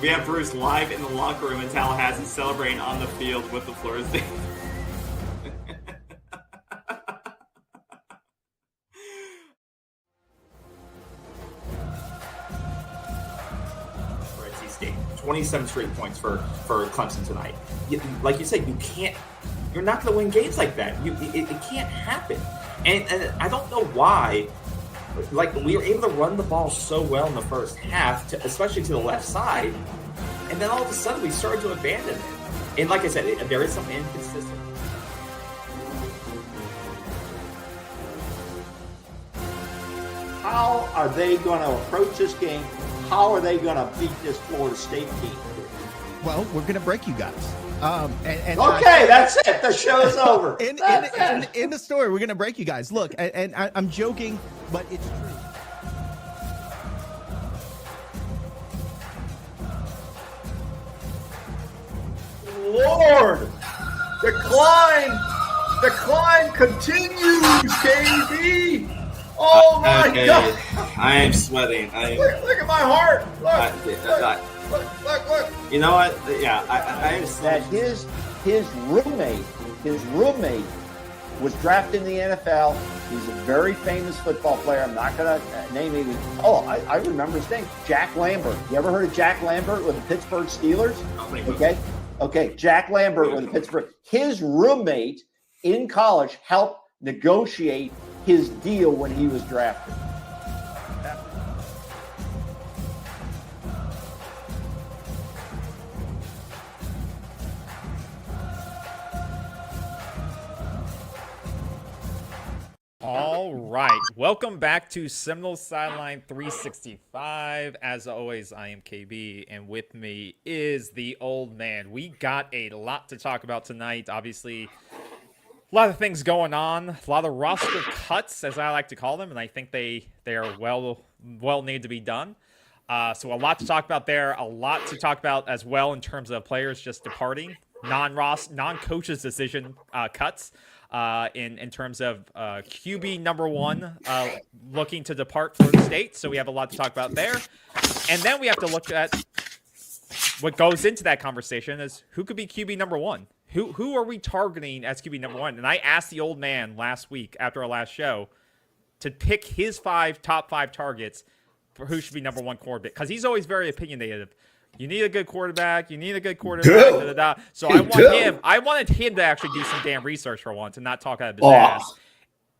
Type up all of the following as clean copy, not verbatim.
We have Bruce live in the locker room in Tallahassee celebrating on the field with the Florida State. For NC State, 27 straight points for Clemson tonight. Like you said, you're not going to win games like that. It can't happen. And I don't know why. Like, we were able to run the ball so well in the first half, especially to the left side, and then all of a sudden we started to abandon it. And like I said, there is some inconsistency. How are they going to approach this game? How are they going to beat this Florida State team? Well, we're going to break you guys. Okay, that's it. The show's over. In the story, we're going to break you guys. Look, and I'm joking, but it's true. Lord, the climb continues, KB. Oh my God! I am sweating. Look at my heart. Look. You know what? Yeah, I understand. That his roommate was drafted in the NFL. He's a very famous football player. I'm not going to name him. Oh, I remember his name. Jack Lambert. You ever heard of Jack Lambert with the Pittsburgh Steelers? Okay. Jack Lambert with the Pittsburgh. His roommate in college helped negotiate his deal when he was drafted. All right. Welcome back to Seminole Sideline 365. As always, I am KB, and with me is the old man. We got a lot to talk about tonight. Obviously, a lot of things going on, a lot of roster cuts, as I like to call them, and I think they are well need to be done. So a lot to talk about there. A lot to talk about as well in terms of players just departing, non-coaches decision cuts. In terms of QB number one looking to depart Florida State. So we have a lot to talk about there. And then we have to look at what goes into that conversation is who could be QB number one? Who are we targeting as QB number one? And I asked the old man last week after our last show to pick his top five targets for who should be number one quarterback. Because he's always very opinionated. You need a good quarterback. You need a good quarterback. So I wanted him to actually do some damn research for once and not talk out of his ass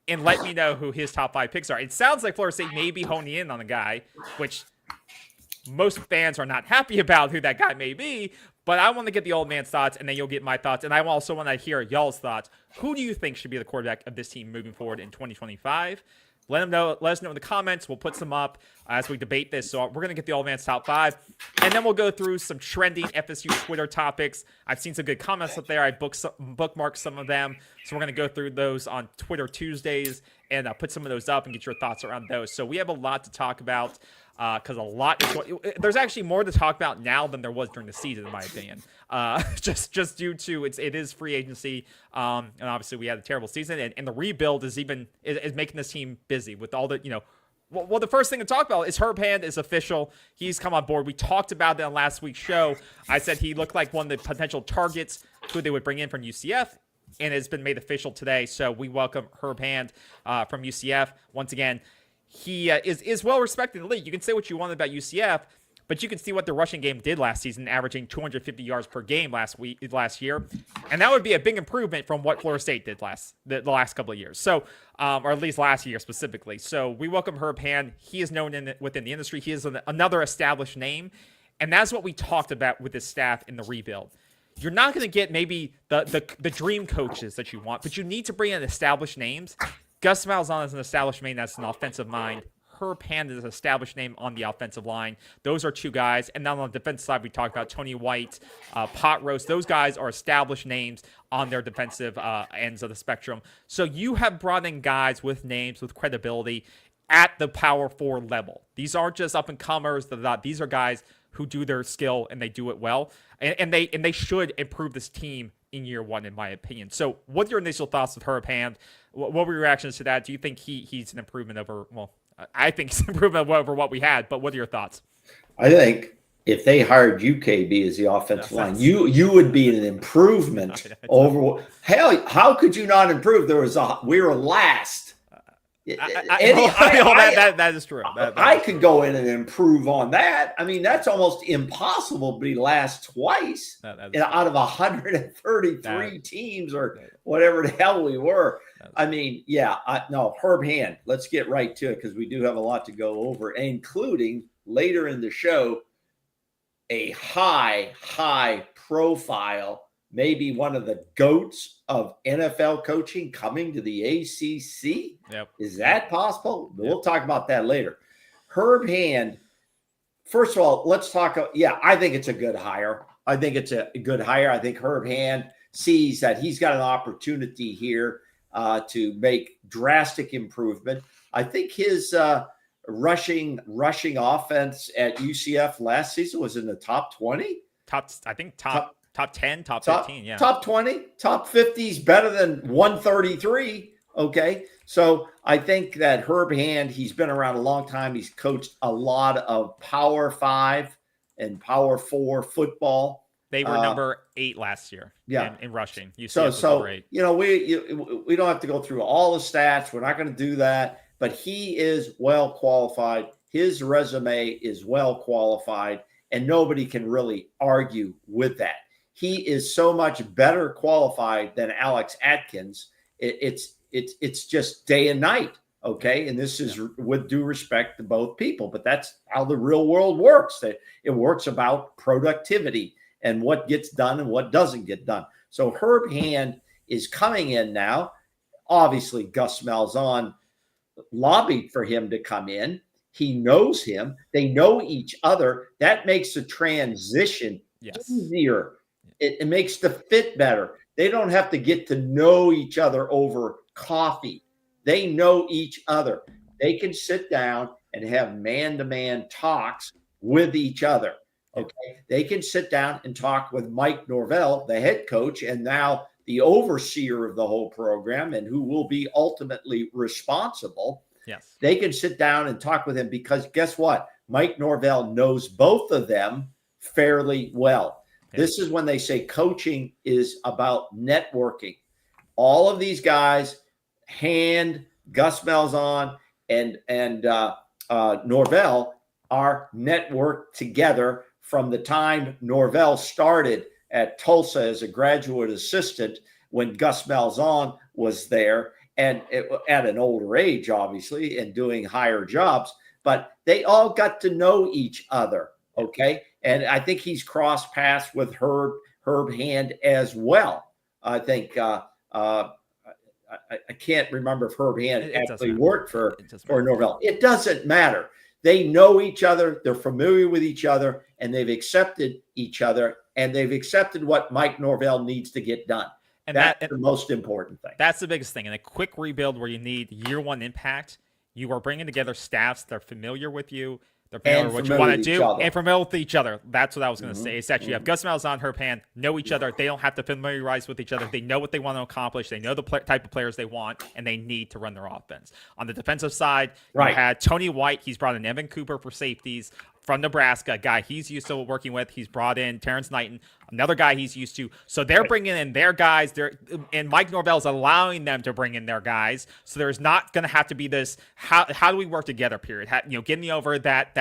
and let me know who his top five picks are. It sounds like Florida State may be honing in on a guy, which most fans are not happy about who that guy may be. But I want to get the old man's thoughts, and then you'll get my thoughts. And I also want to hear y'all's thoughts. Who do you think should be the quarterback of this team moving forward in 2025? Let us know in the comments. We'll put some up as we debate this. So we're going to get the old man's top five. And then we'll go through some trending FSU Twitter topics. I've seen some good comments up there. I bookmarked some of them. So we're going to go through those on Twitter Tuesdays and put some of those up and get your thoughts around those. So we have a lot to talk about because there's actually more to talk about now than there was during the season, in my opinion. Just due to it is free agency, and obviously we had a terrible season, and the rebuild is making this team busy with all the Well, the first thing to talk about is Herb Hand is official. He's come on board. We talked about that on last week's show. I said he looked like one of the potential targets who they would bring in from UCF, and it's been made official today. So we welcome Herb Hand from UCF once again. He is well respected in the league. You can say what you want about UCF, but you can see what the rushing game did last season, averaging 250 yards per game last year, and that would be a big improvement from what Florida State did the last couple of years. So, or at least last year specifically. So we welcome Herb Hand. He is known within the industry. He is another established name, and that's what we talked about with this staff in the rebuild. You're not going to get maybe the dream coaches that you want, but you need to bring in established names. Gus Malzahn is an established name that's an offensive mind. Herb Hand is an established name on the offensive line. Those are two guys. And then on the defensive side, we talked about Tony White, Pot Roast. Those guys are established names on their defensive ends of the spectrum. So you have brought in guys with names, with credibility at the Power 4 level. These aren't just up-and-comers. These are guys who do their skill, and they do it well. And they should improve this team in year one, in my opinion. So what are your initial thoughts with Herb Hand? What were your reactions to that? Do you think he's an improvement over, well, I think he's an improvement over what we had, but what are your thoughts? I think if they hired UKB as the offensive line, you would be an improvement over. Hell, how could you not improve? We were last. That is true. I could go in and improve on that. I mean, that's almost impossible to be last twice out of 133 teams or whatever the hell we were. I mean, no, Herb Hand. Let's get right to it because we do have a lot to go over, including later in the show, a high profile, maybe one of the GOATs of NFL coaching coming to the ACC. Yep. Is that possible? Yep. We'll talk about that later. Herb Hand, first of all, let's talk. I think it's a good hire. I think Herb Hand sees that he's got an opportunity here to make drastic improvement. I think his rushing offense at UCF last season was in the top 20. Top 10, top 15, yeah. Top 20, top 50 is better than 133. Okay. So I think that Herb Hand, he's been around a long time. He's coached a lot of Power 5 and Power 4 football. They were number 8 last year in rushing. So we don't have to go through all the stats. We're not going to do that. But he is well qualified. His resume is well qualified, and nobody can really argue with that. He is so much better qualified than Alex Atkins. It's just day and night, okay? And this is with due respect to both people, but that's how the real world works. It works about productivity and what gets done and what doesn't get done. So Herb Hand is coming in now. Obviously, Gus Malzahn lobbied for him to come in. He knows him. They know each other. That makes the transition easier. It makes the fit better. They don't have to get to know each other over coffee. They know each other. They can sit down and have man-to-man talks with each other. Okay. They can sit down and talk with Mike Norvell, the head coach, and now the overseer of the whole program and who will be ultimately responsible. Yes. They can sit down and talk with him because guess what? Mike Norvell knows both of them fairly well. Yes. This is when they say coaching is about networking. All of these guys, Hand, Gus Malzahn, and Norvell are networked together from the time Norvell started at Tulsa as a graduate assistant when Gus Malzahn was there and at an older age, obviously, and doing higher jobs. But they all got to know each other, okay? And I think he's crossed paths with Herb Hand as well. I think I can't remember if Herb Hand actually worked for Norvell. It doesn't matter. They know each other. They're familiar with each other, and they've accepted each other, and they've accepted what Mike Norvell needs to get done. And that's the most important thing. That's the biggest thing. In a quick rebuild where you need year one impact, you are bringing together staffs that are familiar with you. They're familiar with what you want to do and familiar with each other. That's what I was going to say. It's that you have Gus Malzahn, Herb Hand, know each other. They don't have to familiarize with each other. They know what they want to accomplish. They know the type of players they want, and they need to run their offense. On the defensive side, you had Tony White. He's brought in Evan Cooper for safeties from Nebraska, a guy he's used to working with. He's brought in Terrence Knighton, another guy he's used to. So they're bringing in their guys. And Mike Norvell's allowing them to bring in their guys. So there's not going to have to be this, how do we work together, period. Getting me over that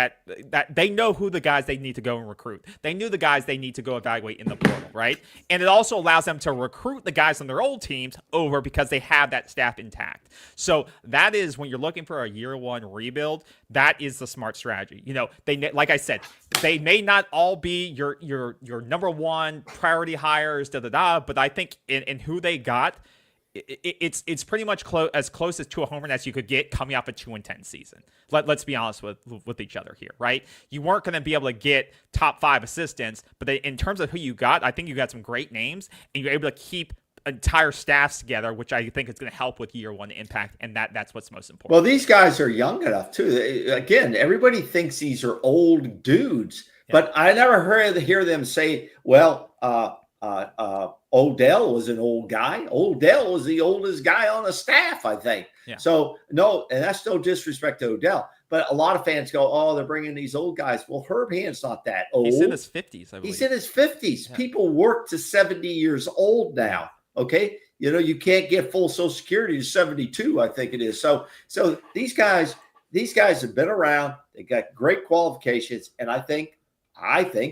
they know who the guys they need to go and recruit. They knew the guys they need to go evaluate in the portal, right? And it also allows them to recruit the guys on their old teams over because they have that staff intact. So that is, when you're looking for a year one rebuild, that is the smart strategy. Like I said, they may not all be your number one priority hires, but I think in who they got, it's pretty much as close as to a home run as you could get coming off a 2-10 season. Let's be honest with each other here, right? You weren't going to be able to get top 5 assistants, but in terms of who you got, I think you got some great names, and you're able to keep entire staffs together, which I think is going to help with year one impact, and that's what's most important. Well, these guys are young enough too. Again, everybody thinks these are old dudes, but I never hear them say, "Well, Odell was an old guy. Was the oldest guy on the staff, I think." Yeah. So no, and that's no disrespect to Odell, But a lot of fans go, oh, they're bringing these old guys. Well, Herb Hand's not that old. He's in his 50s, I believe. He's in his 50s. Yeah. People work to 70 years old now. Okay. You can't get full Social Security to 72, I think it is. So these guys have been around. They got great qualifications. And I think,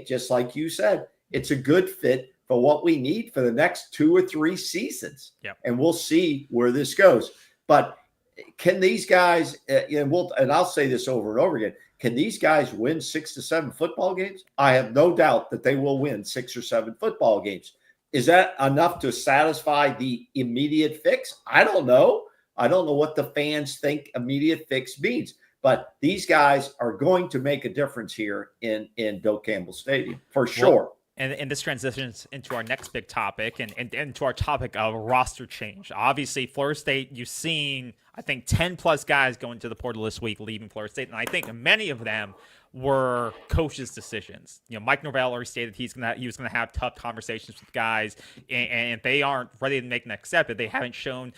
just like you said, it's a good fit for what we need for the next 2 or 3 seasons. Yep. And we'll see where this goes. But can these guys, and I'll say this over and over again, can these guys win 6 to 7 football games? I have no doubt that they will win 6 or 7 football games. Is that enough to satisfy the immediate fix? I don't know. I don't know what the fans think immediate fix means. But these guys are going to make a difference here in Bill Campbell Stadium, for sure. Well, and this transitions into our next big topic and into our topic of roster change. Obviously, Florida State, you've seen, I think, 10-plus guys going to the portal this week, leaving Florida State. And I think many of them were coaches' decisions. Mike Norvell already stated he was going to have tough conversations with guys, and if they aren't ready to make an next step, if they haven't shown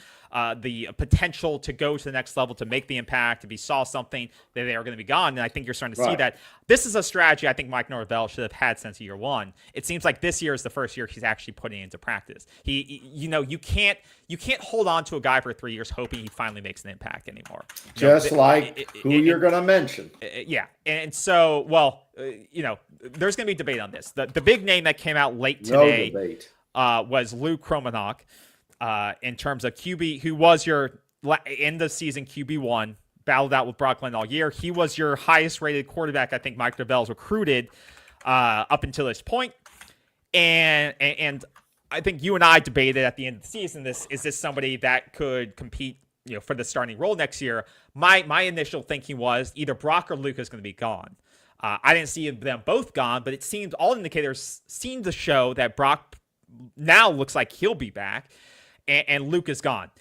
the potential to go to the next level, to make the impact, if he saw something, that they are going to be gone. And I think you're starting to see that. This is a strategy I think Mike Norvell should have had since year one. It seems like this year is the first year he's actually putting it into practice. You can't hold on to a guy for 3 years hoping he finally makes an impact anymore. Just like who you're going to mention. Yeah. And so, there's going to be debate on this. The big name that came out late today was Lou Kromenhoek. In terms of QB, who was your end of season QB1, battled out with Brock Glenn all year. He was your highest rated quarterback, I think Mike Norvell's recruited up until this point. And I think you and I debated at the end of the season, is this somebody that could compete for the starting role next year? My initial thinking was either Brock or Luke is going to be gone. I didn't see them both gone, but it seemed all indicators seemed to show that Brock now looks like he'll be back. And Luke is gone.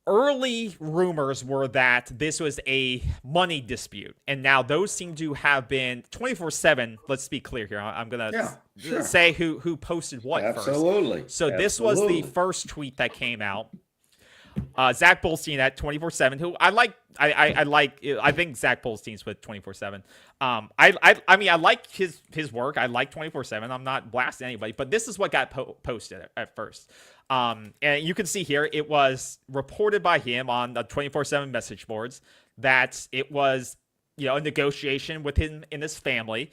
Early rumors were that this was a money dispute, and now those seem to have been 24/7. Let's be clear here. I'm going to say who posted what first. Absolutely. So this was the first tweet that came out. Zach Bolstein at 24/7, who I like. I think Zach Bolstein's with 24/7. I mean, I like his work. I like 24/7. I'm not blasting anybody, but this is what got posted at first. And you can see here, it was reported by him on the 24/7 message boards that it was, a negotiation with him and his family.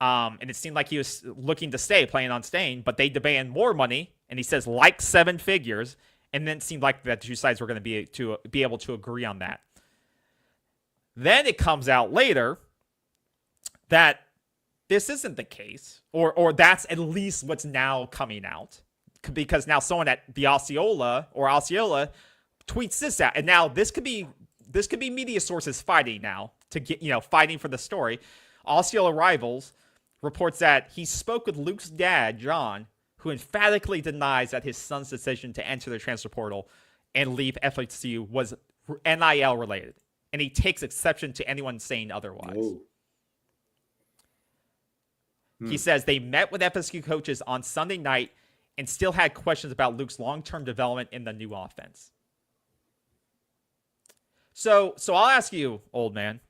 And it seemed like he was looking to planning on staying, but they demand more money. And he says like 7 figures. And then it seemed like that the two sides were going to be able to agree on that. Then it comes out later that this isn't the case, or that's at least what's now coming out, because now someone at the Osceola tweets this out, and now this could be media sources fighting now to get fighting for the story. Osceola Rivals reports that he spoke with Luke's dad, John, who emphatically denies that his son's decision to enter the transfer portal and leave FSU was NIL related, and he takes exception to anyone saying otherwise. He says they met with FSU coaches on Sunday night and still had questions about Luke's long-term development in the new offense. So I'll ask you, old man,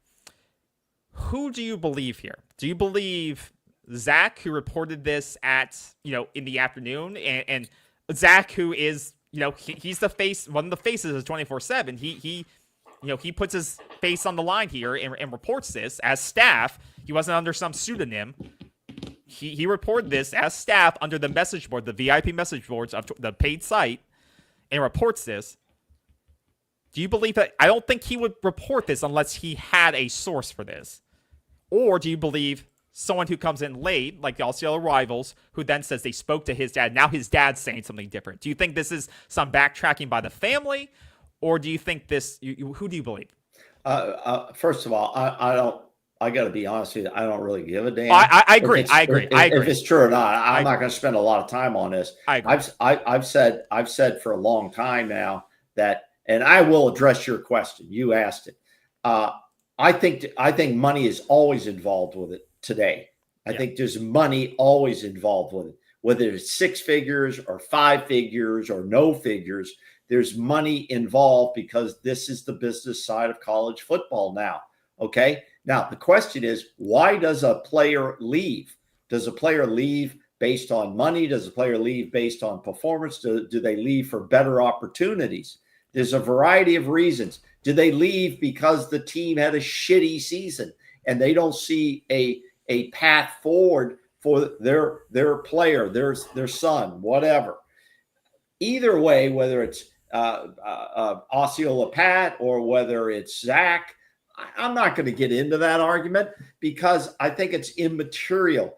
who do you believe here? Do you believe Zach, who reported this at, in the afternoon, and Zach, who is, he's the face, one of the faces of 24/7. He puts his face on the line here and reports this as staff. He wasn't under some pseudonym. He reported this as staff under the message board, the VIP message boards of the paid site, and reports this. Do you believe that? I don't think he would report this unless he had a source for this. Or do you believe someone who comes in late, like the Osceola Rivals, who then says they spoke to his dad, now his dad's saying something different? Do you think this is some backtracking by the family? Or do you think this, who do you believe? First of all, I got to be honest with you. I don't really give a damn. I agree. I agree. If it's true or not, I'm not going to spend a lot of time on this. I've said for a long time now that, and I will address your question. You asked it. I think money is always involved with it today. I think there's money always involved with it, whether it's 6 figures or 5 figures or no figures. There's money involved because this is the business side of college football now. Okay. Now, the question is, why does a player leave? Does a player leave based on money? Does a player leave based on performance? Do they leave for better opportunities? There's a variety of reasons. Do they leave because the team had a shitty season and they don't see a path forward for their player, their son, whatever? Either way, whether it's Osceola Pat or whether it's Zach, I'm not going to get into that argument because I think it's immaterial.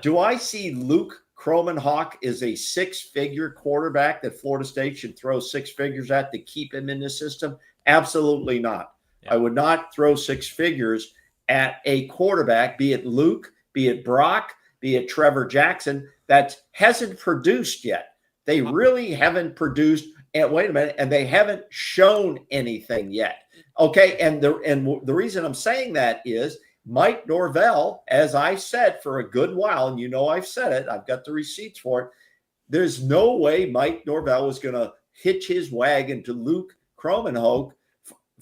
Do I see Luke Kromenhoek is a six-figure quarterback that Florida State should throw six figures at to keep him in the system? Absolutely not. Yeah. I would not throw six figures at a quarterback, be it Luke, be it Brock, be it Trevor Jackson, that hasn't produced yet. They really haven't produced. And wait a minute, and they haven't shown anything yet. Okay, and the reason I'm saying that is Mike Norvell, as I said for a good while, and you know I've said it, I've got the receipts for it. There's no way Mike Norvell was going to hitch his wagon to Luke Kromenhoek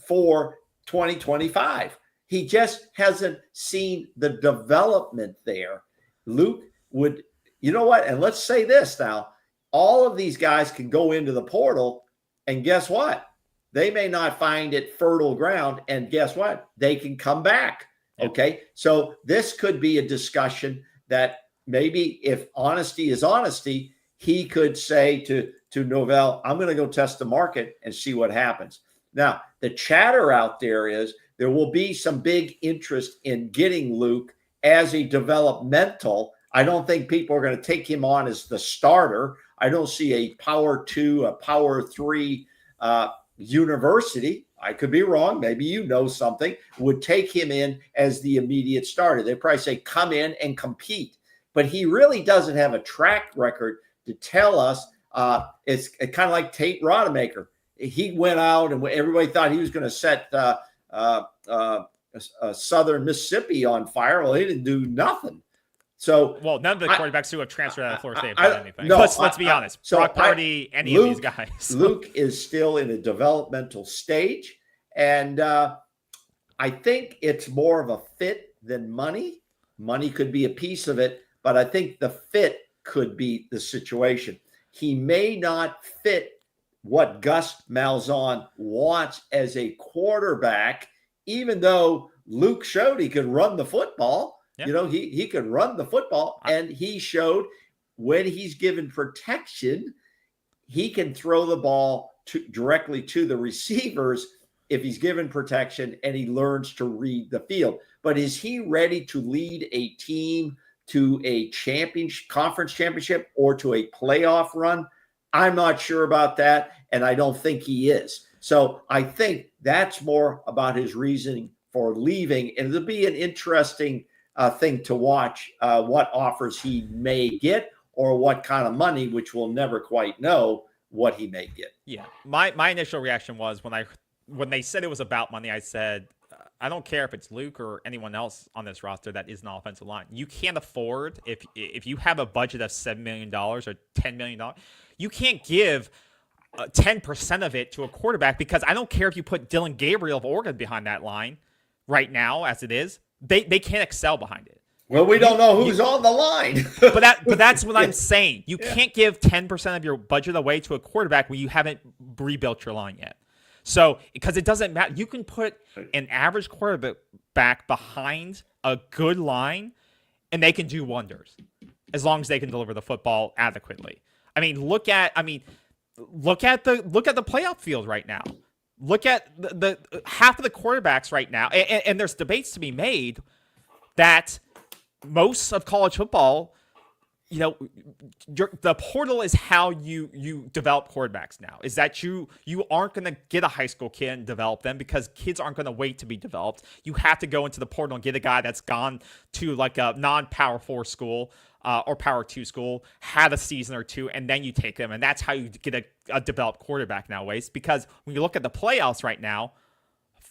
for 2025. He just hasn't seen the development there. Luke would, you know what? And let's say this now. All of these guys can go into the portal, and guess what? They may not find it fertile ground, and guess what? They can come back. Okay, so this could be a discussion that maybe if honesty is honesty, he could say to Norvell, I'm going to go test the market and see what happens. Now, the chatter out there is there will be some big interest in getting Luke as a developmental. I don't think people are going to take him on as the starter. I don't see a power 2, a power 3 university. I could be wrong. Maybe you know something would take him in as the immediate starter. They'd probably say, come in and compete. But he really doesn't have a track record to tell us. It's kind of like Tate Rodemaker. He went out and everybody thought he was going to set Southern Mississippi on fire. Well, he didn't do nothing. So, well, none of the quarterbacks who have transferred out of Florida State have done anything. No, let's be honest. So Brock Purdy, any of these guys. Luke is still in a developmental stage, and I think it's more of a fit than money. Money could be a piece of it, but I think the fit could be the situation. He may not fit what Gus Malzahn wants as a quarterback, even though Luke showed he could run the football. Yeah. You know, he could run the football, and he showed when he's given protection, he can throw the ball directly to the receivers if he's given protection and he learns to read the field. But is he ready to lead a team to a conference championship or to a playoff run? I'm not sure about that, and I don't think he is. So I think that's more about his reasoning for leaving, and it'll be an interesting thing to watch what offers he may get or what kind of money, which we'll never quite know what he may get. Yeah. My initial reaction was when they said it was about money, I said, I don't care if it's Luke or anyone else on this roster that is an offensive line. You can't afford, if you have a budget of $7 million or $10 million, you can't give 10% of it to a quarterback, because I don't care if you put Dylan Gabriel of Oregon behind that line right now as it is. They can't excel behind it. Well, we don't know who's on the line. but that's what I'm saying. You can't give 10% of your budget away to a quarterback when you haven't rebuilt your line yet. So, because it doesn't matter. You can put an average quarterback behind a good line, and they can do wonders as long as they can deliver the football adequately. Look at the playoff field right now. Look at the half of the quarterbacks right now, and there's debates to be made that most of college football, the portal is how you develop quarterbacks now. Is that you aren't going to get a high school kid and develop them, because kids aren't going to wait to be developed. You have to go into the portal and get a guy that's gone to like a non-Power 4 school or Power 2 school, had a season or two, and then you take them. And that's how you get a developed quarterback nowadays. Because when you look at the playoffs right now,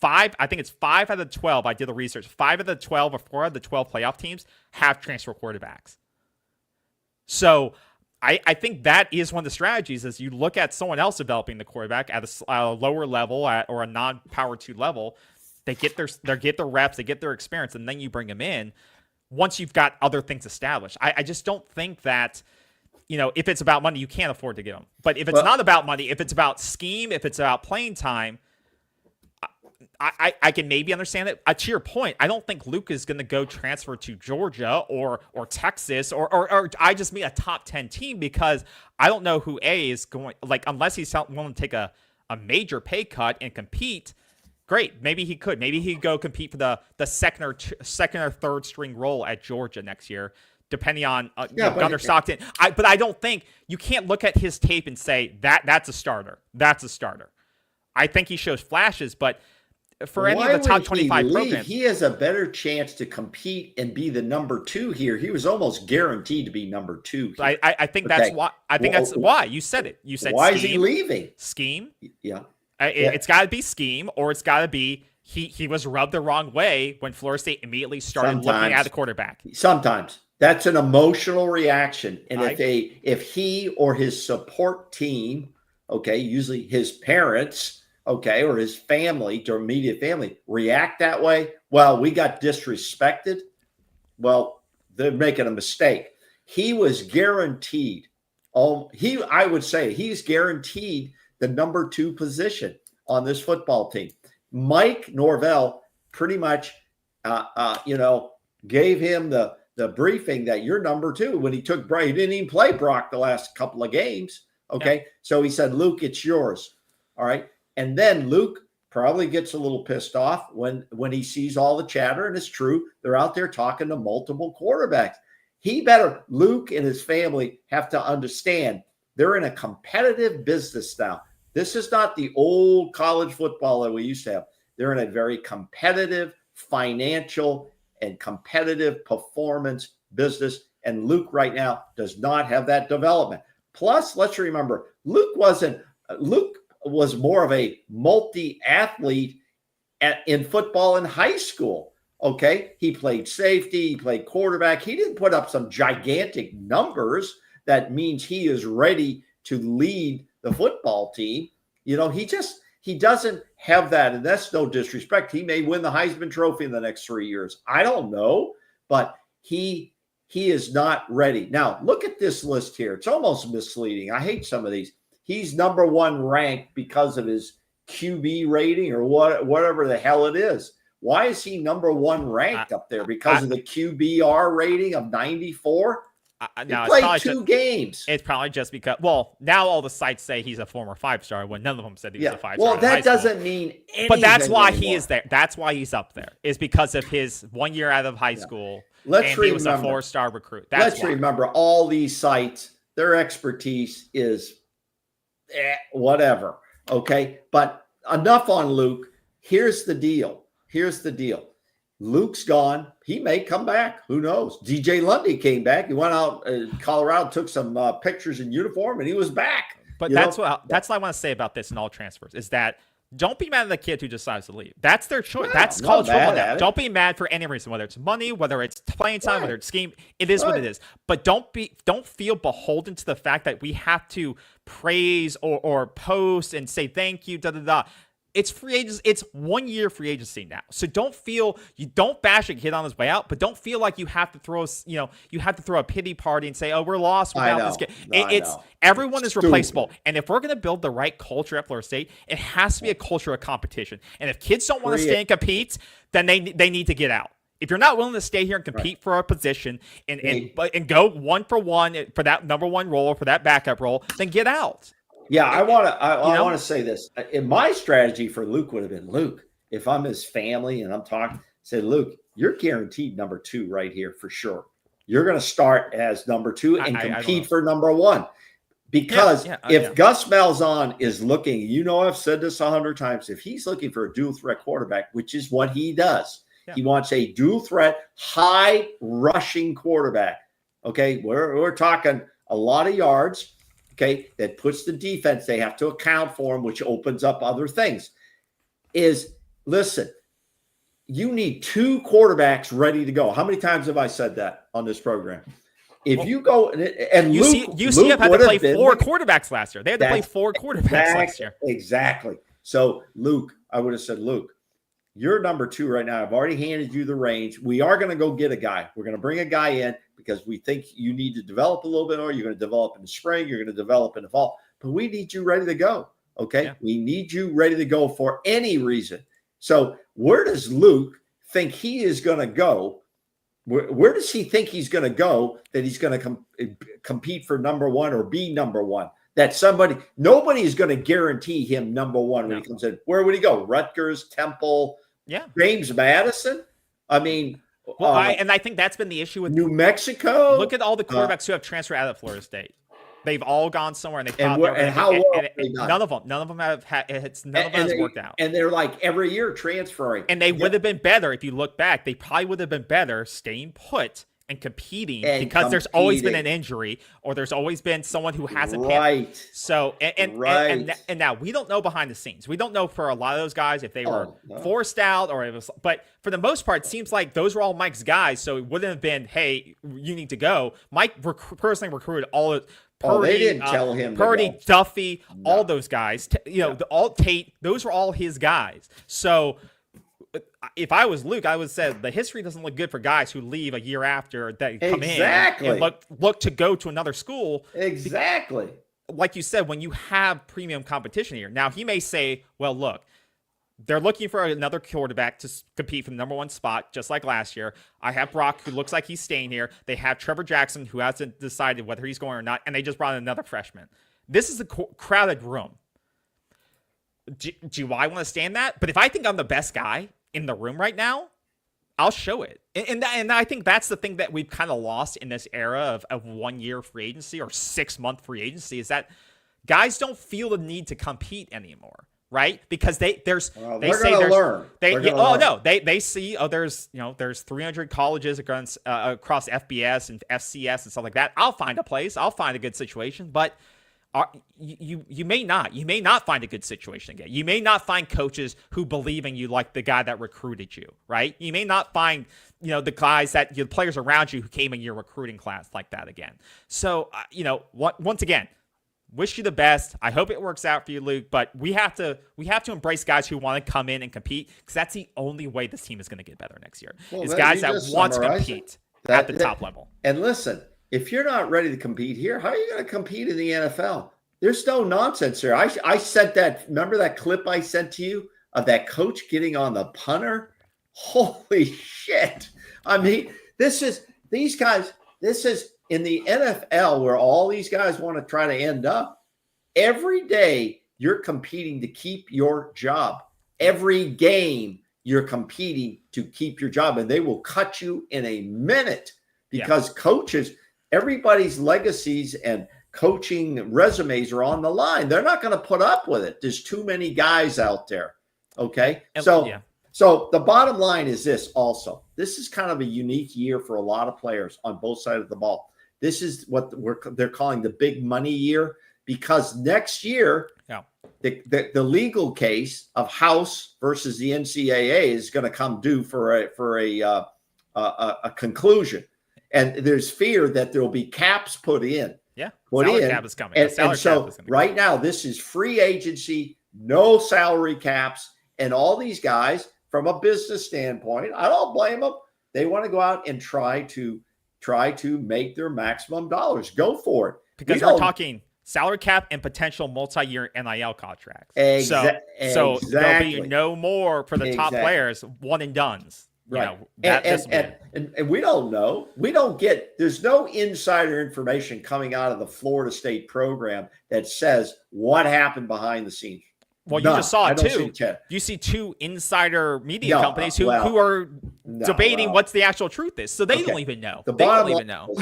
I think it's 5 out of 12. I did the research. 5 out of 12 or 4 out of the 12 playoff teams have transfer quarterbacks. So I think that is one of the strategies, is you look at someone else developing the quarterback at a lower level or a non-Power 2 level. They get their reps, they get their experience, and then you bring them in once you've got other things established. I just don't think that, if it's about money, you can't afford to get them. But if it's not about money, if it's about scheme, if it's about playing time, I can maybe understand it. To your point, I don't think Luke is going to go transfer to Georgia or Texas or I just mean a top 10 team, because I don't know who is going, like, unless he's willing to take a major pay cut and compete. Great, maybe he could. Maybe he'd go compete for the second or third string role at Georgia next year, depending on Gunnar Stockton. But I don't think you can't look at his tape and say that's a starter. That's a starter. I think he shows flashes, but for any of the top 25 programs, he has a better chance to compete and be the number 2 here. He was almost guaranteed to be number 2 here. I think that's why. I think that's why you said it. You said why scheme, is he leaving? Scheme. Yeah. It's got to be scheme, or it's got to be he was rubbed the wrong way when Florida State immediately started looking at the quarterback. Sometimes that's an emotional reaction, and if he or his support team, usually his parents, or his family, or immediate family, react that way, well, we got disrespected. Well, they're making a mistake. He was guaranteed. I would say he's guaranteed the number 2 position on this football team. Mike Norvell pretty much, gave him the briefing that you're number 2 when he took Brock. He didn't even play Brock the last couple of games. Okay. Yeah. So he said, Luke, it's yours. All right. And then Luke probably gets a little pissed off when he sees all the chatter, and it's true. They're out there talking to multiple quarterbacks. Luke and his family have to understand they're in a competitive business now. This is not the old college football that we used to have. They're in a very competitive financial and competitive performance business. And Luke right now does not have that development. Plus, let's remember, Luke was more of a multi-athlete in football in high school. Okay. He played safety, he played quarterback. He didn't put up some gigantic numbers that means he is ready to lead the football team. He doesn't have that. And that's no disrespect. He may win the Heisman Trophy in the next 3 years. I don't know, but he is not ready. Now, look at this list here. It's almost misleading. I hate some of these. He's number 1 ranked because of his QB rating or whatever the hell it is. Why is he number 1 ranked up there? Because of the QBR rating of 94? He played 2 games. It's probably just because, now all the sites say he's a former 5-star when none of them said he was a 5-star. Well, that doesn't mean anything. But that's why anymore. he is there. That's why he's up there, is because of his 1 year out of high school. He was a 4-star recruit. Let's remember all these sites, their expertise is whatever. Okay. But enough on Luke. Here's the deal. Luke's gone. He may come back. Who knows? DJ Lundy came back. He went out Colorado, took some pictures in uniform, and he was back. But that's what I want to say about this and all transfers is that don't be mad at the kid who decides to leave. That's their choice. No, that's college football now. Don't be mad for any reason, whether it's money, whether it's playing time, whether it's scheme. It is what it is. But don't feel beholden to the fact that we have to praise or post and say thank you, It's free agents. It's 1 year free agency now. So don't bash a kid on his way out, but don't feel like you have to throw a pity party and say, oh, we're lost without this kid. Everyone is replaceable. And if we're going to build the right culture at Florida State, it has to be a culture of competition. And if kids don't want to stay and compete, then they need to get out. If you're not willing to stay here and compete for a position and go 1 for 1 for that number 1 role or for that backup role, then get out. Yeah, I want to say this. My strategy for Luke would have been, Luke, if I'm his family and I'm talking, say, Luke, you're guaranteed number 2 right here for sure. You're going to start as number 2 and compete for number 1. Because if Gus Malzahn is looking, I've said this 100 times, if he's looking for a dual threat quarterback, which is what he does, he wants a dual threat, high rushing quarterback. Okay, we're talking a lot of yards. Okay, that puts the defense, they have to account for them, which opens up other things. Listen, you need 2 quarterbacks ready to go. How many times have I said that on this program? If you go and UCF had to play 4 quarterbacks last year. They had to play 4 quarterbacks last year. Exactly. So Luke, I would have said, Luke, you're number 2 right now. I've already handed you the range. We are going to go get a guy. We're going to bring a guy in because we think you need to develop a little bit more. You're going to develop in the spring. You're going to develop in the fall. But we need you ready to go, okay? Yeah. We need you ready to go for any reason. So where does Luke think he is going to go? Where does he think he's going to go that he's going to compete for number 1 or be number 1? That nobody is going to guarantee him number 1 when he comes in. Where would he go? Rutgers, Temple, James Madison? I mean, well, I think that's been the issue with New Mexico. Look at all the quarterbacks who have transferred out of Florida State. They've all gone somewhere, and they've none of them has worked out. And they're like every year transferring. And they would have been better if you look back. They probably would have been better staying put and competing because there's always been an injury or there's always been someone who hasn't panned. So and now we don't know behind the scenes. We don't know for a lot of those guys if they were forced out or it was. But for the most part, it seems like those were all Mike's guys. So it wouldn't have been, hey, you need to go. Mike personally recruited all of. Purdy, they didn't tell him. Purdy, Duffy, all those guys. All Tate. Those were all his guys. So if I was Luke, I would say the history doesn't look good for guys who leave a year after that come in and look to go to another school. Exactly. Like you said, when you have premium competition here. Now, he may say, well, look, they're looking for another quarterback to compete for the number 1 spot, just like last year. I have Brock, who looks like he's staying here. They have Trevor Jackson, who hasn't decided whether he's going or not, and they just brought in another freshman. This is a crowded room. Do I want to stand that? But if I think I'm the best guy in the room right now, I'll show it. And I think that's the thing that we've kind of lost in this era of 1-year free agency or 6-month free agency is that guys don't feel the need to compete anymore. Right, because they see there's 300 colleges across FBS and FCS and stuff like that. I'll find a place. I'll find a good situation, but you may not find a good situation again. You may not find coaches who believe in you like the guy that recruited you. Right, you may not find the guys that the players around you who came in your recruiting class like that again. So once again. Wish you the best. I hope it works out for you, Luke. But we have to embrace guys who want to come in and compete because that's the only way this team is going to get better next year. Is guys that want to compete at the top level. And listen, if you're not ready to compete here, how are you going to compete in the NFL? There's no nonsense there. I sent that. Remember that clip I sent to you of that coach getting on the punter? Holy shit! I mean, these guys. This is. In the NFL, where all these guys want to try to end up, every day you're competing to keep your job. Every game you're competing to keep your job, and they will cut you in a minute because coaches, everybody's legacies and coaching resumes are on the line. They're not going to put up with it. There's too many guys out there. Okay, So the bottom line is this also. This is kind of a unique year for a lot of players on both sides of the ball. This is what they're calling the big money year because next year, the legal case of House versus the NCAA is going to come due for a conclusion, and there's fear that there will be caps put in. Salary cap is coming. And so right now, this is free agency, no salary caps, and all these guys from a business standpoint, I don't blame them. They want to go out and try to make their maximum dollars. Go for it. Because we're talking salary cap and potential multi-year NIL contracts. So there'll be no more for the top players, one and dones. Right. And we don't know. There's no insider information coming out of the Florida State program that says what happened behind the scenes. Well, you just saw it too. You see 2 insider media companies who are debating what's the actual truth is. So they don't even know. They don't even know.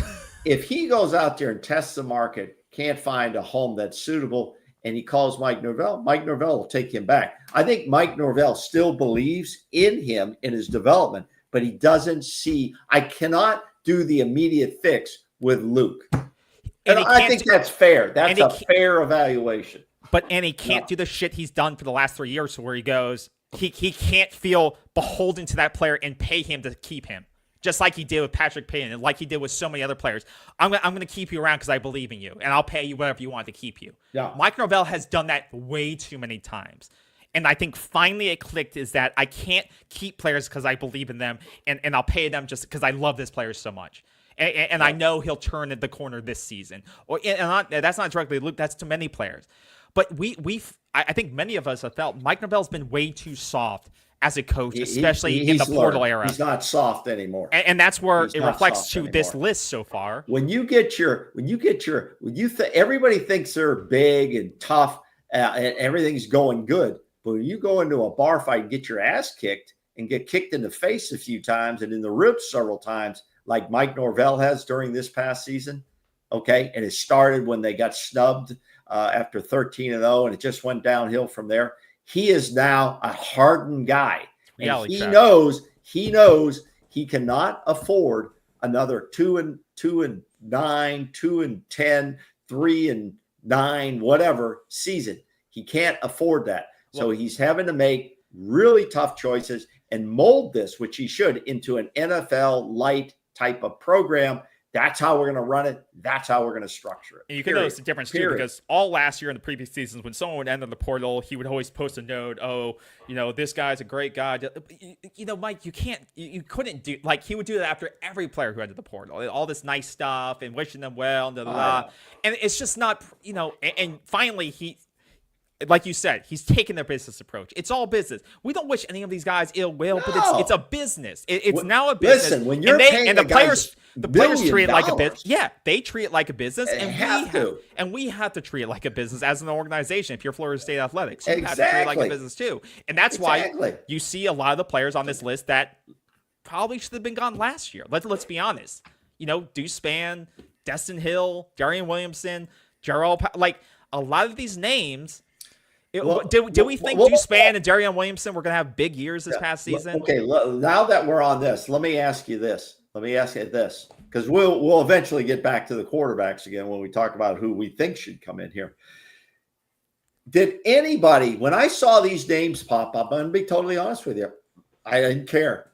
If he goes out there and tests the market, can't find a home that's suitable, and he calls Mike Norvell will take him back. I think Mike Norvell still believes in him in his development, but he doesn't see. I cannot do the immediate fix with Luke. And I think that's fair. That's a fair evaluation. But he can't do the shit he's done for the last 3 years where he goes, he can't feel beholden to that player and pay him to keep him. Just like he did with Patrick Payton and like he did with so many other players. I'm going to keep you around because I believe in you, and I'll pay you whatever you want to keep you. Yeah. Mike Norvell has done that way too many times. And I think finally it clicked is that I can't keep players because I believe in them, and I'll pay them just because I love this player so much. And I know he'll turn the corner this season. That's not directly Luke. That's to many players. But I think many of us have felt Mike Norvell's been way too soft as a coach, especially in the portal era. He's not soft anymore, and that's where it reflects to this list so far. Everybody thinks they're big and tough, and everything's going good. But when you go into a bar fight and get your ass kicked and get kicked in the face a few times and in the ribs several times, like Mike Norvell has during this past season, okay, and it started when they got snubbed after 13-0, and it just went downhill from there. He is now a hardened guy. And he knows he cannot afford another 2-9, 2-10, 3-9, whatever season. He can't afford that. So he's having to make really tough choices and mold this, which he should, into an NFL light type of program. That's how we're going to run it. That's how we're going to structure it. And you can notice the difference too, because all last year in the previous seasons, when someone would enter the portal, he would always post a note. Oh, this guy's a great guy. Mike, you couldn't do, like, he would do that after every player who entered the portal. All this nice stuff and wishing them well, and it's just not, and finally like you said, he's taking their business approach. It's all business. We don't wish any of these guys ill will, but it's a business. It's now a business. Listen, when you're paying the players treat it like a business. Yeah, they treat it like a business, and we have to treat it like a business as an organization. If you're Florida State Athletics, you have to treat it like a business too, and that's why you see a lot of the players on this list that probably should have been gone last year. Let's be honest. Deuce Spann, Destin Hill, Darian Williamson, Gerald, like a lot of these names. Did we think Deuce Spann and Darian Williamson were going to have big years this past season? Okay, now that we're on this, let me ask you this, because we'll eventually get back to the quarterbacks again when we talk about who we think should come in here. Did anybody, when I saw these names pop up, I'm going to be totally honest with you, I didn't care.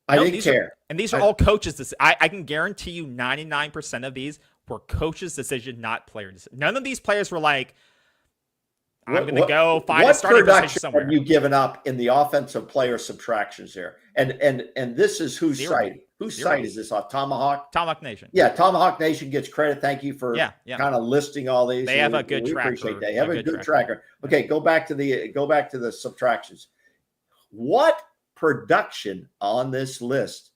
I didn't care. And these are all coaches' I can guarantee you 99% of these were coaches' decision, not player decision. None of these players were like, I'm going to go find a starting position somewhere. What production have you given up in the offensive player subtractions here? And this is whose site? Whose site is this off? Tomahawk? Tomahawk Nation. Yeah, Tomahawk Nation gets credit. Thank you for kind of listing all these. They have a good tracker. They have a good tracker. Okay, go back to the subtractions. What production on this list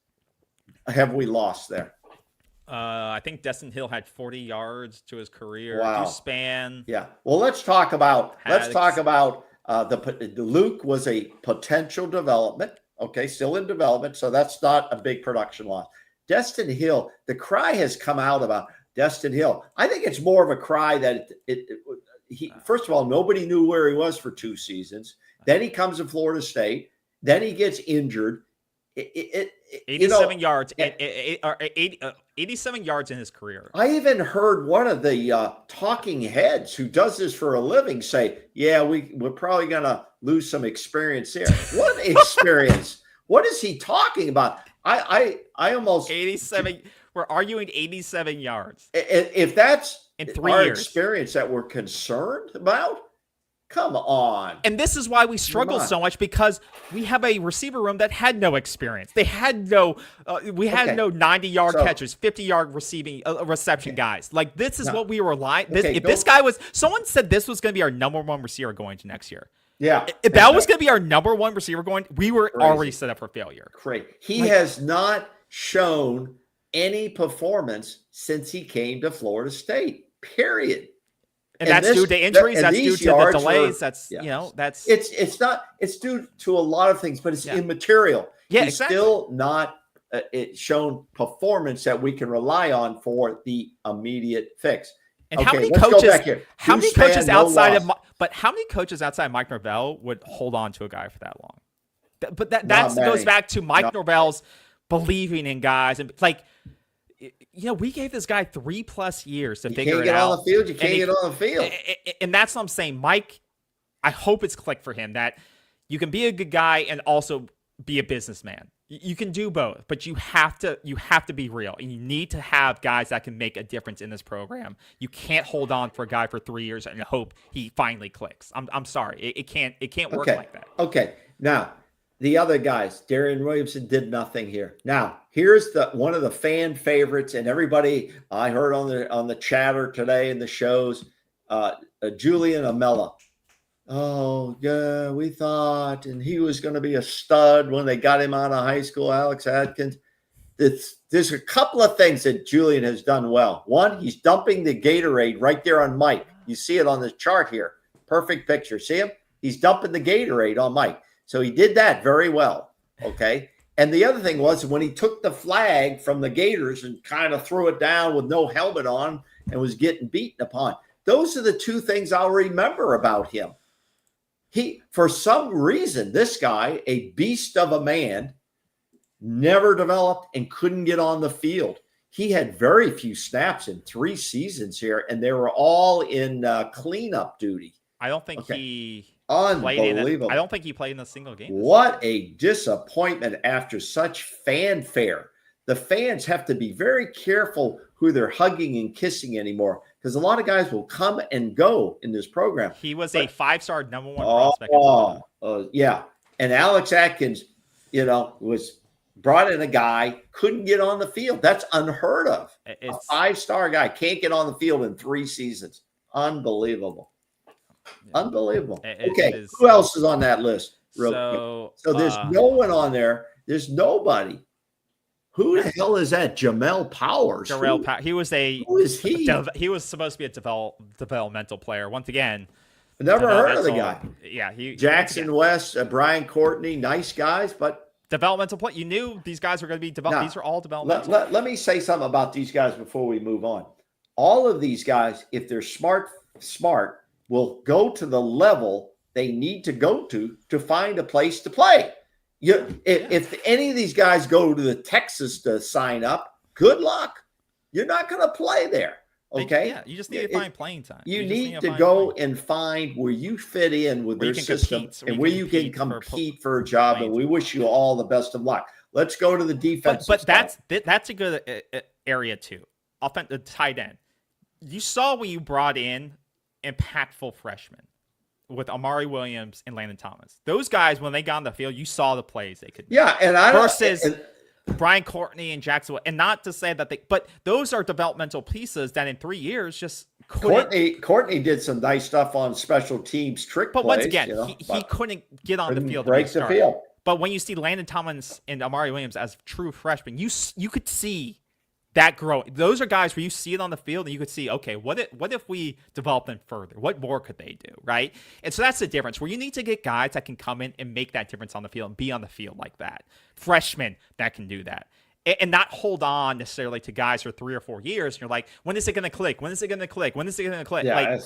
have we lost there? I think Destin Hill had 40 yards to his career. Wow. Deuce Spann. Yeah. Well, let's talk about the Luke was a potential development. Okay, still in development, so that's not a big production loss. Destin Hill, the cry has come out about Destin Hill. I think it's more of a cry that he first of all, nobody knew where he was for 2 seasons. Then he comes to Florida State. Then he gets injured. 87 yards, 87 yards in his career. I even heard one of the talking heads who does this for a living say, "Yeah, we're probably going to lose some experience there." What experience? What is he talking about? I almost 87. We're arguing 87 yards. If that's in 3 our years. Experience that we're concerned about. Come on. And this is why we struggle so much, because we have a receiver room that had no experience. They had no, no 90-yard catchers, 50-yard reception guys. Like, this is what we were like. Someone said this was going to be our number 1 receiver going to next year. Yeah. If that was going to be our number 1 receiver going, we were already set up for failure. Great. He has not shown any performance since he came to Florida State, period. And that's due to injuries. That's due to the delays. It's due to a lot of things, but it's immaterial. Yeah, He's still not shown performance that we can rely on for the immediate fix. And how many coaches? How many coaches outside of? But how many coaches outside Mike Norvell would hold on to a guy for that long? But that goes back to Mike Norvell's believing in guys, and like. We gave this guy 3+ years to figure it out. You can't get on the field. And that's what I'm saying. Mike, I hope it's clicked for him that you can be a good guy and also be a businessman. You can do both, but you have to be real. And you need to have guys that can make a difference in this program. You can't hold on for a guy for 3 years and hope he finally clicks. I'm sorry. It can't work like that. Okay. Now, the other guys, Darian Williamson did nothing here. Now, here's one of the fan favorites, and everybody I heard on the chatter today in the shows, Julian Amela. Oh, yeah, we thought, and he was going to be a stud when they got him out of high school, Alex Atkins. There's a couple of things that Julian has done well. One, he's dumping the Gatorade right there on Mike. You see it on the chart here. Perfect picture. See him? He's dumping the Gatorade on Mike. So he did that very well, okay? And the other thing was when he took the flag from the Gators and kind of threw it down with no helmet on and was getting beaten upon. Those are the two things I'll remember about him. For some reason, this guy, a beast of a man, never developed and couldn't get on the field. He had very few snaps in 3 seasons here, and they were all in cleanup duty. I don't think he unbelievable. I don't think he played in a single game. What a disappointment after such fanfare. The fans have to be very careful who they're hugging and kissing anymore, because a lot of guys will come and go in this program. He was a 5-star number 1 prospect. Yeah. And Alex Atkins, was brought in a guy, couldn't get on the field. That's unheard of. A 5-star guy can't get on the field in 3 seasons. Unbelievable. Yeah. Unbelievable. Okay. Who else is on that list? So there's no one on there. There's nobody. Who the hell is that? Jamel Powers. Who is he? He was supposed to be a developmental player. Once again, I never heard of the guy. Yeah, Jackson West, Brian Courtney, nice guys, but developmental play. You knew these guys were going to be developed. These are all developmental. Let me say something about these guys before we move on. All of these guys, if they're smart, will go to the level they need to go to find a place to play. If any of these guys go to the Texas to sign up, good luck. You're not going to play there. Okay. You just need to find playing time. You need to go and find where you fit in with their system and where you can compete for a job. And we wish you all the best of luck. Let's go to the defense. But that's a good area too. The tight end. You saw when you brought in impactful freshmen with Amari Williams and Landon Thomas. Those guys, when they got on the field, you saw the plays they could do. Yeah, and versus Brian Courtney and Jackson. And not to say that but those are developmental pieces that in 3 years just couldn't. Courtney did some nice stuff on special teams trick plays. But once again, he couldn't get on the field. Break the field. But when you see Landon Thomas and Amari Williams as true freshmen, you could see that growing. Those are guys where you see it on the field and you could see, okay, what if we develop them further? What more could they do, right? And so that's the difference where you need to get guys that can come in and make that difference on the field and be on the field like that. Freshmen that can do that. And not hold on necessarily to guys for 3 or 4 years. And you're like, when is it going to click? When is it going to click? When is it going to click? Yeah,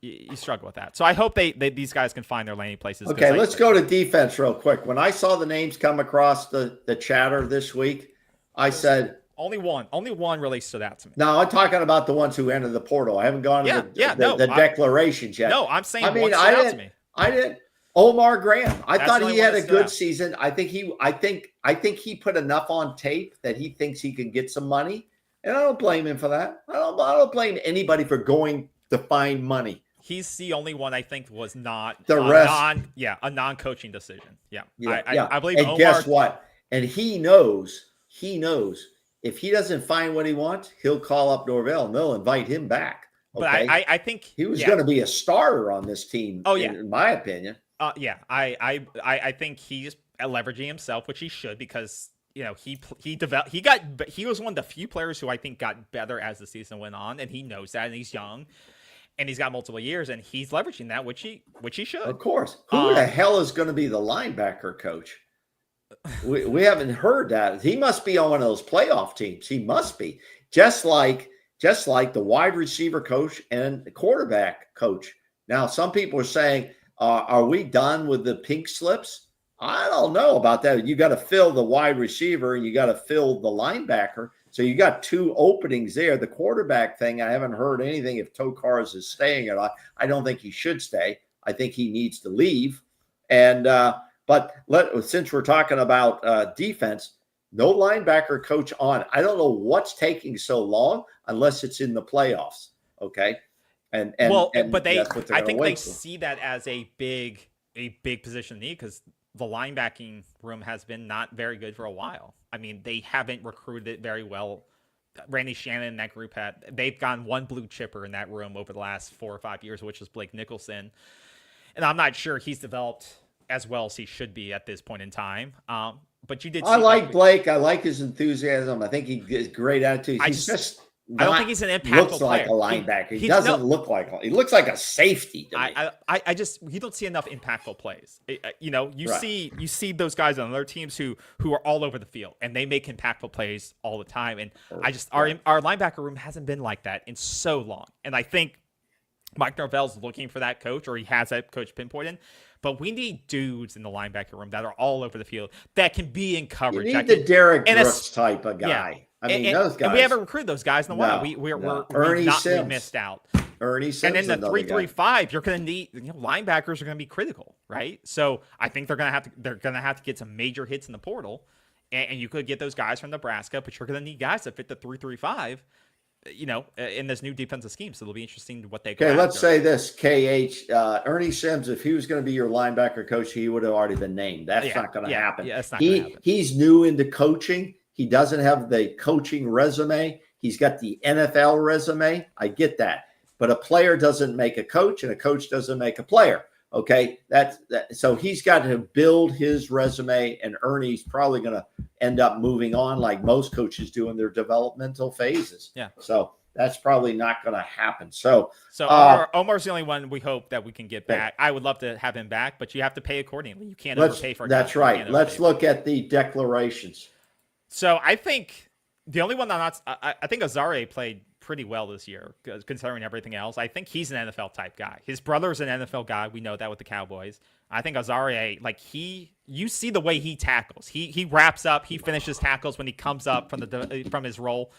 you struggle with that. So I hope these guys can find their landing places. Okay, let's go to defense real quick. When I saw the names come across the chatter this week, I said only one really stood out to me. No, I'm talking about the ones who entered the portal. I haven't gone to the declarations yet. No, I'm saying one stood out to me. I didn't. Omar Graham. I thought he had a good season. I think he put enough on tape that he thinks he can get some money, and I don't blame him for that. I don't blame anybody for going to find money. He's the only one I think was not the rest. A non-coaching decision. Yeah. I believe. And Omar, guess what? And he knows if he doesn't find what he wants, he'll call up Norvell and they'll invite him back. Okay? But I think he was going to be a starter on this team. Oh yeah, in my opinion. I think he's leveraging himself, which he should, because he was one of the few players who I think got better as the season went on, and he knows that, and he's young, and he's got multiple years, and he's leveraging that, which he should. Of course. Who the hell is going to be the linebacker coach? We haven't heard that. He must be on one of those playoff teams. He must be. Just like the wide receiver coach and the quarterback coach. Now, some people are saying, are we done with the pink slips? I don't know about that. You got to fill the wide receiver and you got to fill the linebacker. So you got 2 openings there. The quarterback thing, I haven't heard anything if Tokars is staying or not. I don't think he should stay. I think he needs to leave. And But since we're talking about defense, no linebacker coach on. I don't know what's taking so long unless it's in the playoffs. Okay. And but that's what they're I going think to they wait for. see that as a big position to need because the linebacking room has been not very good for a while. I mean, they haven't recruited it very well. Randy Shannon and that group they've gone one blue chipper in that room over the last 4 or 5 years, which is Blake Nicholson. And I'm not sure he's developed as well as he should be at this point in time. But you did. I like Blake. I like his enthusiasm. I think he has great attitude. I don't think he's an impactful looks like player. a linebacker. He doesn't look like he looks like a safety to me. I just you don't see enough impactful plays. You see those guys on other teams who are all over the field and they make impactful plays all the time. And our linebacker room hasn't been like that in so long. And I think Mike Norvell's looking for that coach, or he has that coach pinpointed. But we need dudes in the linebacker room that are all over the field that can be in coverage. You need the Derek Brooks type of guy. Yeah. I mean, those guys. And we haven't recruited those guys in a while. We missed out. Ernie Sims. And in the 3-3-5, you're going to need linebackers are going to be critical, right? So I think they're going to have to get some major hits in the portal, and you could get those guys from Nebraska, but you're going to need guys that fit the 3-3-5. In this new defensive scheme. So it'll be interesting what they go Okay, after. let's say this, KH. Ernie Sims, if he was going to be your linebacker coach, he would have already been named. That's not going to happen. Yeah, that's not going to happen. He's new into coaching. He doesn't have the coaching resume. He's got the NFL resume. I get that. But a player doesn't make a coach, and a coach doesn't make a player. Okay, so he's got to build his resume, and Ernie's probably going to end up moving on like most coaches do in their developmental phases. Yeah. So that's probably not going to happen. So Omar's the only one we hope that we can get back. I would love to have him back, but you have to pay accordingly. You can't overpay for a guy. That's right. Let's look at the declarations. So I think the only one I think Azaria played pretty well this year, considering everything else. I think he's an NFL type guy. His brother's an NFL guy. We know that with the Cowboys. I think Azaria, you see the way he tackles. He wraps up. He finishes tackles when he comes up from his role.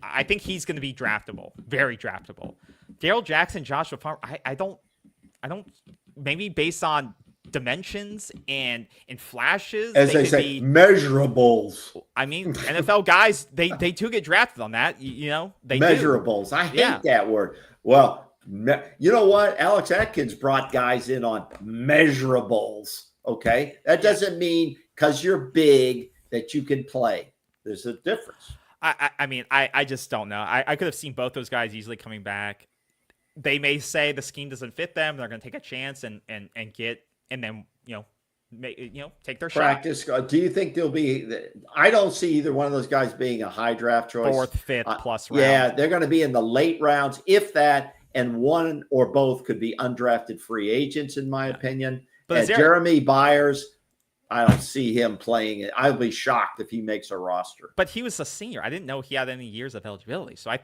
I think he's going to be draftable, very draftable. Darrell Jackson, Joshua Farmer. I don't. Maybe based on dimensions and in flashes, as they say, measurables. I mean, NFL guys, they do get drafted on that. They measurables. Do. I hate that word. Well, you know what? Alex Atkins brought guys in on measurables. Okay, that doesn't mean because you're big that you can play. There's a difference. I just don't know. I could have seen both those guys easily coming back. They may say the scheme doesn't fit them. They're going to take a chance and then take their practice. shot. Do you think there'll be? I don't see either one of those guys being a high draft choice. 4th, 5th plus round. Yeah, they're going to be in the late rounds, if that, and one or both could be undrafted free agents, in my opinion. But Jeremy Byers, I don't see him playing it. I'll be shocked if he makes a roster. But he was a senior. I didn't know he had any years of eligibility, so I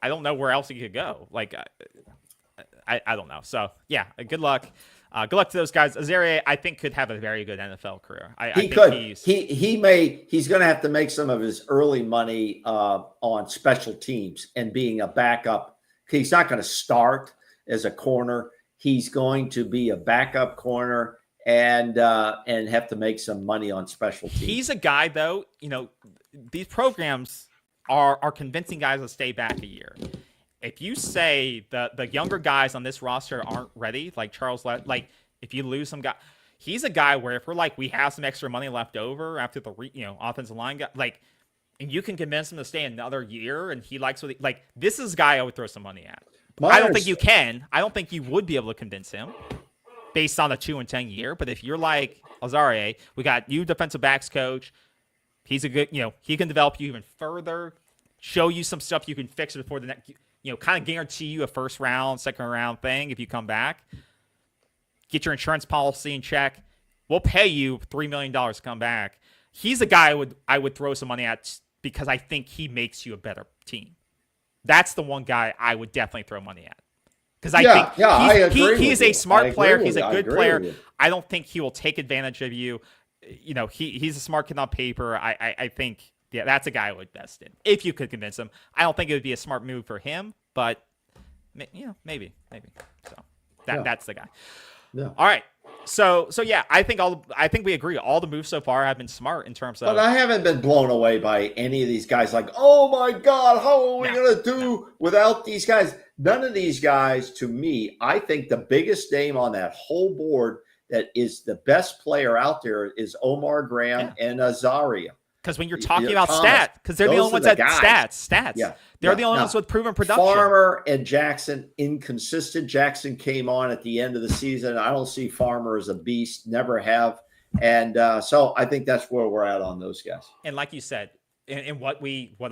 don't know where else he could go. I don't know. So yeah, good luck. Good luck to those guys. Azaria, I think, could have a very good NFL career. He could. He's going to have to make some of his early money on special teams and being a backup. He's not going to start as a corner. He's going to be a backup corner and have to make some money on special teams. He's a guy, though. These programs are convincing guys to stay back a year. If you say the younger guys on this roster aren't ready, like Charles, if you lose some guy, he's a guy where if we're we have some extra money left over after the offensive line guy, and you can convince him to stay another year, and he likes this is a guy I would throw some money at. I don't think you can. I don't think you would be able to convince him based on a 2-10 year. But if you're like Azaria, we got new defensive backs coach. He's a good, he can develop you even further, show you some stuff you can fix before the next. Kind of guarantee you a first round, second round thing if you come back. Get your insurance policy in check. We'll pay you $3 million to come back. He's a guy I would throw some money at because I think he makes you a better team. That's the one guy I would definitely throw money at. Because I think he's a smart player. He's a good player. I don't think he will take advantage of you. He's a smart kid on paper. I think. Yeah, that's a guy I would invest in if you could convince him. I don't think it would be a smart move for him, but maybe. So that's the guy. No. All right. So yeah, I think we agree. All the moves so far have been smart in terms of. But I haven't been blown away by any of these guys. Like, oh my God, how are we going to do without these guys? None of these guys, to me, I think the biggest name on that whole board that is the best player out there is Omar Graham and Azaria. Because when you're talking about Thomas, stats, because they're the only ones that stats. Yeah. They're the only ones with proven production. Farmer and Jackson, inconsistent. Jackson came on at the end of the season. I don't see Farmer as a beast, never have. And so I think that's where we're at on those guys. And like you said, and what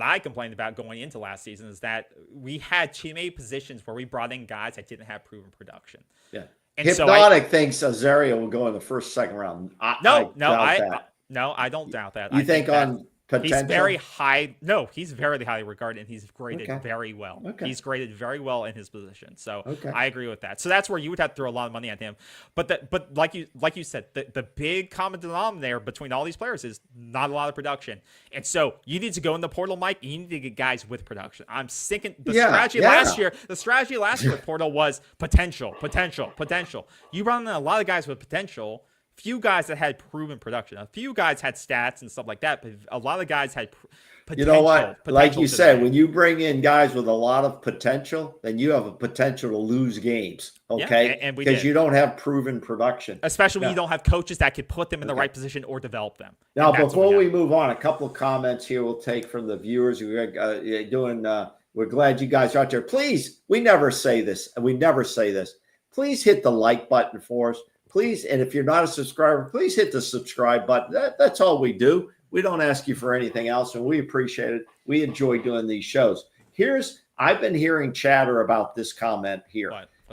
I complained about going into last season is that we had too many positions where we brought in guys that didn't have proven production. Yeah. And Hypnotic thinks Azaria will go in the first, second round. I doubt that. No, I don't doubt that. You think on potential? He's very high. No, he's very highly regarded, and he's graded very well. Okay. He's graded very well in his position. So I agree with that. So that's where you would have to throw a lot of money at him. But like you said, the big common denominator between all these players is not a lot of production. And so you need to go in the portal, Mike. You need to get guys with production. I'm thinking the strategy last year with portal was potential. You brought in a lot of guys with potential. Few guys that had proven production. A few guys had stats and stuff like that, but a lot of guys had potential. You know what? Like you said, when you bring in guys with a lot of potential, then you have a potential to lose games, okay? Yeah, because you don't have proven production. Especially when you don't have coaches that could put them in the right position or develop them. Now, before we move on, a couple of comments here we'll take from the viewers. We're glad you guys are out there. Please, we never say this. Please hit the like button for us. Please, and if you're not a subscriber, please hit the subscribe button. That's all we do. We don't ask you for anything else, and we appreciate it. We enjoy doing these shows. I've been hearing chatter about this comment here.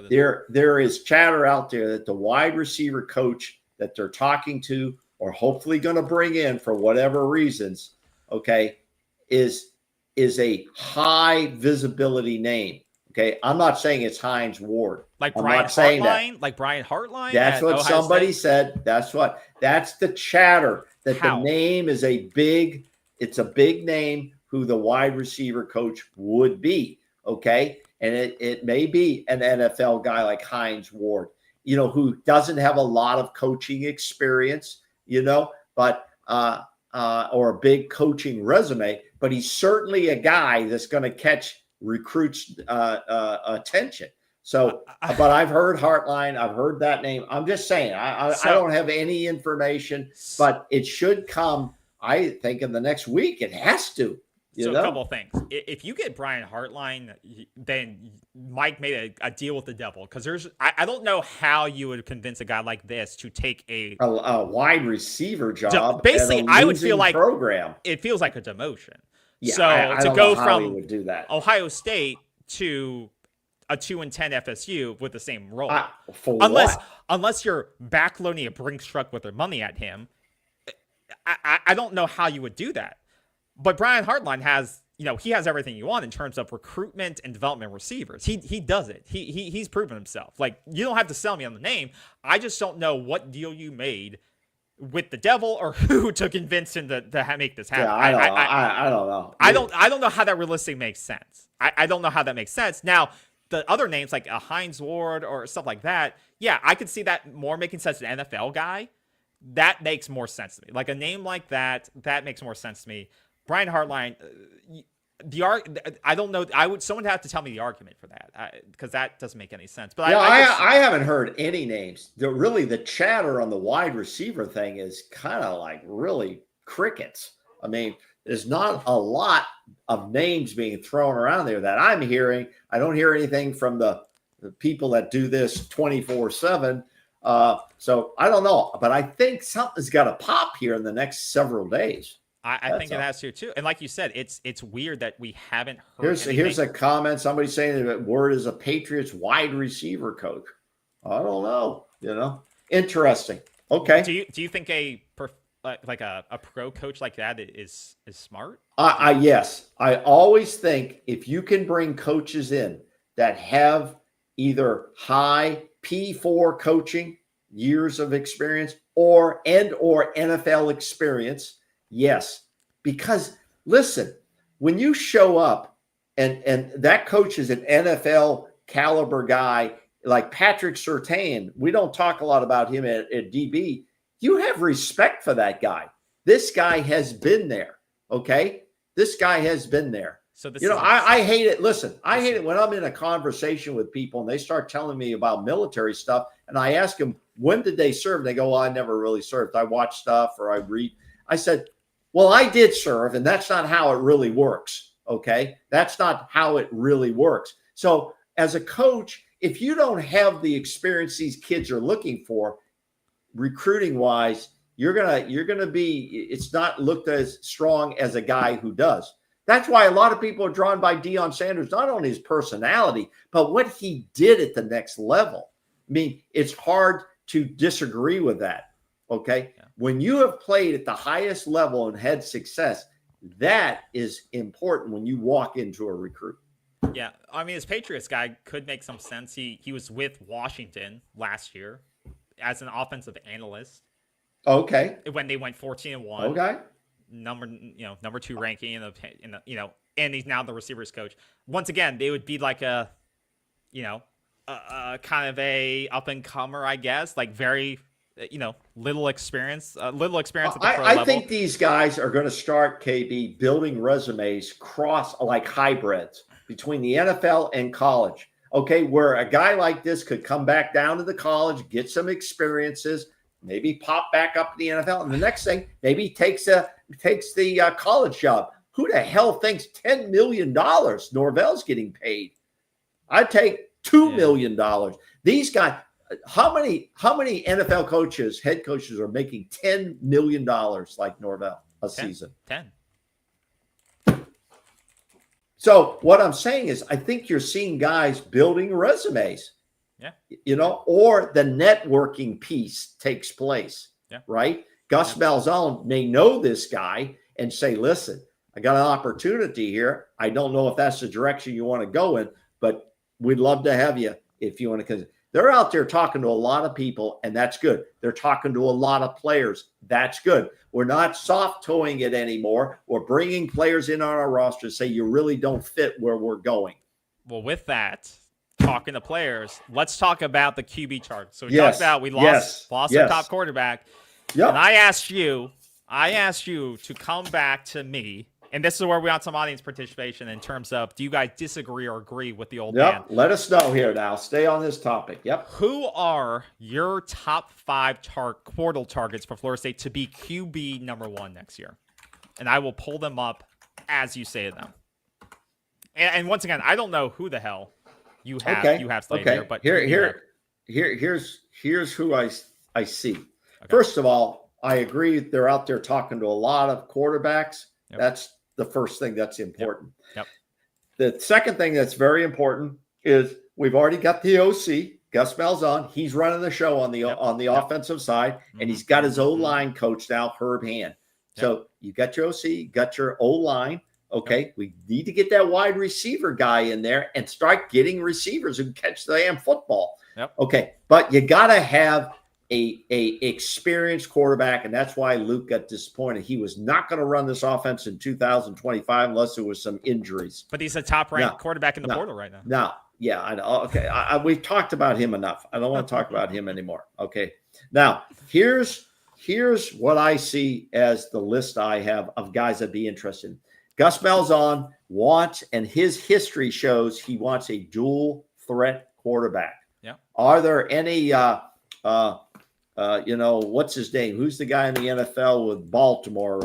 There is chatter out there that the wide receiver coach that they're talking to or hopefully going to bring in for whatever reasons, okay, is a high visibility name. Okay, I'm not saying it's Hines Ward. Like Brian Hartline? Like Brian Hartline? That's what somebody said. That's the chatter that the name is it's a big name who the wide receiver coach would be. Okay. And it may be an NFL guy like Hines Ward, who doesn't have a lot of coaching experience, but or a big coaching resume, but he's certainly a guy that's going to catch recruits attention. So, but I've heard Hartline. I've heard that name. I'm just saying, I don't have any information, but it should come, I think, in the next week. It has to. A couple of things. If you get Brian Hartline, then Mike made a deal with the devil, because I don't know how you would convince a guy like this to take a wide receiver job. Basically, I would feel like program. It feels like a demotion. Yeah, so I to go from he would do that. Ohio State to a 2-10 FSU with the same role, unless you're backloading a Brinks truck with their money at him, I don't know how you would do that. But Brian Hartline has, he has everything you want in terms of recruitment and development receivers. He does it. He's proven himself. Like, you don't have to sell me on the name. I just don't know what deal you made with the devil or who to convince him to make this happen. Yeah, I don't know. I don't know how that realistically makes sense. I don't know how that makes sense. Now, the other names like a Hines Ward or stuff like that, yeah, I could see that more making sense. An NFL guy, that makes more sense to me. Like a name like that makes more sense to me. Brian Hartline, I don't know. Someone would have to tell me the argument for that, because that doesn't make any sense. But I haven't heard any names. The chatter on the wide receiver thing is kind of like really crickets. I mean, there's not a lot of names being thrown around there that I'm hearing. I don't hear anything from the people that do this 24/7. So I don't know, but I think something's got to pop here in the next several days. I think it has to too. And like you said, it's weird that we haven't heard Here's a comment. Somebody saying that Ward is a Patriots wide receiver coach. I don't know. Interesting. Okay. Do you think a pro coach like that is smart? Yes. I always think if you can bring coaches in that have either high P4 coaching, years of experience, or NFL experience, yes, because listen, when you show up and that coach is an NFL caliber guy like Patrick Surtain, we don't talk a lot about him at DB. You have respect for that guy. This guy has been there. Okay. This guy has been there. So this I hate it. Listen, I hate it when I'm in a conversation with people and they start telling me about military stuff. And I ask them, when did they serve? And they go, well, I never really served. I watch stuff or I read. I said, well, I did serve, and that's not how it really works. Okay. That's not how it really works. So as a coach, if you don't have the experience these kids are looking for, recruiting wise, you're gonna be. It's not looked as strong as a guy who does. That's why a lot of people are drawn by Deion Sanders, not only his personality, but what he did at the next level. I mean, it's hard to disagree with that. Okay, when you have played at the highest level and had success, that is important when you walk into a recruit. Yeah, I mean, his Patriots guy could make some sense. He was with Washington last year as an offensive analyst. Okay. When they went 14-1. Okay. Number 2 ranking in the and he's now the receivers coach. Once again, they would be like a kind of a up and comer, I guess, like very little experience at the pro level. I think these guys are going to start, KB, building resumes like hybrids between the NFL and college. Okay, where a guy like this could come back down to the college, get some experiences, maybe pop back up to the NFL, and the next thing maybe takes the college job. Who the hell thinks $10 million Norvell's getting paid? I'd take $2 million. These guys, how many NFL coaches, head coaches are making $10 million like Norvell a season? 10. So what I'm saying is I think you're seeing guys building resumes. Yeah. Or the networking piece takes place. Yeah. Right? Gus Malzahn may know this guy and say, listen, I got an opportunity here. I don't know if that's the direction you want to go in, but we'd love to have you if you want to. Because they're out there talking to a lot of people, and that's good. They're talking to a lot of players. That's good. We're not soft-toeing it anymore. We're bringing players in on our roster to say you really don't fit where we're going. Well, with that, talking to players, let's talk about the QB chart. So we talked about we lost our top quarterback. Yep. And I asked you to come back to me, and this is where we want some audience participation in terms of, do you guys disagree or agree with the old man? Let us know here now. Stay on this topic. Yep. Who are your top 5 portal targets for Florida State to be QB number 1 next year? And I will pull them up as you say them. And once again, I don't know who the hell you have slated here, but here's who I see. Okay. First of all, I agree they're out there talking to a lot of quarterbacks. Yep. That's the first thing that's important. Yep. The second thing that's very important is we've already got the OC, Gus Malzahn. He's running the show on the offensive side, and he's got his O-line coach now, Herb Hand. So you got your OC, you got your O-line. Okay, we need to get that wide receiver guy in there and start getting receivers who catch the damn football. Yep. Okay, but you got to have a experienced quarterback, and that's why Luke got disappointed. He was not going to run this offense in 2025 unless there was some injuries. But he's a top-ranked quarterback in the portal right now. No, yeah, I know. Okay, we've talked about him enough. I don't want to talk about him anymore. Okay, now here's what I see as the list I have of guys that'd be interested. Gus Malzahn wants, and his history shows he wants a dual threat quarterback. Yeah. Are there any what's his name? Who's the guy in the NFL with Baltimore?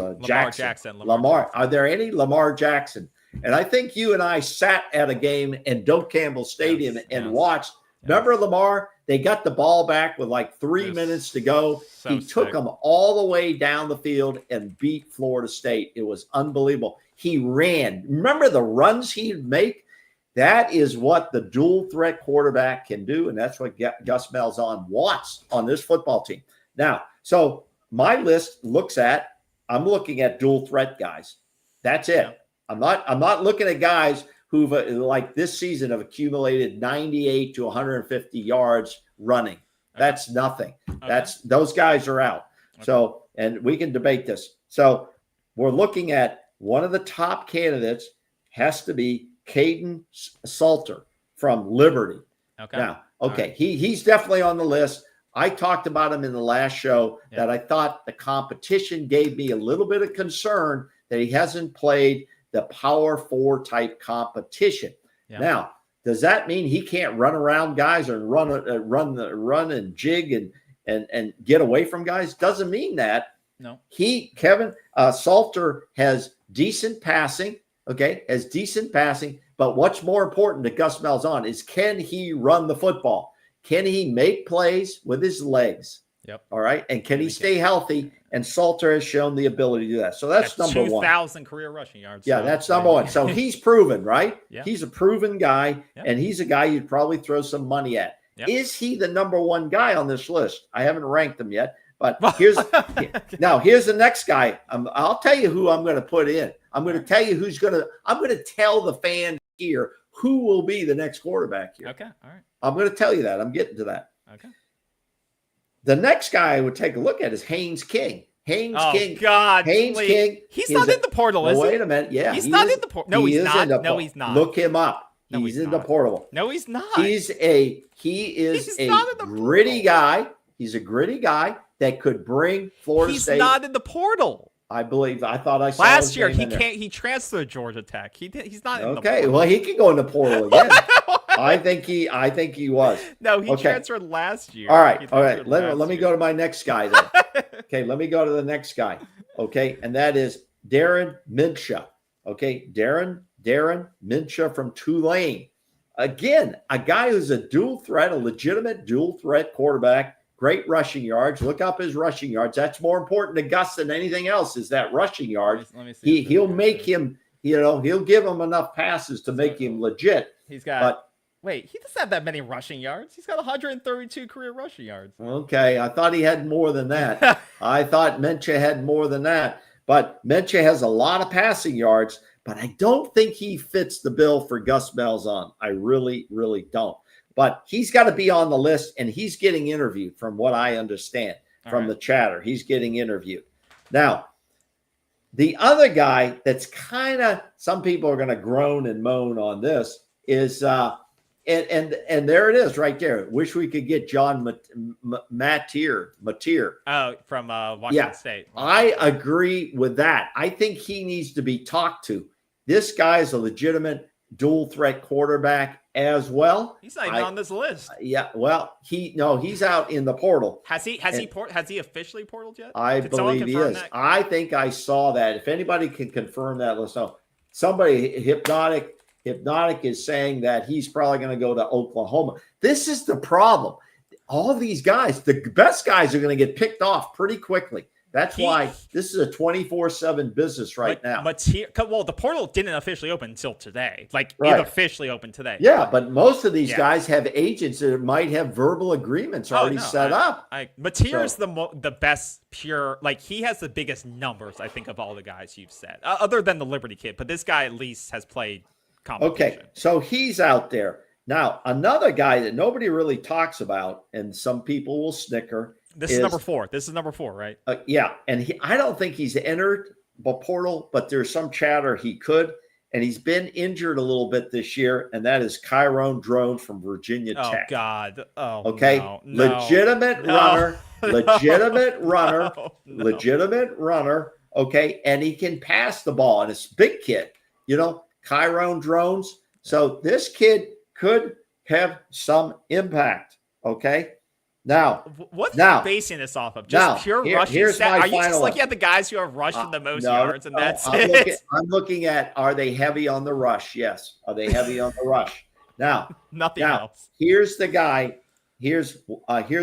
Lamar. Are there any Lamar Jackson? And I think you and I sat at a game in Doak Campbell Stadium and watched. Remember Lamar? They got the ball back with like 3 minutes to go. He took them all the way down the field and beat Florida State. It was unbelievable. He ran. Remember the runs he'd make? That is what the dual threat quarterback can do, and that's what Gus Malzahn wants on this football team. Now, so my list I'm looking at dual threat guys. That's it. I'm not looking at guys who've like this season have accumulated 98 to 150 yards running. That's nothing. Okay. Those guys are out. Okay. So, and we can debate this. So we're looking at one of the top candidates has to be Caden Salter from Liberty. Okay. Now, Okay, right. he's definitely on the list. I talked about him in the last show that I thought the competition gave me a little bit of concern that he hasn't played the Power 4 type competition. Yeah. Now, does that mean he can't run around guys or run and jig and get away from guys? Doesn't mean that. No. Kevin Salter has decent passing. Okay, has decent passing. But what's more important to Gus Malzahn is, can he run the football? Can he make plays with his legs? Yep. All right. And can he stay healthy? And Salter has shown the ability to do that. So that's number 1. 2,000 career rushing yards. Yeah, that's number 1. So he's proven, right? Yeah. He's a proven guy, Yep. and he's a guy you'd probably throw some money at. Yep. Is he the number 1 guy on this list? I haven't ranked him yet, but here's the next guy. I'll tell you who I'm going to put in. I'm going to tell you I'm going to tell the fans here who will be the next quarterback here. Okay. All right. I'm going to tell you that. I'm getting to that. Okay. The next guy I would take a look at is Haynes King. Haynes King. God. Haynes King. He's not in the portal, is he? Wait a minute. Yeah. He's not in the portal. No, he's not. No, he's not. Look him up. No, he's in the portal. No, he's not. He is a gritty guy. He's a gritty guy that could bring Florida State. He's not in the portal. I believe. I thought I saw last year. his name in there. He transferred to Georgia Tech. He's not in the portal. Okay, well, he can go in the portal again. I think he was. No, he transferred last year. All right. Let me go to my next guy then. Okay, let me go to the next guy. Okay, and that is Darren Minshew. Okay, Darren Minshew from Tulane. Again, a guy who's a legitimate dual threat quarterback. Great rushing yards. Look up his rushing yards. That's more important to Gus than anything else, is that rushing yards. Let me see. He'll make him, he'll give him enough passes to make him legit. He's got wait, he doesn't have that many rushing yards. He's got 132 career rushing yards. Okay, I thought he had more than that. I thought Minshew had more than that. But Minshew has a lot of passing yards, but I don't think he fits the bill for Gus Malzahn. I really, really don't. But he's got to be on the list, and he's getting interviewed from what I understand from the chatter. He's getting interviewed. Now, the other guy that's kind of, some people are going to groan and moan on this is, and there it is right there. Wish we could get John Mateer. Oh, from Washington State. I agree with that. I think he needs to be talked to. This guy is a legitimate dual threat quarterback as well. He's not even on this list. Yeah, well, he's out in the portal. Has he officially portaled yet? I believe he is. I think I saw that. If anybody can confirm that, let's know. Somebody Hypnotic is saying that he's probably going to go to Oklahoma. This is the problem. All these guys, the best guys, are going to get picked off pretty quickly. That's why this is a 24/7 business now. Well, the portal didn't officially open until today. It officially opened today. Yeah, but most of these guys have agents that might have verbal agreements already set up. Mateer is the best pure. He has the biggest numbers, I think, of all the guys you've said, other than the Liberty kid. But this guy at least has played competition. Okay, so he's out there. Now, another guy that nobody really talks about, and some people will snicker. This is number 4. This is number 4, right? Yeah, and I don't think he's entered the portal, but there's some chatter he could, and he's been injured a little bit this year, and that is Kyron Drone from Virginia Tech. Oh, God. Oh, okay. No, legitimate runner, legitimate runner, okay, and he can pass the ball, and it's a big kid, Kyron Drones. So this kid could have some impact, okay? Now, what are you basing this off of? Just pure rushing stats? Are you just looking at the guys who have rushed the most yards, and that's it? I'm looking at, are they heavy on the rush? Yes. Are they heavy on the rush? Now, nothing else. Here's the guy. Here's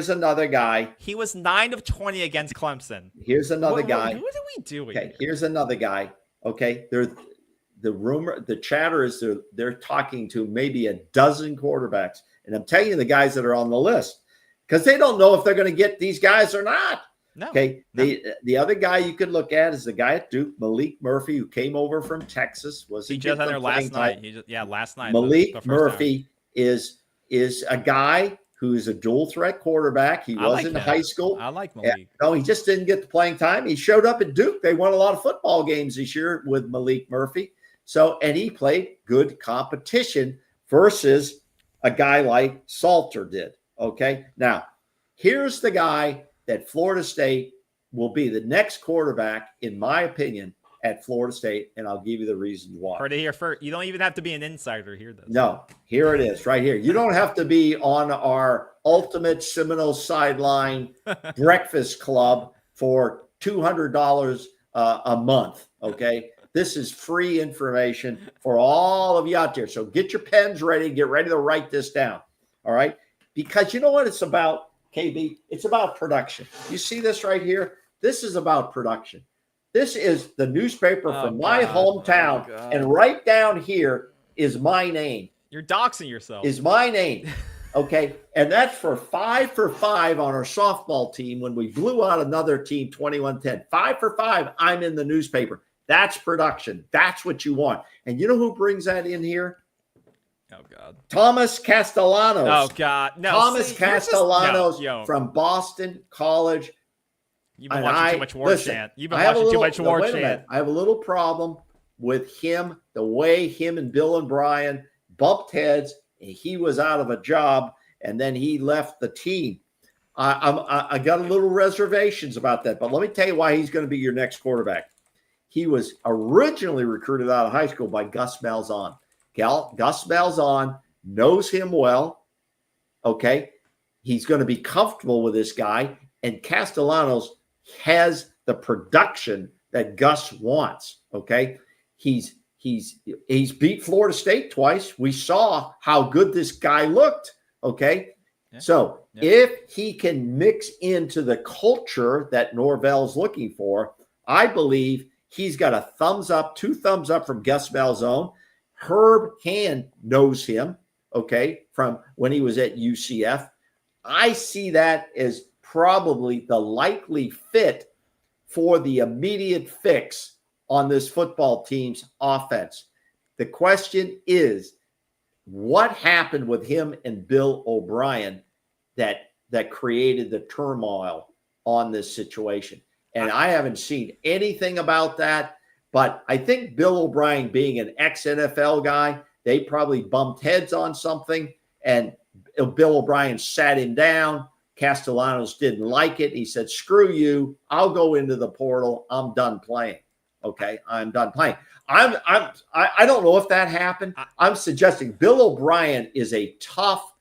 another guy. He was 9 of 20 against Clemson. Here's another guy. What are we doing? Okay, here's another guy. Okay, the chatter is they're talking to maybe a dozen quarterbacks, and I'm telling you the guys that are on the list, because they don't know if they're going to get these guys or not. No. Okay. No. The other guy you could look at is the guy at Duke, Malik Murphy, who came over from Texas. He just had there last night. Last night. Malik Murphy is a guy who's a dual threat quarterback. He was in high school. I like Malik. No, he just didn't get the playing time. He showed up at Duke. They won a lot of football games this year with Malik Murphy. And he played good competition versus a guy like Salter did. Okay. Now, here's the guy that Florida State will be the next quarterback, in my opinion, at Florida State, and I'll give you the reasons why. Heard it here first. You don't even have to be an insider here, though. No, here it is, right here. You don't have to be on our Ultimate Seminoles Sideline Breakfast Club for $200 a month, okay? This is free information for all of you out there. So get your pens ready. Get ready to write this down, all right? Because you know what it's about, KB? It's about production. You see this right here? This is about production. This is the newspaper from my hometown, and right down here is my name. You're doxing yourself. Is my name, okay? And that's for 5 for 5 on our softball team when we blew out another team 21-10. 5 for 5, I'm in the newspaper. That's production. That's what you want. And you know who brings that in here? Oh, God. Thomas Castellanos. Oh, God. No, Thomas Castellanos just, from Boston College. You've been watching too much War Chant. You've been watching too much War Chant. I have a little problem with him, the way him and Bill and Brian bumped heads, and he was out of a job, and then he left the team. I got a little reservations about that, but let me tell you why he's going to be your next quarterback. He was originally recruited out of high school by Gus Malzahn. Gus Malzahn knows him well, okay? He's going to be comfortable with this guy, and Castellanos has the production that Gus wants, okay? He's beat Florida State twice. We saw how good this guy looked, okay? Yeah. So if he can mix into the culture that Norvell's looking for, I believe he's got a thumbs up, 2 thumbs up from Gus Malzahn. Herb Hand knows him, okay, from when he was at UCF. I see that as probably the likely fit for the immediate fix on this football team's offense. The question is, what happened with him and Bill O'Brien that created the turmoil on this situation? And I haven't seen anything about that, but I think Bill O'Brien, being an ex-NFL guy, they probably bumped heads on something, and Bill O'Brien sat him down. Castellanos didn't like it. He said, screw you. I'll go into the portal. I'm done playing. Okay, I'm done playing. I don't know if that happened. I'm suggesting Bill O'Brien is a tough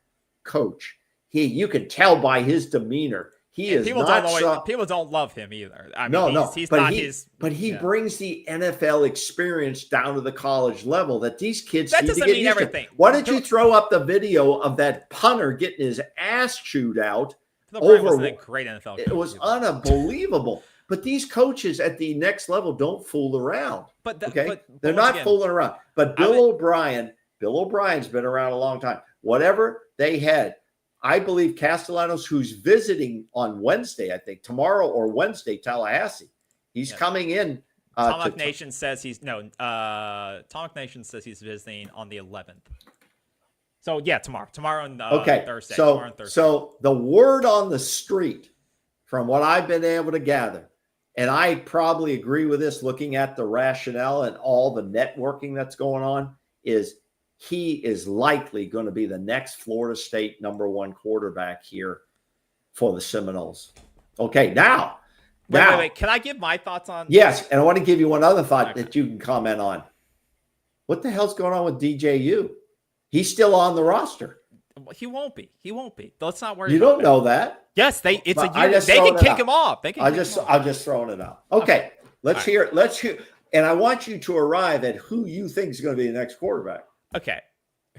coach. You can tell by his demeanor. He is people not people don't love him either. I mean, he's not his. But he brings the NFL experience down to the college level that these kids that need doesn't to get mean used everything. To. Why don't you throw up the video of that punter getting his ass chewed out? Wasn't a great NFL coach. It was unbelievable. But these coaches at the next level don't fool around. But they're not fooling around. But Bill O'Brien's been around a long time. Whatever they had, I believe Castellanos, who's visiting on Wednesday, I think tomorrow or Wednesday, Tallahassee, he's coming in. Tomahawk Nation says he's visiting on the 11th. So yeah, tomorrow and Thursday. So the word on the street, from what I've been able to gather, and I probably agree with this, looking at the rationale and all the networking that's going on, is he is likely going to be the next Florida State #1 quarterback here for the Seminoles. Okay, now. Wait. Can I give my thoughts on? Yes, and I want to give you one other thought that you can comment on. What the hell's going on with DJU? He's still on the roster. He won't be. Let's not worry. You don't know that. Yes, they can kick him off. I'm just throwing it out. Okay. Let's hear. And I want you to arrive at who you think is going to be the next quarterback. Okay.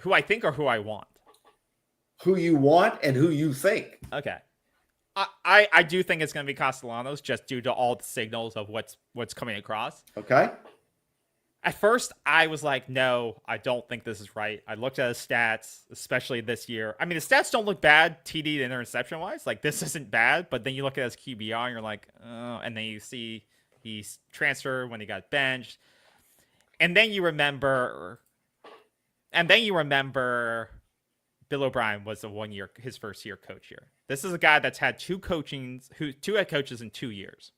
Who I think or who I want? Who you want and who you think. Okay. I do think it's going to be Castellanos, just due to all the signals of what's coming across. Okay. At first, I was like, no, I don't think this is right. I looked at his stats, especially this year. I mean, the stats don't look bad, TD to interception-wise. Like, this isn't bad, but then you look at his QBR, and you're like, oh, and then you see he's transferred when he got benched. And then you remember Bill O'Brien was his first year coach here. This is a guy that's had two head coaches in 2 years.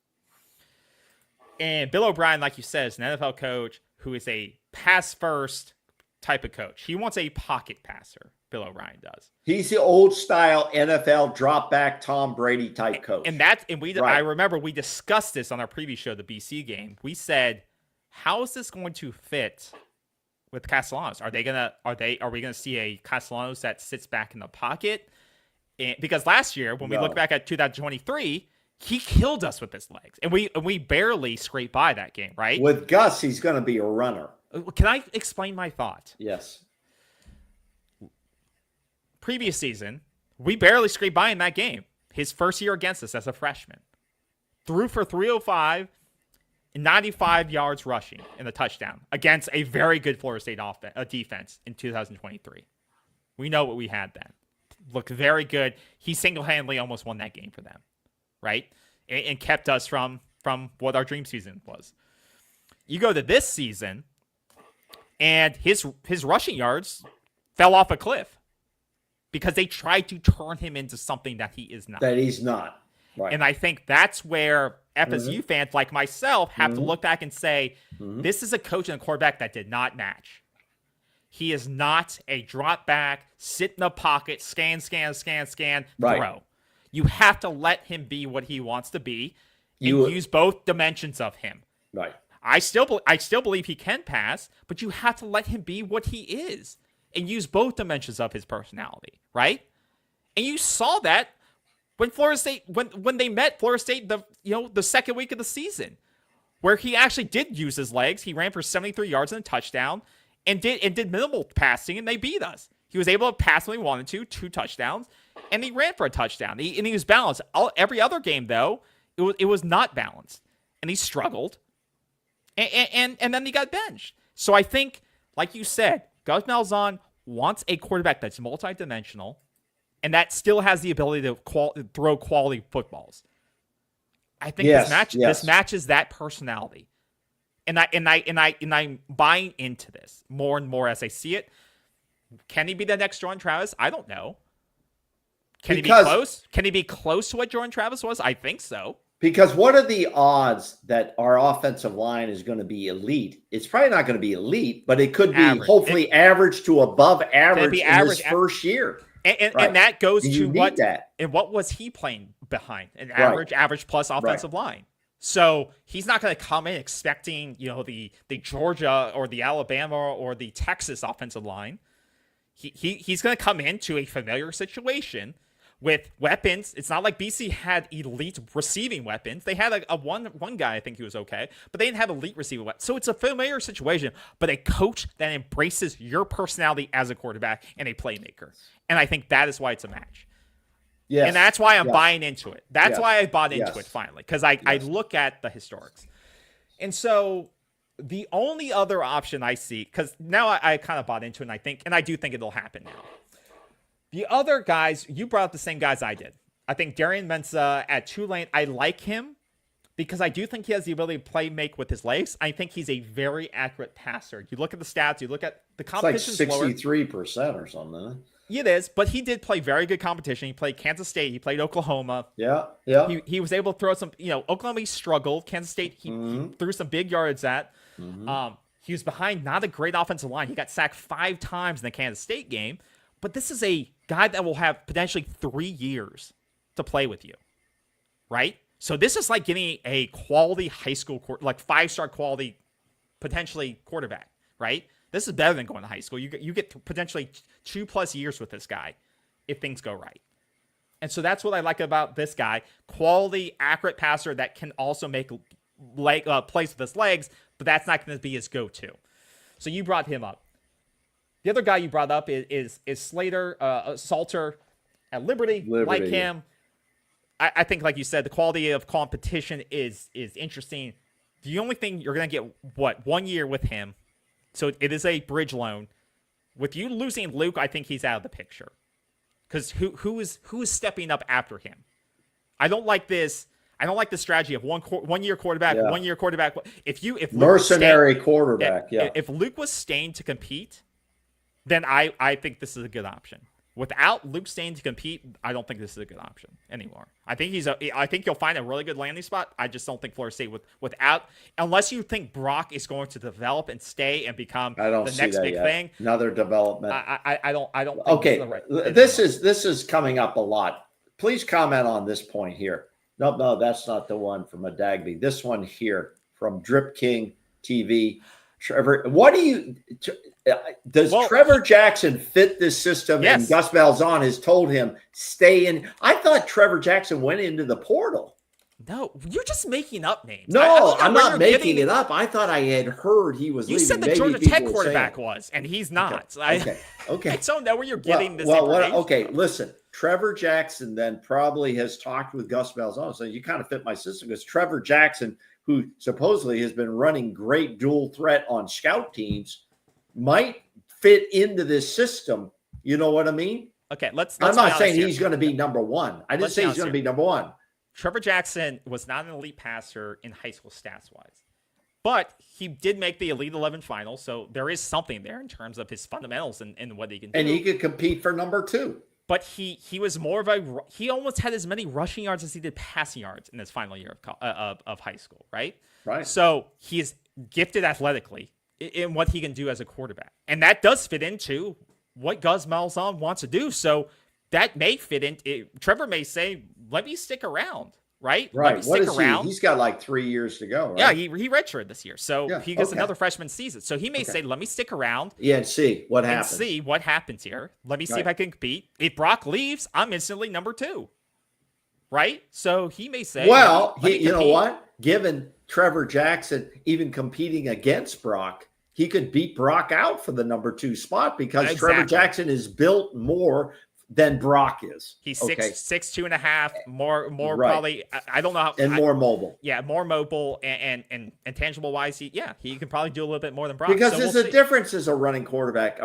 And Bill O'Brien, like you said, is an NFL coach who is a pass-first type of coach. He wants a pocket passer. Bill O'Brien does. He's the old style NFL drop back Tom Brady type coach. I remember we discussed this on our previous show, the BC game. We said, how is this going to fit with Castellanos? Are we gonna see a Castellanos that sits back in the pocket? Because last year, when we look back at 2023, he killed us with his legs, and we barely scraped by that game, right? With Gus, he's going to be a runner. Can I explain my thought? Yes. Previous season, we barely scraped by in that game. His first year against us as a freshman. Threw for 305 and 95 yards rushing in the touchdown against a very good Florida State defense in 2023. We know what we had then. Looked very good. He single-handedly almost won that game for them, right? And kept us from what our dream season was. You go to this season, and his rushing yards fell off a cliff because they tried to turn him into something that he is not. That he's not. Right. And I think that's where FSU fans like myself have to look back and say, this is a coach and a quarterback that did not match. He is not a drop back, sit in the pocket, scan, throw. You have to let him be what he wants to be and use both dimensions of him. Right. I still believe he can pass, but you have to let him be what he is and use both dimensions of his personality, right? And you saw that when Florida State when they met Florida State the second week of the season, where he actually did use his legs. He ran for 73 yards and a touchdown and did minimal passing, and they beat us. He was able to pass when he wanted to, 2 touchdowns, and he ran for a touchdown. He was balanced. Every other game, though, it was not balanced, and he struggled. And then he got benched. So I think, like you said, Gus Malzahn wants a quarterback that's multidimensional and that still has the ability to throw quality footballs. I think this matches that personality. And I'm buying into this more and more as I see it. Can he be the next Jordan Travis? I don't know. Can he be close? Can he be close to what Jordan Travis was? I think so. Because what are the odds that our offensive line is going to be elite? It's probably not going to be elite, but it could be hopefully average to above average in his first year. And that goes to what was he playing behind? An average plus offensive line. So he's not going to come in expecting, the Georgia or the Alabama or the Texas offensive line. He's going to come into a familiar situation with weapons. It's not like BC had elite receiving weapons. They had a one guy, I think he was okay, but they didn't have elite receiving weapons. So it's a familiar situation, but a coach that embraces your personality as a quarterback and a playmaker. And I think that is why it's a match. Yes. And that's why I'm buying into it. That's why I bought into it finally, because I look at the historics. And so the only other option I see, because now I kind of bought into it, and I do think it'll happen now. The other guys, you brought up the same guys I did. I think Darian Mensah at Tulane, I like him because I do think he has the ability to make with his legs. I think he's a very accurate passer. You look at the stats, you look at the competition. It's like 63% or something. It is, but he did play very good competition. He played Kansas State. He played Oklahoma. Yeah. He was able to throw some, Oklahoma, he struggled. Kansas State, he threw some big yards at. He was behind not a great offensive line. He got sacked 5 times in the Kansas State game. But this is a guy that will have potentially 3 years to play with you, right? So this is like getting a quality high school, like 5-star quality, potentially quarterback, right? This is better than going to high school. You get potentially 2+ years with this guy if things go right. And so that's what I like about this guy. Quality, accurate passer that can also make plays with his legs, but that's not going to be his go-to. So you brought him up. The other guy you brought up is Slater, Salter at Liberty. Like him. I think, like you said, the quality of competition is interesting. The only thing you're going to get, 1 year with him. So it is a bridge loan. With you losing Luke, I think he's out of the picture. Because who is stepping up after him? I don't like this. I don't like the strategy of one year quarterback, 1 year quarterback. If mercenary quarterback, If Luke was staying to compete, then I think this is a good option. Without Luke Stain to compete, I don't think this is a good option anymore. I think you'll find a really good landing spot. I just don't think Florida State without, unless you think Brock is going to develop and stay and become the next big thing. Another development. I don't think okay. this is coming up a lot. Please comment on this point here. No, that's not the one from Adagby. This one here from Drip King TV. Trevor, does Trevor Jackson fit this system? Yes. And Gus Malzahn has told him stay in. I thought Trevor Jackson went into the portal. No, you're just making up names. No, I'm not making it up. I thought I had heard he was. You leaving. said the Georgia Tech quarterback was, and he's not. Okay. I don't know where you're getting this information. Okay, listen. Trevor Jackson then probably has talked with Gus Malzahn, saying you kind of fit my system because Trevor Jackson, who supposedly has been running great dual threat on scout teams, might fit into this system. You know what I mean? Okay, let's I'm not saying he's going to be number one. I didn't say he's going to be number one. Trevor Jackson was not an elite passer in high school stats-wise, but he did make the Elite 11 final, so there is something there in terms of his fundamentals and what he can do. And he could compete for number 2. But he was more of he almost had as many rushing yards as he did passing yards in his final year of high school, right? Right. So he is gifted athletically in what he can do as a quarterback. And that does fit into what Gus Malzahn wants to do. So that may fit in. Trevor may say, let me stick around, right? Right. Let me stick around. He's got like 3 years to go, right? Yeah, he redshirted this year. So he gets another freshman season. So he may say, let me stick around. Yeah, and see what happens. Here. Let me see if I can compete. If Brock leaves, I'm instantly number 2. Right? So he may say, well, you know what? Given Trevor Jackson even competing against Brock, he could beat Brock out for the number 2 spot because Trevor Jackson is built more than Brock is. He's 6'2.5", more right. Probably. I don't know how. More mobile. Yeah, more mobile and tangible wise. He can probably do a little bit more than Brock. Because there's a difference as a running quarterback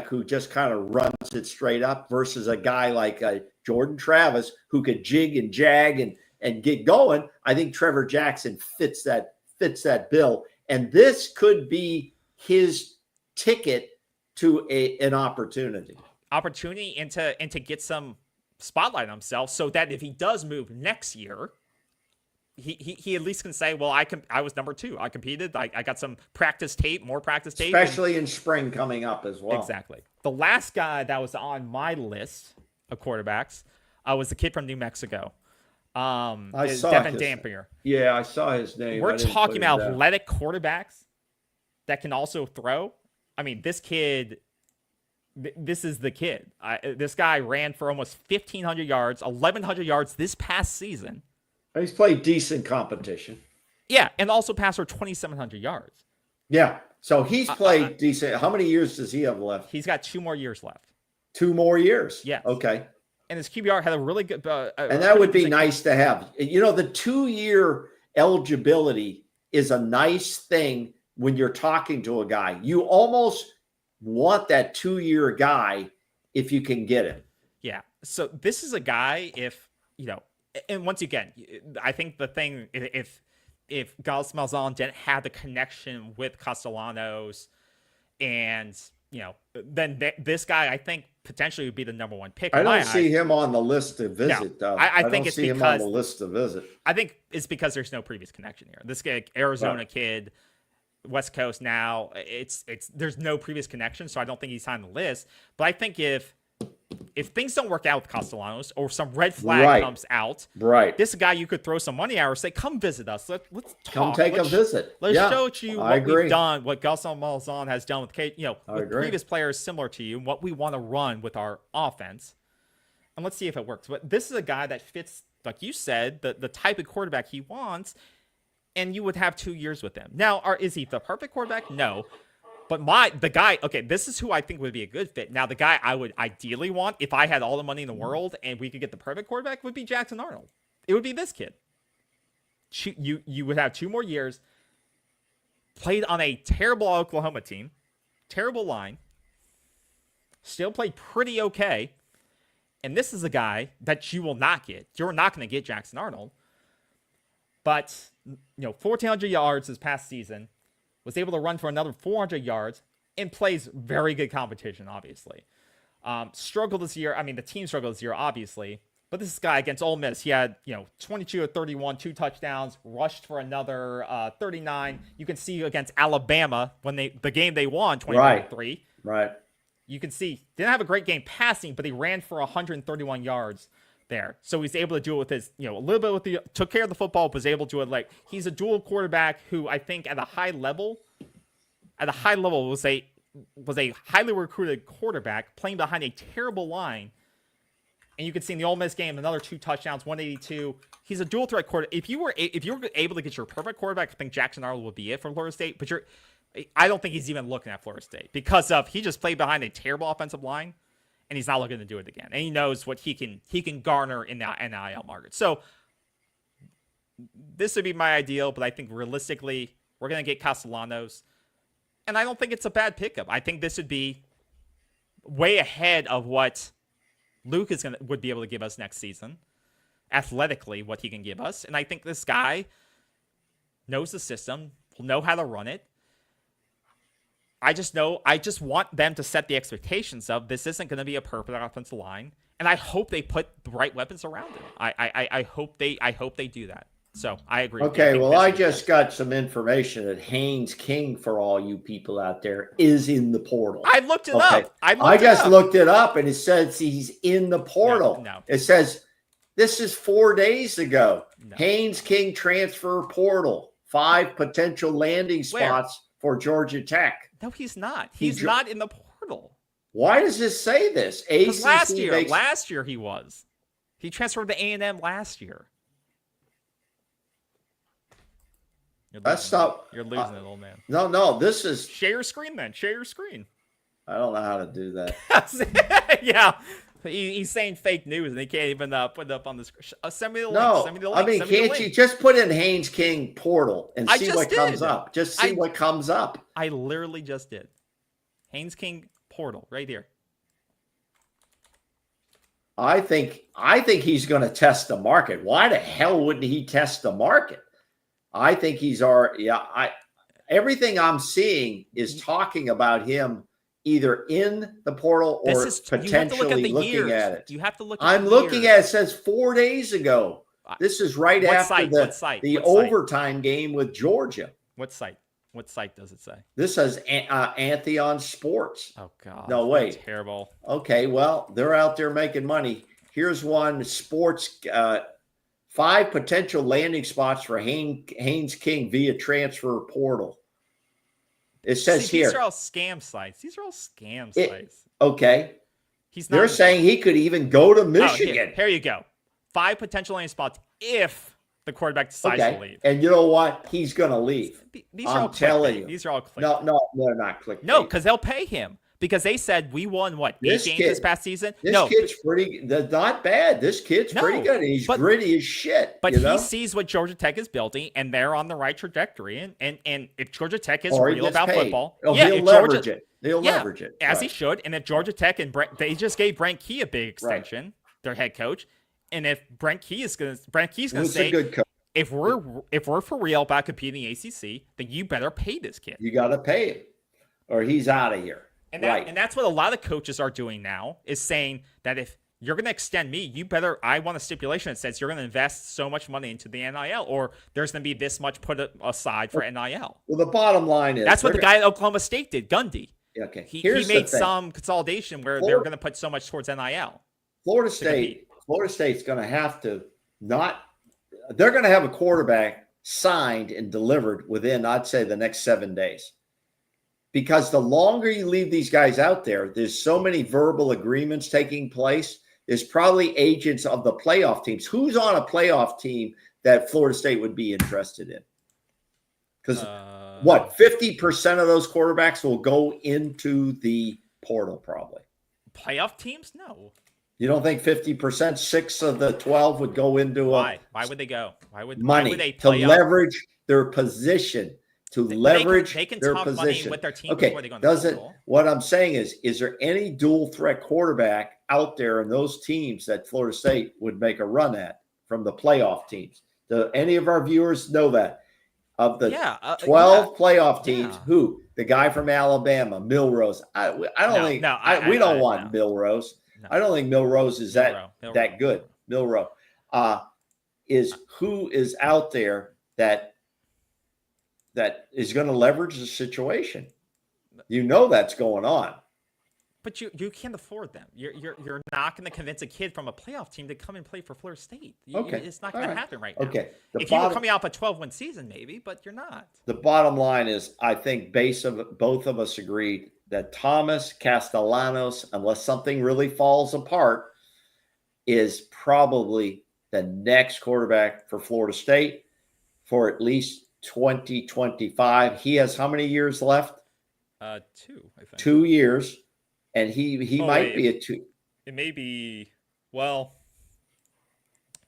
who just kind of runs it straight up versus a guy like Jordan Travis who could jig and jag and get going. I think Trevor Jackson fits that bill, and this could be his ticket to an opportunity and to get some spotlight on himself, so that if he does move next year, he at least can say, well, I was number 2. I competed. I got some more practice tape, especially in spring coming up as well. Exactly. The last guy that was on my list of quarterbacks was the kid from New Mexico. I saw Devin Dampier. Yeah, I saw his name. We're talking about athletic quarterbacks that can also throw. I mean, this kid. This is the kid. This guy ran for almost 1,500 yards, 1,100 yards this past season. He's played decent competition. Yeah, and also passed for 2,700 yards. Yeah, so he's played decent. How many years does he have left? He's got 2 more years left. 2 more years? Yeah. Okay. And his QBR had a really good... and that would be nice to have. You know, the 2-year eligibility is a nice thing when you're talking to a guy. You almost want that 2-year guy if you can get him. Yeah. So this is a guy, and once again, I think the thing, if Gus Malzahn didn't have the connection with Castellanos and, then this guy, I think, potentially would be the number 1 pick. I don't see him on the list to visit, though. I think it's him on the list to visit. I think it's because there's no previous connection here. This guy, Arizona kid, West Coast now, there's no previous connection, so I don't think he's on the list. But I think if things don't work out with Castellanos or some red flag comes out, this is a guy you could throw some money at or say, come visit us. Let's talk. Come take a visit. Let's show you what we've done, what Gus Malzahn has done with previous players similar to you, what we want to run with our offense. And let's see if it works. But this is a guy that fits, like you said, the type of quarterback he wants. And you would have 2 years with him. Now, is he the perfect quarterback? No. But the guy, this is who I think would be a good fit. Now, the guy I would ideally want, if I had all the money in the world and we could get the perfect quarterback, would be Jackson Arnold. It would be this kid. You would have 2 more years, played on a terrible Oklahoma team, terrible line, still played pretty okay. And this is a guy that you will not get. You're not going to get Jackson Arnold. But, 1,400 yards this past season, was able to run for another 400 yards, and plays very good competition, obviously. Struggled this year. I mean, the team struggled this year, obviously. But this guy against Ole Miss, he had 22 of 31, 2 touchdowns, rushed for another 39. You can see against Alabama when the game they won 21-3. Right. You can see didn't have a great game passing, but he ran for 131 yards there. So he's able to do it with his, a little bit with took care of the football, was able to do it. Like, he's a dual quarterback who I think at a high level was a highly recruited quarterback playing behind a terrible line. And you can see in the Ole Miss game, another 2 touchdowns, 182. He's a dual threat quarterback. If you were able to get your perfect quarterback, I think Jackson Arnold would be it for Florida State. But I don't think he's even looking at Florida State because he just played behind a terrible offensive line, and he's not looking to do it again. And he knows what he can garner in the NIL market. So this would be my ideal, but I think realistically, we're going to get Castellanos. And I don't think it's a bad pickup. I think this would be way ahead of what Luke would be able to give us next season. Athletically, what he can give us. And I think this guy knows the system, will know how to run it. I just want them to set the expectations of this isn't going to be a perfect offensive line. And I hope they put the right weapons around it. I hope they do that. So I agree. Okay, well, I just got some information that Haynes King, for all you people out there, is in the portal. I looked it up. I just looked it up, and it says he's in the portal. No. It says this is 4 days ago. No. Haynes King transfer portal. 5 potential landing spots for Georgia Tech. No, he's not. He's not in the portal. Why does this say this? Because last year he was. He transferred to A&M last year. You're losing it, old man. No, this is... Share your screen then. Share your screen. I don't know how to do that. Yeah. He's saying fake news, and he can't even put it up on the screen. Send me the link. No, send me the link. I mean, can't you just put in Haynes King portal and see what comes up? Just see what comes up. I literally just did. Haynes King portal right here. I think he's going to test the market. Why the hell wouldn't he test the market? I think he's everything I'm seeing is talking about him either in the portal or potentially looking at it. You have to look at I'm looking at it. It says 4 days ago. This is right after the overtime game with Georgia. What site? What site does it say? This says Antheon Sports. Oh, God. No, wait. Terrible. Okay, well, they're out there making money. Here's one sports 5 potential landing spots for Haynes King via transfer portal. It says here. These are all scam sites. Sites. Okay. He's not. They're saying he could even go to Michigan. Here you go. 5 potential landing spots if the quarterback decides to leave. And you know what? He's going to leave. I'm telling you. These are all clickbait. No, they're not clickbait. No, because they'll pay him. Because they said we won, 8 games this past season? This kid's pretty not bad. This kid's pretty good. He's gritty as shit. But he sees what Georgia Tech is building, and they're on the right trajectory. And if Georgia Tech is real about football, he'll leverage it. They'll leverage it. As he should. And if Georgia Tech they just gave Brent Key a big extension, their head coach. And if Brent Key's going to say, a good coach. If we're for real about competing in the ACC, then you better pay this kid. You got to pay him, or he's out of here. And that's what a lot of coaches are doing now, is saying that if you're going to extend me, I want a stipulation that says you're going to invest so much money into the NIL, or there's going to be this much put aside for NIL. Well, the bottom line is that's what the guy at Oklahoma State did, Gundy. Okay, he made some consolidation where they're going to put so much towards NIL. Florida State's going to have to they're going to have a quarterback signed and delivered within, I'd say, the next 7 days. Because the longer you leave these guys out there, there's so many verbal agreements taking place. There's probably agents of the playoff teams. Who's on a playoff team that Florida State would be interested in? Because 50% of those quarterbacks will go into the portal probably. Playoff teams? No. You don't think 50%, 6 of the 12 would go into Why would they go? Why would they to leverage their position? They can their talk position. Money with their team before they go into the portal. What I'm saying is there any dual threat quarterback out there in those teams that Florida State would make a run at from the playoff teams? Do any of our viewers know that? Of the 12 playoff teams, who? the guy from Alabama, Milrose. I don't think we don't want Milrose. No. I don't think Milrose is that good. Milroe is who is out there that is going to leverage the situation. You know that's going on. But you can't afford them. You're not going to convince a kid from a playoff team to come and play for Florida State. It's not going to happen right now. Okay. If you were coming off a 12-win season, maybe, but you're not. The bottom line is, I think both of us agreed that Thomas Castellanos, unless something really falls apart, is probably the next quarterback for Florida State for at least 2025. He has how many years left? 2, I think. 2 years. And he might be a 2. It may be, well,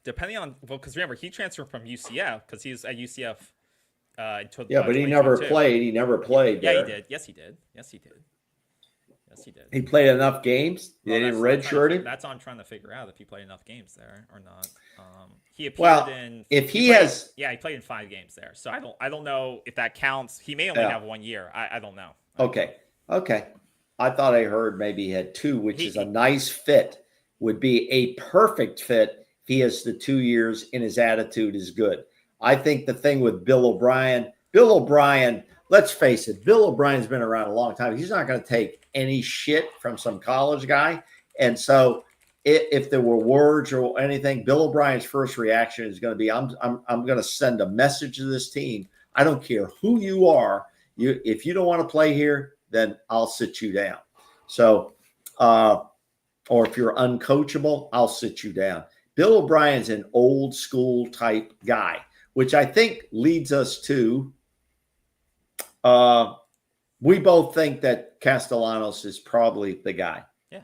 depending on, because remember, he transferred from UCF because he's at UCF. But he never played. He never played. Yeah, he did. Yes, he did. He played enough games. They didn't redshirt him. That's all I'm trying to figure out, if he played enough games there or not. He appeared in. If he has, he played in 5 games there. So I don't know if that counts. He may only have 1 year. I don't know. Okay. I thought I heard maybe he had 2, which is a nice fit. Would be a perfect fit if he has the 2 years and his attitude is good. I think the thing with Bill O'Brien, let's face it, Bill O'Brien's been around a long time. He's not going to take any shit from some college guy. And so if there were words or anything, Bill O'Brien's first reaction is going to be, I'm going to send a message to this team. I don't care who you are. If you don't want to play here, then I'll sit you down. So, or if you're uncoachable, I'll sit you down. Bill O'Brien's an old school type guy, which I think leads us to, we both think that Castellanos is probably the guy. Yeah.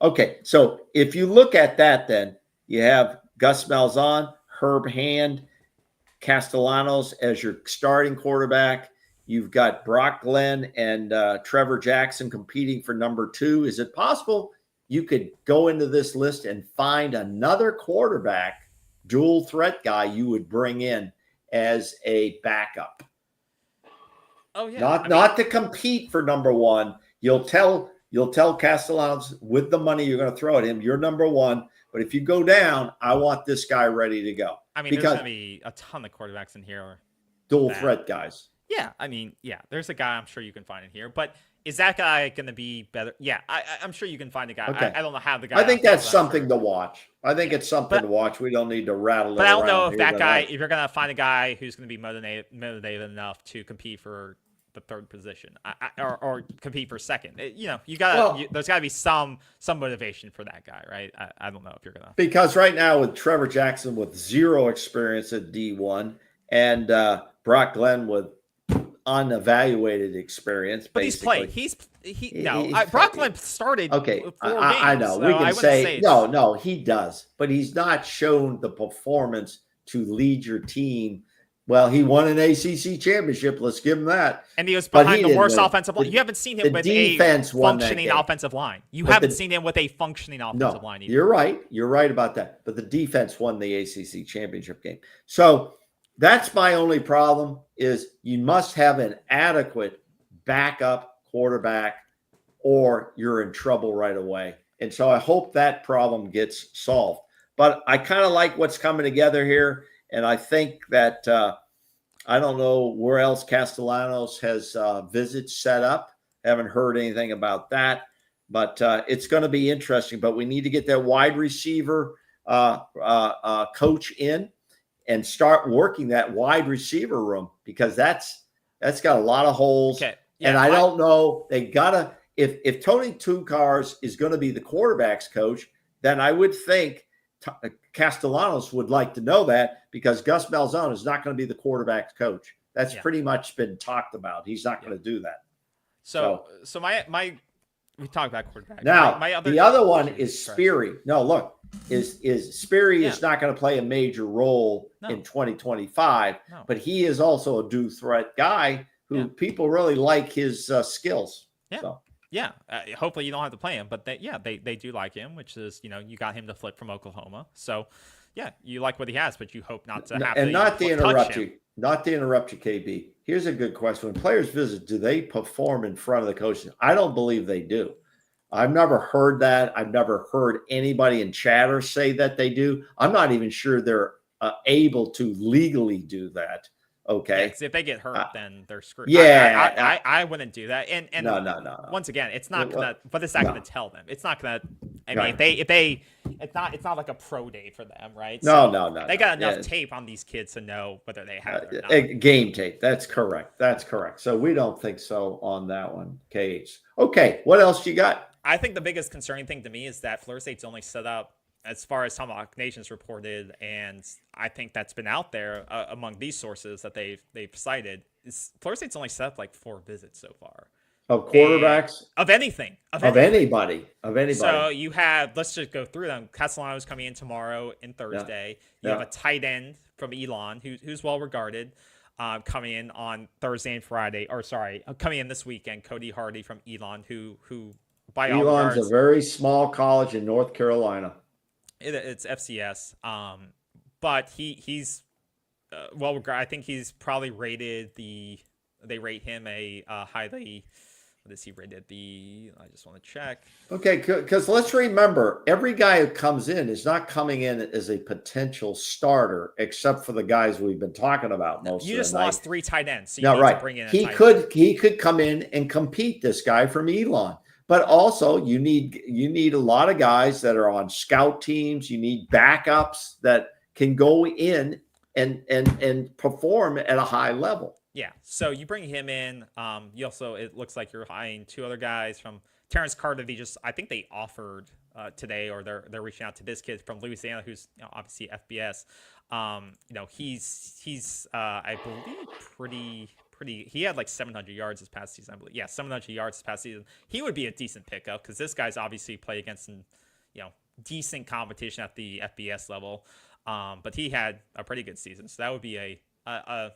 Okay, so if you look at that, then you have Gus Malzahn, Herb Hand, Castellanos as your starting quarterback. You've got Brock Glenn and Trevor Jackson competing for number 2. Is it possible you could go into this list and find another quarterback, dual threat guy you would bring in as a backup? Oh yeah. Not to compete for number 1. You'll tell Castellanos with the money you're going to throw at him, you're number 1. But if you go down, I want this guy ready to go. There's going to be a ton of quarterbacks in here. Dual threat guys. Yeah, there's a guy I'm sure you can find in here, but is that guy going to be better? Yeah, I'm sure you can find a guy. Okay. I don't know how the guy. I think that's something to watch. I think it's something to watch. We don't need to rattle it. But I don't know if that guy, if you're going to find a guy who's going to be motivated enough to compete for the 3rd position, or compete for 2nd. You got there's got to be some motivation for that guy, right? I don't know if you're going to. Because right now with Trevor Jackson with 0 experience at D1 and Brock Glenn with unevaluated experience, but basically. he's Brock Glenn started 4 games. I know. So we can say no, he does, but he's not shown the performance to lead your team. Well, he won an ACC championship. Let's give him that. And he was behind the worst offensive line. You haven't seen him with a functioning offensive line. You haven't seen him with a functioning offensive line either. You're right. You're right about that. But the defense won the ACC championship game. So that's my only problem is you must have an adequate backup quarterback or you're in trouble right away. And so I hope that problem gets solved. But I kind of like what's coming together here. And I think that I don't know where else Castellanos has visits set up. Haven't heard anything about that. But it's going to be interesting. But we need to get that wide receiver coach in and start working that wide receiver room because that's got a lot of holes. Okay. Yeah, and I don't know. They gotta if Tony Two Cars is going to be the quarterback's coach, then I would think Castellanos would like to know that because Gus Malzahn is not going to be the quarterback's coach. That's pretty much been talked about. He's not going to do that. So my we talked about quarterback. Now the other one is Sperry. No, look, is Sperry is not going to play a major role in 2025, but he is also a dual threat guy who people really like his skills. Yeah. So. Yeah, hopefully you don't have to play him, but they do like him, which is, you got him to flip from Oklahoma. So, yeah, you like what he has, but you hope not to have and not to interrupt you. not to interrupt you, KB. Here's a good question. When players visit, do they perform in front of the coaches? I don't believe they do. I've never heard that. I've never heard anybody in chatter say that they do. I'm not even sure they're able to legally do that. Okay. Yeah, 'cause if they get hurt, then they're screwed. Yeah. I wouldn't do that. And No. Once again, it's not gonna. But it's not gonna tell them. It's not gonna. I mean, Right. it's not like a pro day for them, right? No. They got enough tape on these kids to know whether they have it or not. Game tape. That's correct. So we don't think so on that one, KH. Okay. What else you got? I think the biggest concerning thing to me is that Florida State's only set up, as far as Tomahawk Nation's reported, and I think that's been out there among these sources that they've cited, is Florida State's only set up like 4 visits so far. Of quarterbacks? Of anything. Of anybody. So you have, let's just go through them. Castellano's coming in tomorrow and Thursday. You have a tight end from Elon, who's well regarded, coming in on Thursday and Friday. Or sorry, coming in this weekend, Cody Hardy from Elon, who by all Elon's regards, a very small college in North Carolina. It's FCS, but he's well regarded. I think he's probably rated they rate him a highly. What is he rated? I just want to check. Okay, because let's remember, every guy who comes in is not coming in as a potential starter, except for the guys we've been talking about most of the night. You just lost 3 tight ends, so you no, need right. to bring in a he tight could end. He could come in and compete. This guy from Elon. But also, you need a lot of guys that are on scout teams. You need backups that can go in and perform at a high level. Yeah, so you bring him in. You also, it looks like you're hiring 2 other guys from Terrence Carter. I think they offered today, or they're reaching out to this kid from Louisiana, who's obviously FBS. He's I believe pretty. He had like 700 yards this past season, I believe. Yeah, 700 yards this past season. He would be a decent pickup because this guy's obviously played against some, decent competition at the FBS level. But he had a pretty good season, so that would be a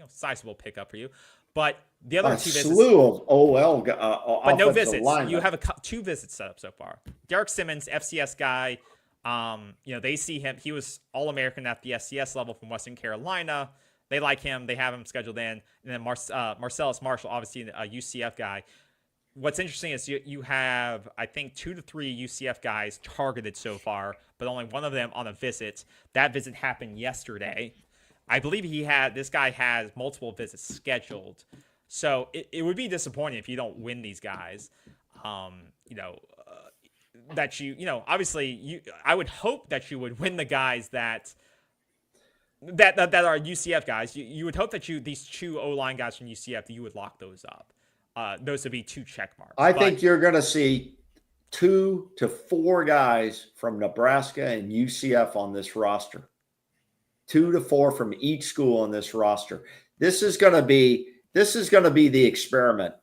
sizable pickup for you. But the other 2 visits, slew of OL, but no visits. Linemen. You have 2 visits set up so far. Derek Simmons, FCS guy. They see him. He was All-American at the FCS level from Western Carolina. They like him. They have him scheduled in. And then Marcellus Marshall, obviously a UCF guy. What's interesting is you have, I think, 2 to 3 UCF guys targeted so far, but only one of them on a visit. That visit happened yesterday. I believe this guy has multiple visits scheduled. So it would be disappointing if you don't win these guys. That obviously I would hope that you would win the guys that are UCF guys. You would hope that these 2 O-line guys from UCF, that you would lock those up. Those would be 2 check marks. I think you're going to see 2 to 4 guys from Nebraska and UCF on this roster. 2 to 4 from each school on this roster. This is going to be the experiment.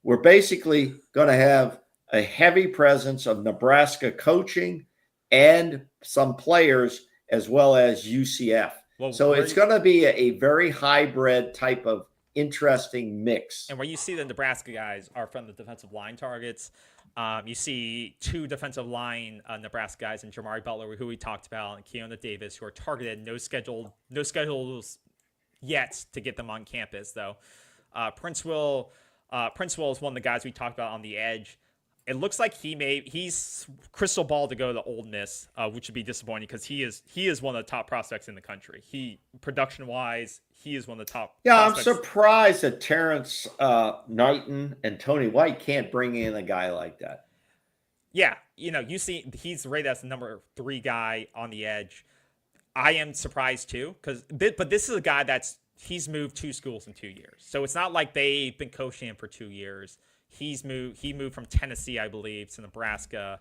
We're basically going to have a heavy presence of Nebraska coaching and some players as well as UCF. So it's going to be a very hybrid type of interesting mix. And where you see the Nebraska guys are from the defensive line targets. You see 2 defensive line Nebraska guys, and Jamari Butler, who we talked about, and Keona Davis, who are targeted. No schedules yet to get them on campus, though. Prince Will is one of the guys we talked about on the edge. It looks like he's crystal ball to go to Ole Miss, which would be disappointing because he is one of the top prospects in the country. Production wise, he is one of the top. Yeah, prospects. I'm surprised that Terrence Knighton and Tony White can't bring in a guy like that. Yeah, you see, he's rated as the number 3 guy on the edge. I am surprised too, but this is a guy he's moved 2 schools in 2 years, so it's not like they've been coaching him for 2 years. He moved from Tennessee, I believe, to Nebraska,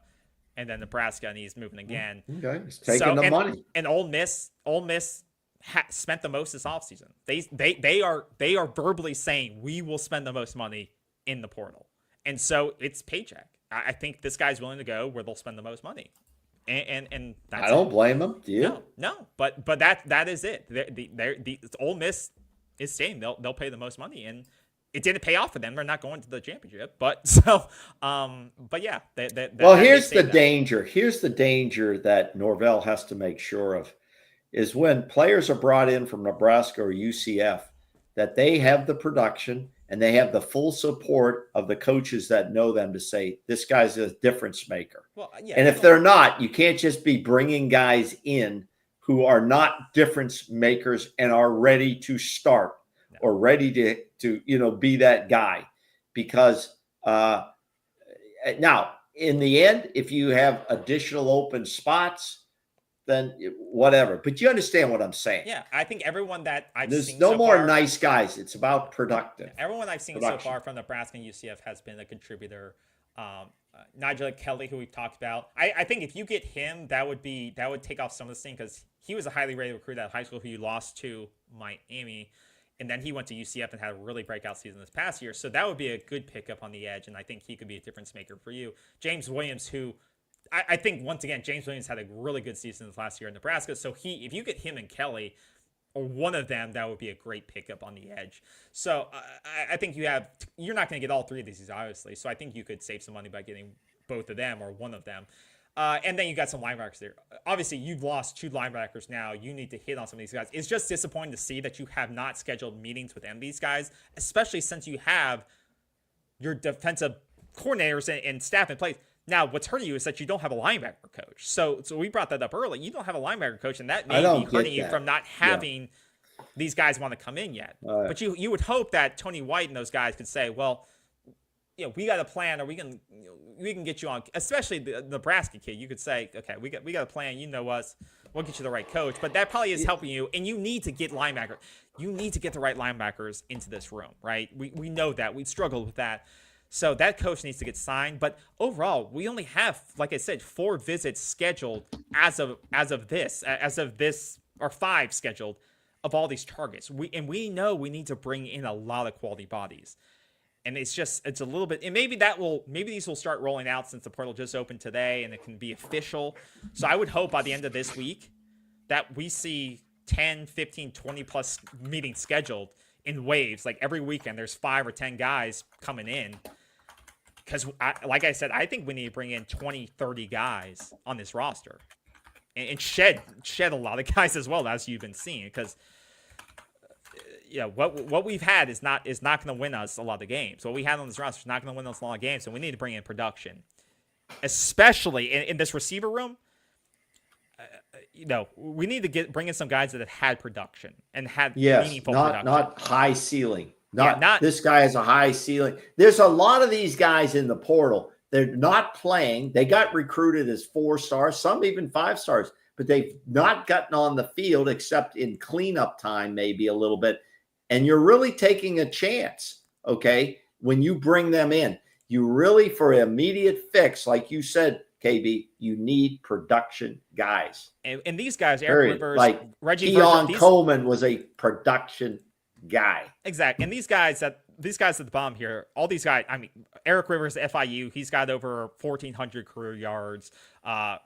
and then Nebraska, and he's moving again. Okay, he's taking the money. And Ole Miss spent the most this offseason. They are verbally saying we will spend the most money in the portal, and so it's paycheck. I think this guy's willing to go where they'll spend the most money, and that's I don't blame him. Do you? No, but that is it. The Ole Miss is saying they'll pay the most money, and it didn't pay off for them. They're not going to the championship, but yeah. Here's the danger. Here's the danger that Norvell has to make sure of. is when players are brought in from Nebraska or UCF, that they have the production and they have the full support of the coaches that know them to say, this guy's a difference maker. Well, yeah, and if they're not, you can't just be bringing guys in who are not difference makers and are ready to start or ready to be that guy. Because now, in the end, if you have additional open spots, then whatever. But you understand what I'm saying. Yeah, I think everyone that I've There's seen no so more far, nice guys. It's about productive. everyone I've seen so far from Nebraska and UCF has been a contributor. Nigel Kelly, who we've talked about, I think if you get him, that would take off some of this thing, because he was a highly rated recruit out of high school who you lost to Miami, and then he went to UCF and had a really breakout season this past year. So that would be a good pickup on the edge, and I think he could be a difference maker for you. James Williams, who I think, once again, James Williams had a really good season this last year in Nebraska. So if you get him and Kelly, or one of them, that would be a great pickup on the edge. So I think you're not going to get all three of these, obviously. So I think you could save some money by getting both of them or one of them. And then you got some linebackers there. Obviously, you've lost 2 linebackers now. You need to hit on some of these guys. It's just disappointing to see that you have not scheduled meetings with these guys, especially since you have your defensive coordinators and staff in place. Now, what's hurting you is that you don't have a linebacker coach. So we brought that up early. You don't have a linebacker coach, and that may be hurting you from not having these guys want to come in yet. But you would hope that Tony White and those guys could say, well, we got a plan, or we can get you on, especially the Nebraska kid. You could say, okay, we got a plan. You know us. We'll get you the right coach. But that probably is helping you, and you need to get linebackers. You need to get the right linebackers into this room, right? We know that. We struggled with that. So that coach needs to get signed. But overall, we only have, like I said, 4 visits scheduled as of this, or 5 scheduled of all these targets. We know we need to bring in a lot of quality bodies. And it's a little bit, and maybe these will start rolling out since the portal just opened today and it can be official. So I would hope by the end of this week that we see 10, 15, 20 plus meetings scheduled in waves. Like every weekend, there's 5 or 10 guys coming in. Because, like I said, I think we need to bring in 20, 30 guys on this roster, and shed a lot of guys as well, as you've been seeing. Because, what we've had is not going to win us a lot of games. What we had on this roster is not going to win us a lot of games, and we need to bring in production, especially in this receiver room. We need to bring in some guys that have had production and had meaningful production. Not high ceiling. Not this guy has a high ceiling. There's a lot of these guys in the portal. They're not playing. They got recruited as 4 stars, some even 5 stars, but they've not gotten on the field except in cleanup time, maybe a little bit. And you're really taking a chance, okay, when you bring them in. You really, for an immediate fix, like you said, KB, you need production guys. And these guys, Eric Rivers, like Reggie Keon Coleman was a production guy. Exactly. And these guys at the bottom here, all these guys, I mean, Eric Rivers at FIU, he's got over 1,400 career yards.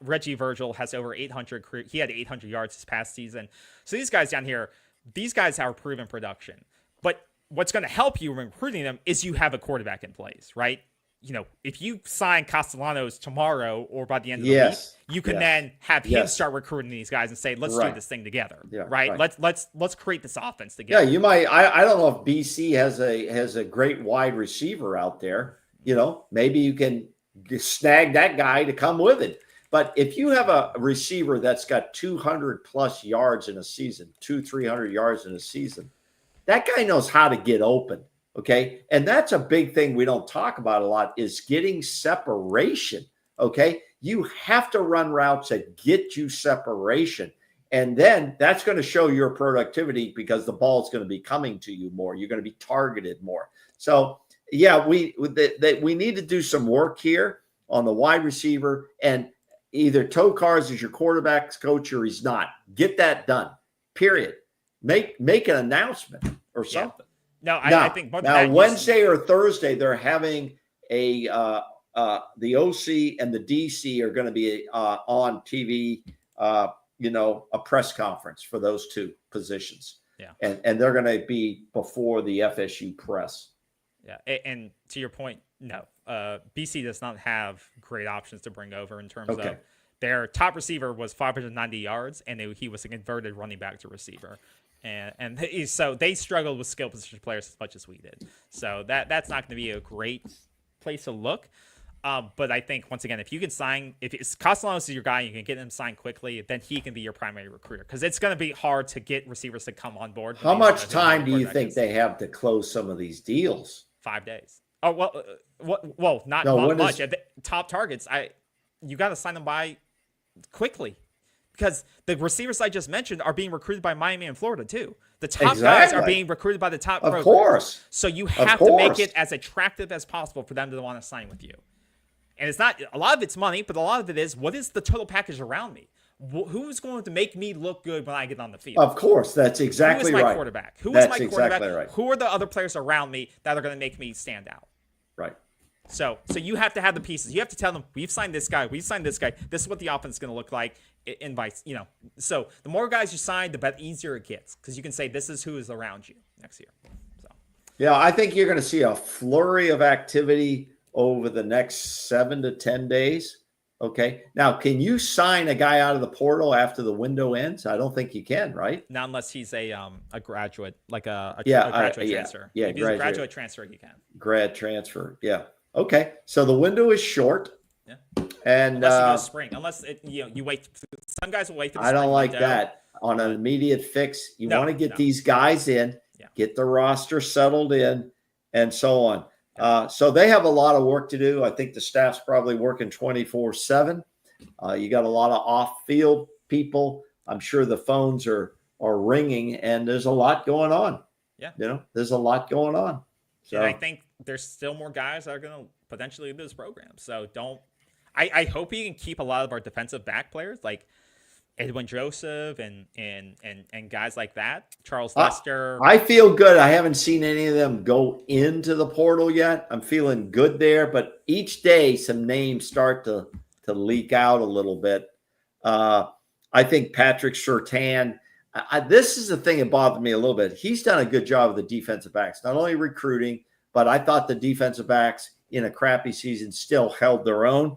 Reggie Virgil has over 800 career. He had 800 yards this past season. So these guys down here, these guys have proven production. But what's going to help you when recruiting them is you have a quarterback in place, right? If you sign Castellanos tomorrow or by the end of the week, you can then have him start recruiting these guys and say, let's do this thing together, right? Let's create this offense together. Yeah, you might. I don't know if BC has a great wide receiver out there. Maybe you can snag that guy to come with it. But if you have a receiver that's got 200 plus yards in a season, 300 yards in a season, that guy knows how to get open. Okay. And that's a big thing we don't talk about a lot, is getting separation. Okay. You have to run routes that get you separation. And then that's going to show your productivity, because the ball is going to be coming to you more. You're going to be targeted more. So yeah, we need to do some work here on the wide receiver, and either Tokars is your quarterback's coach or he's not. Get that done. Period. Make an announcement or something. No, I think now Wednesday or Thursday they're having the OC and the DC are going to be on TV. A press conference for those 2 positions. Yeah, and they're going to be before the FSU press. Yeah, and to your point, no, BC does not have great options to bring over in terms of Their top receiver was 590 yards, and he was a converted running back to receiver. So they struggled with skill position players as much as we did. So that's not going to be a great place to look. But I think, once again, if you can sign, if Castellanos is your guy, you can get him signed quickly, then he can be your primary recruiter. Because it's going to be hard to get receivers to come on board. How much time do you think they have to close some of these deals? 5 days. Oh, well, not much. At the top targets, you got to sign them by quickly. Because the receivers I just mentioned are being recruited by Miami and Florida, too. The top guys are being recruited by the top programs. Of course. So you have to make it as attractive as possible for them to want to sign with you. And it's not, a lot of it's money, but a lot of it is, what is the total package around me? Who's going to make me look good when I get on the field? Of course, that's exactly right. Who is my quarterback? Who is my quarterback? Exactly right. Who are the other players around me that are going to make me stand out? Right. So you have to have the pieces. You have to tell them, we've signed this guy. We've signed this guy. This is what the offense is going to look like. So the more guys you sign, the easier it gets, because you can say this is who is around you next year. So yeah, I think you're going to see a flurry of activity over the next 7 to 10 days. Okay. Now, can you sign a guy out of the portal after the window ends? I don't think you can, right? Not unless he's a graduate, like a graduate transfer. Yeah, if he's a graduate transfer, you can. Grad transfer. Yeah. Okay. So the window is short. Yeah. And unless you go spring, you wait. Some guys will wait for the I don't like window. that. On an immediate fix, you want to get these guys in, get the roster settled in, and so on. So they have a lot of work to do. I think the staff's probably working 24/7. You got a lot of off-field people. I'm sure the phones are ringing, and there's a lot going on. Yeah. There's a lot going on. So and I think there's still more guys that are going to potentially leave this program. So I hope he can keep a lot of our defensive back players like Edwin Joseph and guys like that. Charles Lester. I feel good. I haven't seen any of them go into the portal yet. I'm feeling good there, but each day some names start to leak out a little bit. I think Patrick Surtain, this is the thing that bothered me a little bit. He's done a good job with the defensive backs, not only recruiting, but I thought the defensive backs in a crappy season still held their own.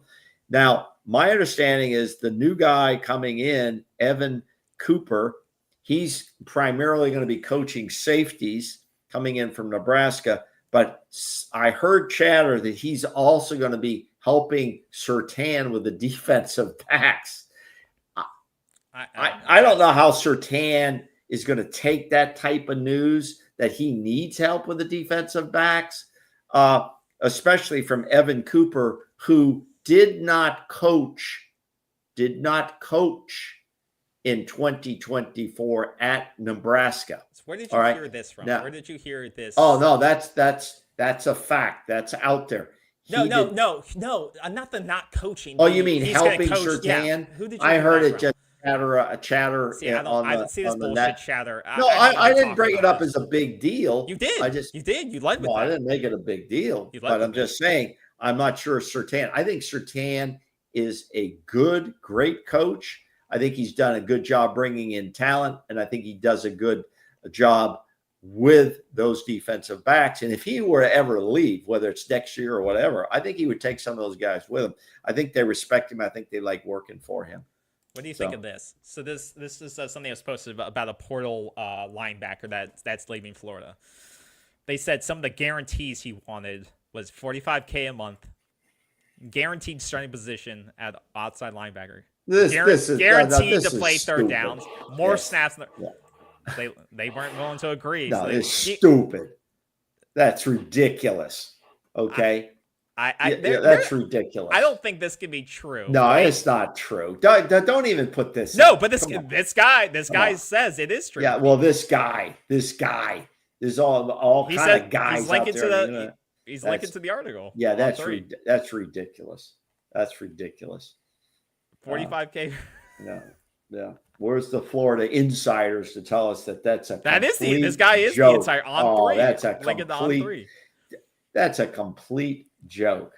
Now, my understanding is the new guy coming in, Evan Cooper, he's primarily going to be coaching safeties coming in from Nebraska. But I heard chatter that he's also going to be helping Surtain with the defensive backs. I don't know how Surtain is going to take that type of news that he needs help with the defensive backs, especially from Evan Cooper, who did not coach in 2024 at Nebraska. So where did you hear this from? Now, where did you hear this? Oh no, that's a fact. That's out there. No, not the not coaching. Oh, you mean helping Surtain? Yeah. Who did you I heard it just chatter. See, I didn't see this bullshit net. chatter. No, I didn't bring it up as a big deal. You did. You did. You led with that. I didn't make it a big deal. But I'm just saying, I'm not sure Surtain. I think Surtain is a great coach. I think he's done a good job bringing in talent, and I think he does a good job with those defensive backs. And if he were to ever leave, whether it's next year or whatever, I think he would take some of those guys with him. I think they respect him. I think they like working for him. What do you think of this? So this is something that was posted about a portal linebacker that's leaving Florida. They said some of the guarantees he wanted was $45K a month, guaranteed starting position at outside linebacker. Guaranteed to play third downs, more snaps. Yeah. They weren't willing to agree. No, it's stupid. That's ridiculous. Okay. That's ridiculous. I don't think this can be true. No, right? It's not true. Don't even put this. No, but this guy says it is true. Yeah, well, this guy, there's all kind of guys he's linking out there. He's linking to the article. Yeah, that's ridiculous. That's ridiculous. 45K. No, yeah. Where's the Florida insiders to tell us that's a this guy is joke. The insider on 3. That's a complete. That's a complete joke.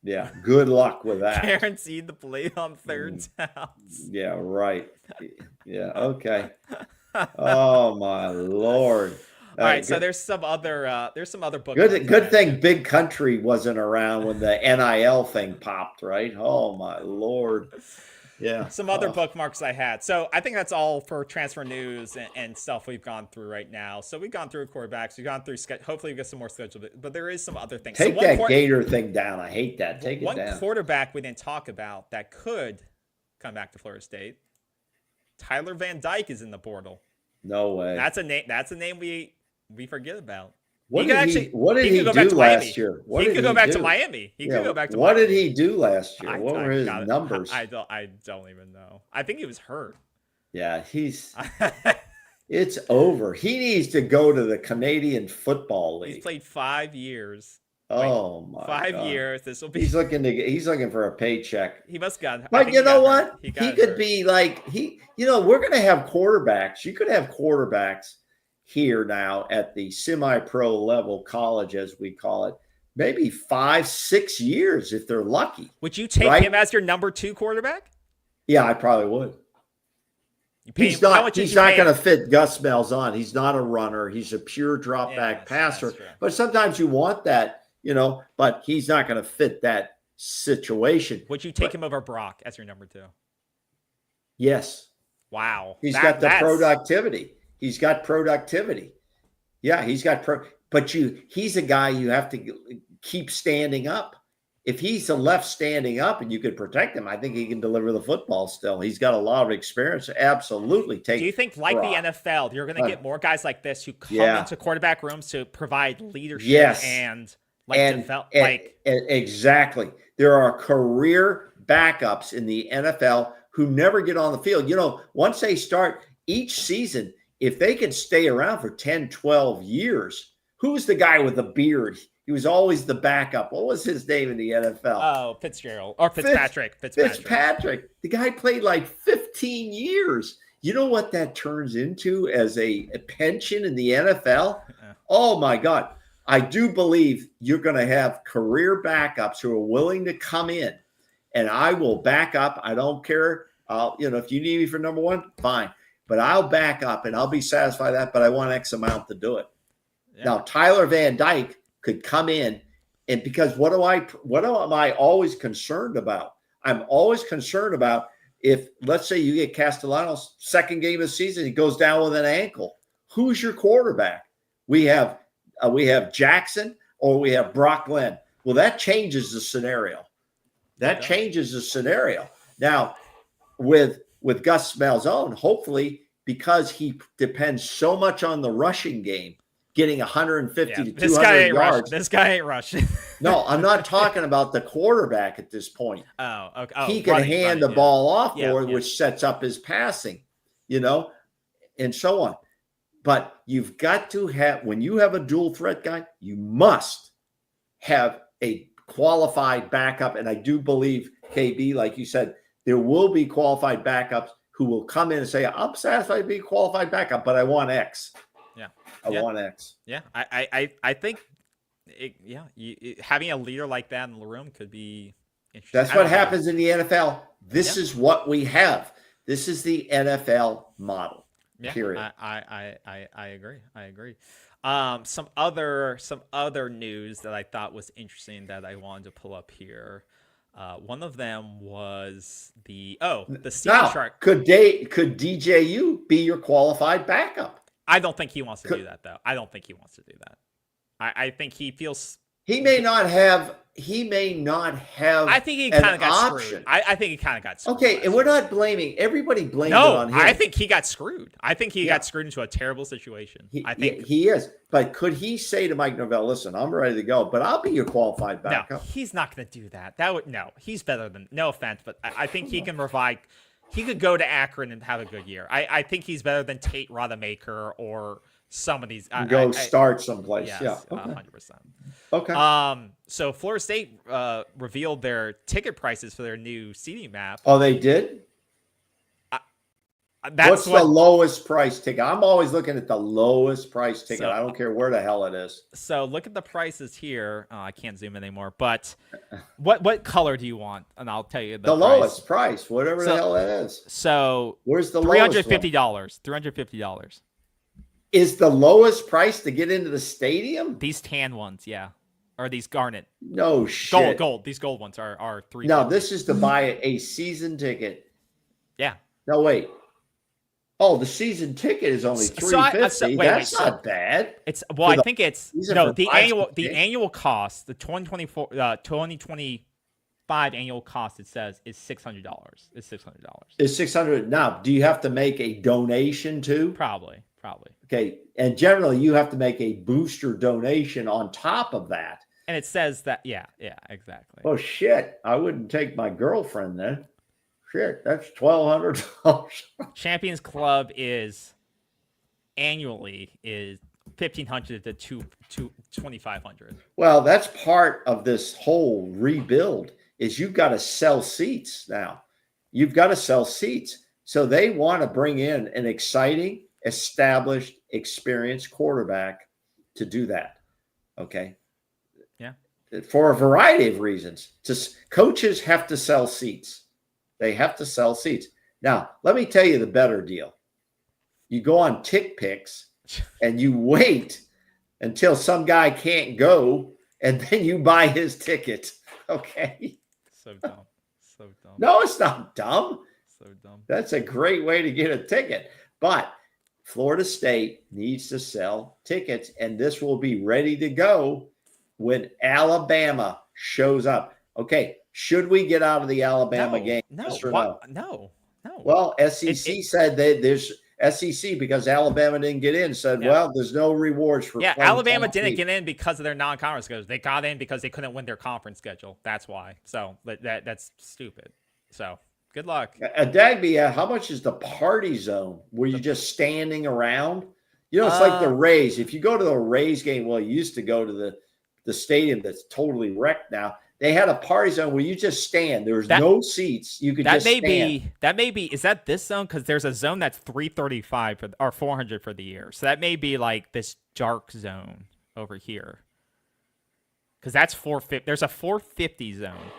Yeah. Good luck with that. Guaranteed to play on third downs. Yeah. Right. Yeah. Okay. Oh my Lord. All right, so there's some other books. Good thing Big Country wasn't around when the NIL thing popped, right? Oh my Lord. Yeah. some other bookmarks I had. So I think that's all for transfer news and stuff we've gone through right now. So we've gone through quarterbacks. We've gone through hopefully we get some more schedule, but there is some other things. Take so that Gator thing down. I hate that. Take it down. One quarterback we didn't talk about that could come back to Florida State. Tyler Van Dyke is in the portal. No way. That's a name. That's a name we forget about. What did he do last year? He could go back to Miami. He could go back to Miami. What did he do last year? What were his numbers? I don't even know. I think he was hurt. Yeah, it's over. He needs to go to the Canadian Football League. He's played 5 years. Oh my! 5 years. This will be. He's looking for a paycheck. He must got. But you know what? He could be like we're going to have quarterbacks. You could have quarterbacks here now at the semi-pro level, college as we call it, maybe 5-6 years if they're lucky. Would you take him as your number 2 quarterback? Yeah, I probably would. He's not going to fit Gus Malzahn. He's not a runner. He's a pure drop back passer. But sometimes you want that, but he's not going to fit that situation. Would you take him over Brock as your number 2? Yes. Wow. He's got the productivity. He's got productivity. Yeah, he's a guy you have to keep standing up. If he's a left standing up and you could protect him, I think he can deliver the football still. He's got a lot of experience. Absolutely. Do you think, like the NFL, you're going to get more guys like this who come into quarterback rooms to provide leadership exactly. There are career backups in the NFL who never get on the field. Once they start each season, if they can stay around for 10, 12 years, who's the guy with the beard? He was always the backup. What was his name in the NFL? Oh, Fitzgerald. Or Fitzpatrick. Fitzpatrick. The guy played like 15 years. You know what that turns into as a pension in the NFL? Oh, my God. I do believe you're going to have career backups who are willing to come in, and I will back up. I don't care. If you need me for number 1, fine. But I'll back up and I'll be satisfied with that, but I want X amount to do it. Yeah. Now, Tyler Van Dyke could come in, and because what am I always concerned about? I'm always concerned about if, let's say you get Castellanos, second game of the season, he goes down with an ankle. Who's your quarterback? We have Jackson or we have Brock Glenn. Well, that changes the scenario. Now, with Gus Malzahn, hopefully, because he depends so much on the rushing game, getting 150 to 200 yards. This guy ain't rushing. No, I'm not talking about the quarterback at this point. Oh, okay. He can hand the ball off which sets up his passing, and so on. But you've got to have, when you have a dual threat guy, you must have a qualified backup. And I do believe, KB, like you said, there will be qualified backups who will come in and say, I'm satisfied to be a qualified backup, but I want X. Yeah. I want X. Yeah. I think, having a leader like that in the room could be interesting. That's what happens in the NFL. This is what we have. This is the NFL model. Yeah, period. I agree. Some other news that I thought was interesting that I wanted to pull up here. One of them was the Steve Shark. Could DJU be your qualified backup? I don't think he wants to do that, though. I don't think he wants to do that. I think he feels he may not have. I think he kind of got screwed. I think he kind of got screwed. Okay, and we're not blaming. Everybody blames it on him. I think he got screwed. I think he got screwed into a terrible situation. I think he is. But could he say to Mike Norvell, "Listen, I'm ready to go, but I'll be your qualified backup"? No, he's not going to do that. He's better than. No offense, but I think he can provide. He could go to Akron and have a good year. I think he's better than Tate Rodemaker or some of these. Start someplace. Yes, yeah, 100%. Okay. So Florida State revealed their ticket prices for their new seating map. Oh, they did? What's the lowest price ticket? I'm always looking at the lowest price ticket. I don't care where the hell it is. So look at the prices here. I can't zoom in anymore. But what color do you want? And I'll tell you the lowest price, whatever the hell that is. So where's the $350? $350 is the lowest price to get into the stadium. These tan ones, yeah, or these garnet. No shit. Gold. These gold ones are $350. No, this is to buy a season ticket Yeah. No, wait. Oh, the season ticket is only $350. That's not bad. It's I think it's the 568? annual cost, the 2025 annual cost. It says is $600. It's $600. It's $600. Now, do you have to make a donation too? Probably. Okay, and generally you have to make a booster donation on top of that. And it says that, yeah, exactly. Oh shit! I wouldn't take my girlfriend then. Shit, that's $1,200. Champions Club is annually is $1,500 to $2,500. Well, that's part of this whole rebuild. Is you've got to sell seats now. You've got to sell seats, so they want to bring in an exciting, established, experienced quarterback to do that. Okay. Yeah. For a variety of reasons. Coaches have to sell seats. They have to sell seats. Now, let me tell you the better deal. You go on TickPicks and you wait until some guy can't go, and then you buy his ticket. Okay. So dumb. No, it's not dumb. So dumb. That's a great way to get a ticket. But Florida State needs to sell tickets, and this will be ready to go when Alabama shows up. Okay, should we get out of the Alabama game? No, Yes or no. Well, SEC said that there's SEC because Alabama didn't get in. Said, well, there's no rewards for. Yeah, Alabama didn't get in because of their non-conference schedule. They got in because they couldn't win their conference schedule. That's why. So that's stupid. So good luck. Dagby, how much is the party zone? Were you just standing around? You know, it's like the Rays. If you go to the Rays game, well, you used to go to the stadium that's totally wrecked now. They had a party zone where you just stand. There was no seats. You could just stand. That may be. Is that this zone? Because there's a zone that's 335 or 400 for the year. So that may be like this dark zone over here. Because that's 450. There's a 450 zone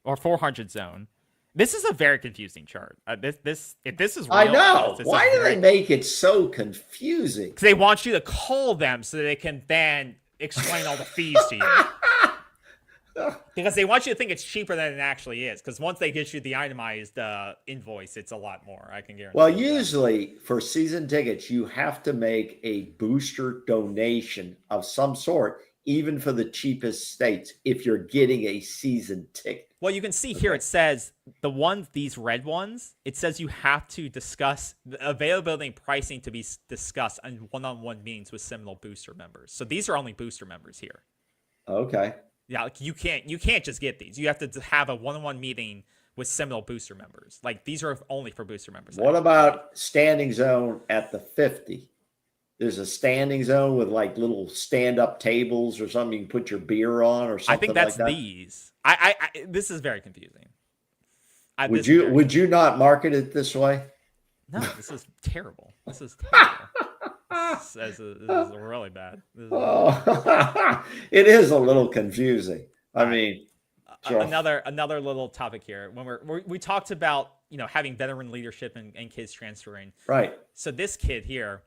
or 400 zone. This is a very confusing chart. If this is real, I know. Why do they make it so confusing? Because they want you to call them so they can then explain all the fees to you. Because they want you to think it's cheaper than it actually is. Because once they get you the itemized invoice, it's a lot more. I can guarantee. Well, usually for season tickets, you have to make a booster donation of some sort, even for the cheapest states, if you're getting a season ticket. Well, you can see here it says these red ones, it says you have to discuss the availability and pricing to be discussed on one-on-one meetings with Seminole booster members. So these are only booster members here. Okay. Yeah, like you can't just get these. You have to have a one-on-one meeting with Seminole booster members. Like these are only for booster members. What about standing zone at the 50? There's a standing zone with like little stand-up tables or something you can put your beer on or something. I think that's like that. these. This is very confusing. Would you not market it this way? No, this is terrible. This is terrible. This is really bad. It is a little confusing. I mean, sure. another little topic here. When we talked about having veteran leadership and kids transferring. Right. So this kid here,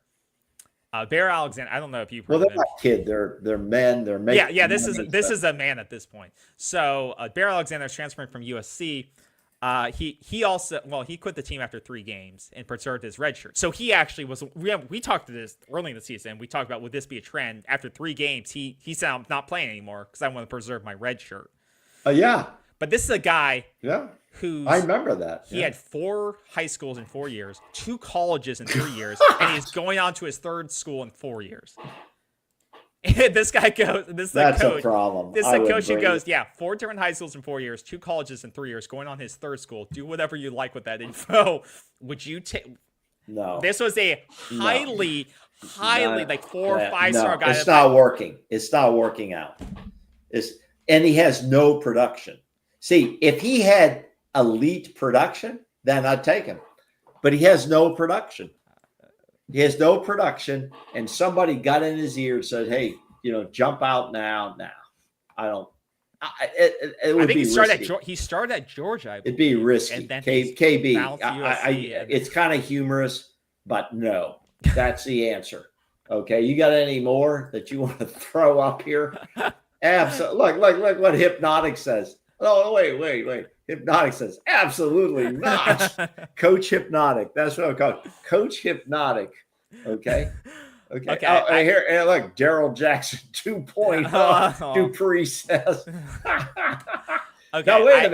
Bear Alexander. I don't know if you've heard Well, they're of him. not kid. They're men. They're making. Yeah. This is a man at this point. So Bear Alexander is transferring from USC. He also he quit the team after 3 games and preserved his red shirt. So he actually was. We talked to this early in the season. We talked about would this be a trend after 3 games? He said I'm not playing anymore because I want to preserve my red shirt. Yeah. But this is a guy. Yeah. Who I remember that. He had 4 high schools in 4 years, 2 colleges in 3 years, and he's going on to his 3rd school in 4 years. And this guy goes, That's a problem. This is the coach who goes, 4 different high schools in 4 years, 2 colleges in 3 years, going on his 3rd school. Do whatever you like with that info. Would you take? No. This was a highly like 4 or 5-star guy. It's not working. It's not working out. And he has no production. See, if he had elite production, then I'd take him. But he has no production. He has no production, and somebody got in his ear and said, "Hey, jump out now." I don't. It would be risky. He started at Georgia. It'd be risky. And then KB. It's kind of humorous, but no, that's the answer. Okay, you got any more that you want to throw up here? Absolutely. Look what Hypnotic says. Oh, wait. Hypnotic says, absolutely not. Coach Hypnotic. That's what I'm calling Coach Hypnotic. Okay. Okay. Here, and look, Daryl Jackson 2.0. Dupree says. Okay. Now, wait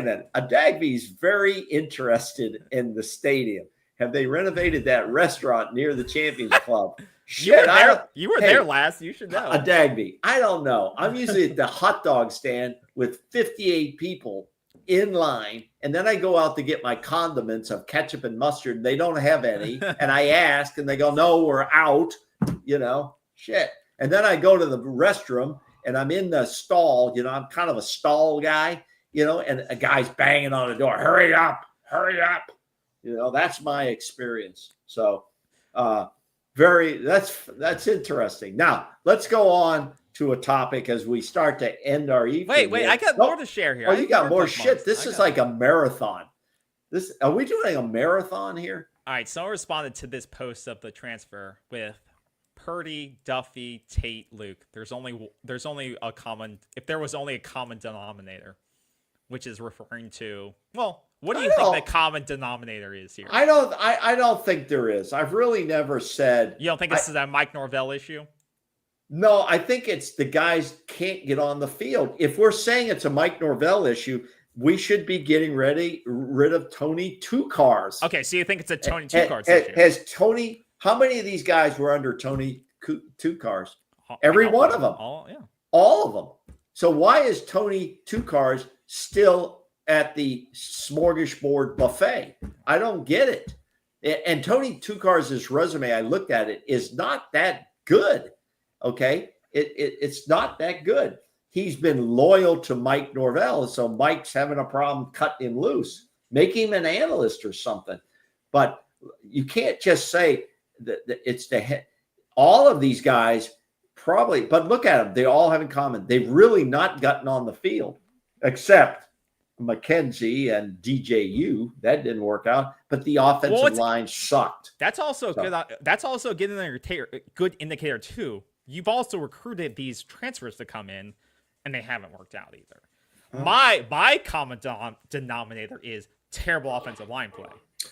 a minute. Adagby's very interested in the stadium. Have they renovated that restaurant near the Champions Club? Shit, you were there last. You should know. Adagby, I don't know. I'm usually at the hot dog stand with 58 people in line, and then I go out to get my condiments of ketchup and mustard. They don't have any, and I ask, and they go, "No, we're out." Shit. And then I go to the restroom, and I'm in the stall. I'm kind of a stall guy. And a guy's banging on the door. Hurry up! That's my experience. So, that's interesting. Now let's go on to a topic as we start to end our evening. Wait, I got more to share here. Oh, you got more shit. This is like a marathon. Are we doing a marathon here? All right, someone responded to this post of the transfer with Purdy, Duffy, Tate, Luke. There's only a common, if there was only a common denominator, which is referring to, well, what do you think the common denominator is here? I don't think there is. I've really never said. You don't think this is a Mike Norvell issue? No, I think it's the guys can't get on the field. If we're saying it's a Mike Norvell issue, we should be getting rid of Tony Two Cars. Okay, so you think it's a Tony Two Cars issue? How many of these guys were under Tony Two Cars? Every one of them. All of them. So why is Tony Two Cars still at the smorgasbord buffet? I don't get it. And Tony Two Cars' resume, I looked at it, is not that good. Okay, it's not that good. He's been loyal to Mike Norvell, so Mike's having a problem cutting him loose. Make him an analyst or something. But you can't just say that it's the head. All of these guys probably, but look at them. They all have in common. They've really not gotten on the field, except McKenzie and DJU. That didn't work out, but the offensive line sucked. That's also good. That's also good indicator too. You've also recruited these transfers to come in, and they haven't worked out either. My common denominator is terrible offensive line play.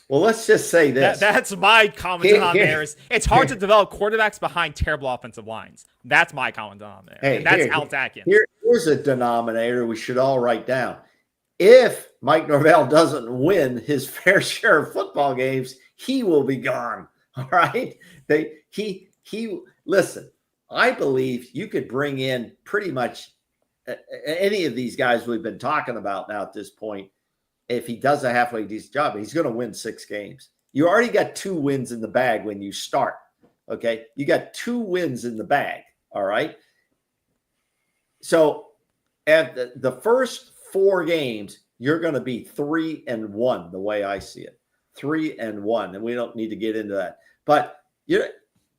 Well, let's just say this. That's my common denominator. It's hard to develop quarterbacks behind terrible offensive lines. That's my common denominator. And that's Al Atkins. Here's a denominator we should all write down. If Mike Norvell doesn't win his fair share of football games, he will be gone. All right? Listen, I believe you could bring in pretty much any of these guys we've been talking about now at this point. If he does a halfway decent job, he's going to win 6 games. You already got 2 wins in the bag when you start. Okay. You got 2 wins in the bag. All right. So at the first 4 games, you're going to be 3-1 the way I see it. 3-1. And we don't need to get into that. But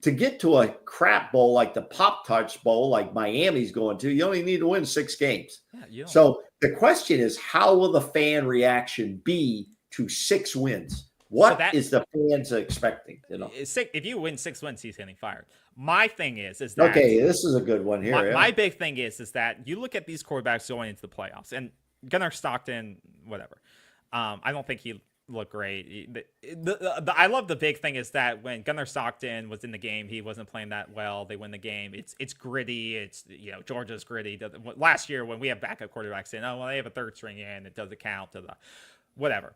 to get to a crap bowl like the Pop Touch Bowl, like Miami's going to, you only need to win 6 games. Yeah, so the question is, how will the fan reaction be to 6 wins? What is the fans expecting? If you win 6 wins, he's getting fired. My thing is that okay. This is a good one here. My big thing is that you look at these quarterbacks going into the playoffs, and Gunnar Stockton, whatever. I don't think he look great. I love the big thing is that when Gunnar Stockton was in the game, he wasn't playing that well. They win the game. It's gritty. It's Georgia's gritty. Last year when we have backup quarterbacks in, they have a 3rd string in, it doesn't count to the whatever.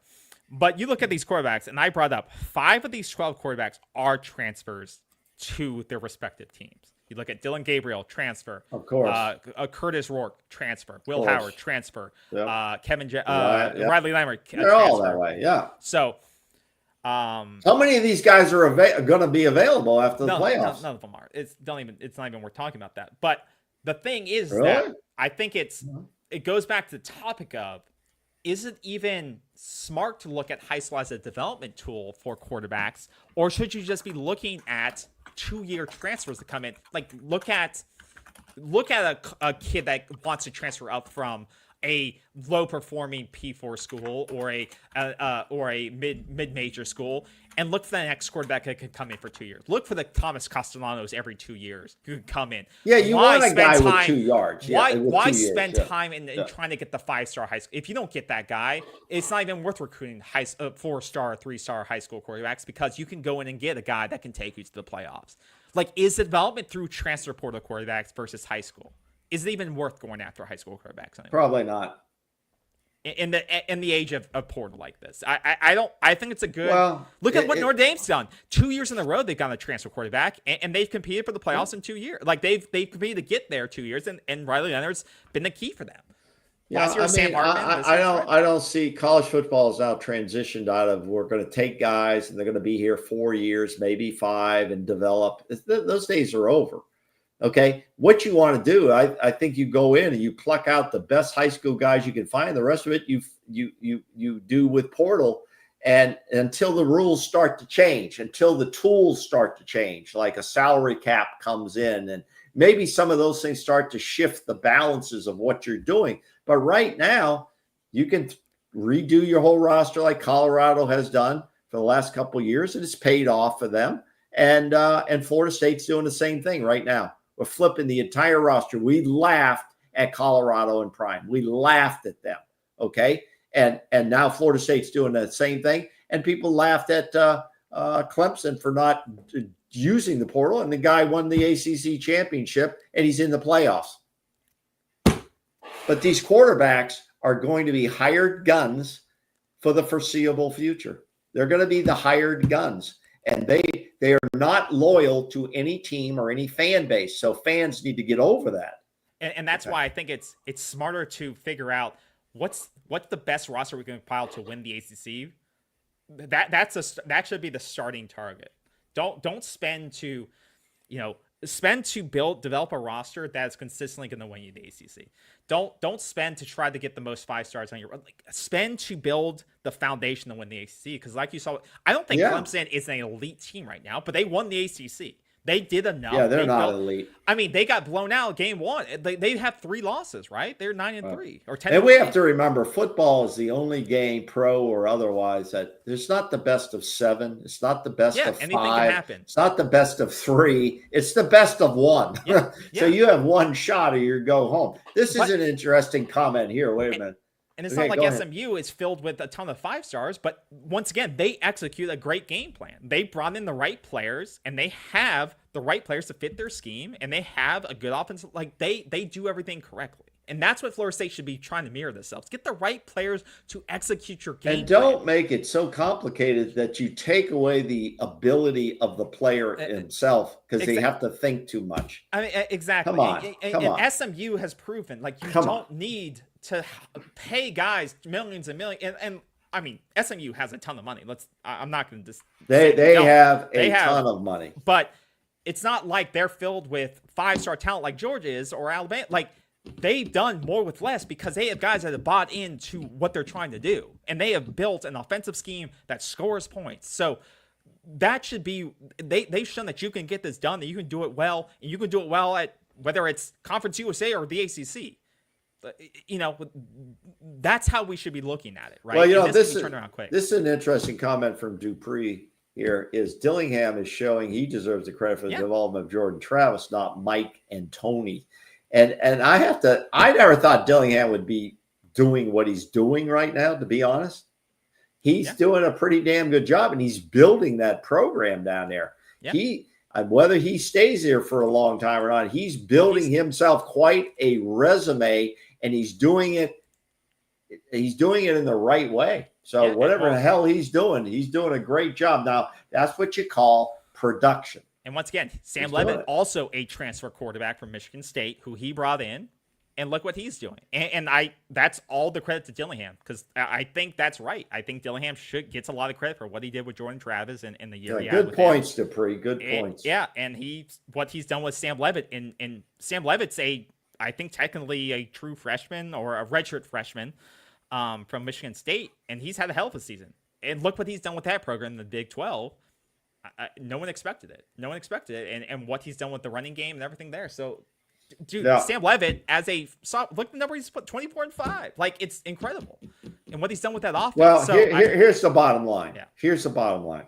But you look at these quarterbacks, and I brought up 5 of these 12 quarterbacks are transfers to their respective teams. You look at Dylan Gabriel, transfer. Of course. Curtis Rourke, transfer. Will Howard, transfer. Yep. Riley Lammert, they're all that way, yeah. So, how many of these guys are going to be available after the playoffs? None of them are. It's not even worth talking about that. But the thing is that I think it goes back to the topic of, is it even smart to look at high school as a development tool for quarterbacks, or should you just be looking at 2-year transfers to come in? Like look at a kid that wants to transfer up from a low performing P4 school or a mid-major school and look for the next quarterback that could come in for 2 years. Look for the Thomas Castellanos every 2 years who could come in. Yeah, you want a guy with 2 yards. Why spend time in trying to get the 5-star high school? If you don't get that guy, it's not even worth recruiting 4-star, 3-star high school quarterbacks because you can go in and get a guy that can take you to the playoffs. Like, is the development through transfer portal quarterbacks versus high school? Is it even worth going after high school quarterbacks anymore? Probably not. In the age of portal like this, I think it's a good look at what Notre Dame's done. 2 years in a row they've gotten a transfer quarterback and they've competed for the playoffs in 2 years. Like they've competed to get there 2 years and Riley Leonard's been the key for them. Yeah, I don't see college football is now transitioned out of we're going to take guys and they're going to be here 4 years, maybe 5, and develop. Those days are over. Okay, what you want to do, I think you go in and you pluck out the best high school guys you can find. The rest of it you do with portal, and until the rules start to change, until the tools start to change, like a salary cap comes in, and maybe some of those things start to shift the balances of what you're doing. But right now, you can redo your whole roster like Colorado has done for the last couple of years, and it's paid off for them. And Florida State's doing the same thing right now. We're flipping the entire roster. We laughed at Colorado in prime. We laughed at them, okay? And now Florida State's doing the same thing. And people laughed at Clemson for not using the portal, and the guy won the ACC championship, and he's in the playoffs. But these quarterbacks are going to be hired guns for the foreseeable future. They're going to be the hired guns. And they are not loyal to any team or any fan base. So fans need to get over that. And that's why I think it's smarter to figure out what's the best roster we can compile to win the ACC. That should be the starting target. Don't spend to develop a roster that's consistently going to win you the ACC. Don't spend to try to get the most 5 stars on your spend to build the foundation to win the ACC. Because like you saw, I don't think Clemson is an elite team right now, but they won the ACC. They did enough. Yeah, they're not elite. I mean, they got blown out game 1. They have 3 losses, right? They're 9-3 or 10. And we have to remember, football is the only game, pro or otherwise, that there's not the best of 7. It's not the best of 5. Anything can happen. It's not the best of 3. It's the best of 1. Yeah. So you have one shot or you go home. This is an interesting comment here. Wait a minute. And it's not like SMU is filled with a ton of 5 stars, but once again, they execute a great game plan. They brought in the right players, and they have the right players to fit their scheme, and they have a good offense. Like they do everything correctly. And that's what Florida State should be trying to mirror themselves. Get the right players to execute your game. And don't make it so complicated that you take away the ability of the player himself because they have to think too much. I mean, exactly. Come on. And SMU has proven like you don't need to pay guys millions and millions. And I mean, SMU has a ton of money. I'm not going to just. They have a ton of money. But it's not like they're filled with 5-star talent like Georgia is or Alabama. Like, they've done more with less because they have guys that have bought into what they're trying to do. And they have built an offensive scheme that scores points. So that should be, they've shown that you can get this done, that you can do it well, and you can do it well at whether it's Conference USA or the ACC. That's how we should be looking at it, right? Well, this is an interesting comment from Dupree here, is Dillingham is showing he deserves the credit for the development of Jordan Travis, not Mike and Tony. And I never thought Dillingham would be doing what he's doing right now, to be honest. He's doing a pretty damn good job, and he's building that program down there. Yeah. Whether he stays there for a long time or not, he's building himself quite a resume, and he's doing it in the right way. So whatever the hell he's doing a great job. Now, that's what you call production. And once again, Sam Levitt, also a transfer quarterback from Michigan State, who he brought in, and look what he's doing. And that's all the credit to Dillingham, because I think that's right. I think Dillingham gets a lot of credit for what he did with Jordan Travis in the year. Good points, Dupree. Good points. Yeah, and what he's done with Sam Levitt, and Sam Levitt's I think technically a true freshman or a redshirt freshman from Michigan State, and he's had a hell of a season. And look what he's done with that program in the Big 12. No one expected it. And what he's done with the running game and everything there. So dude, Yeah. Sam Levitt as a look at the number he's put 24-5. Like, it's incredible, and what he's done with that offense. Well, So here's the bottom line. Yeah. Here's the bottom line.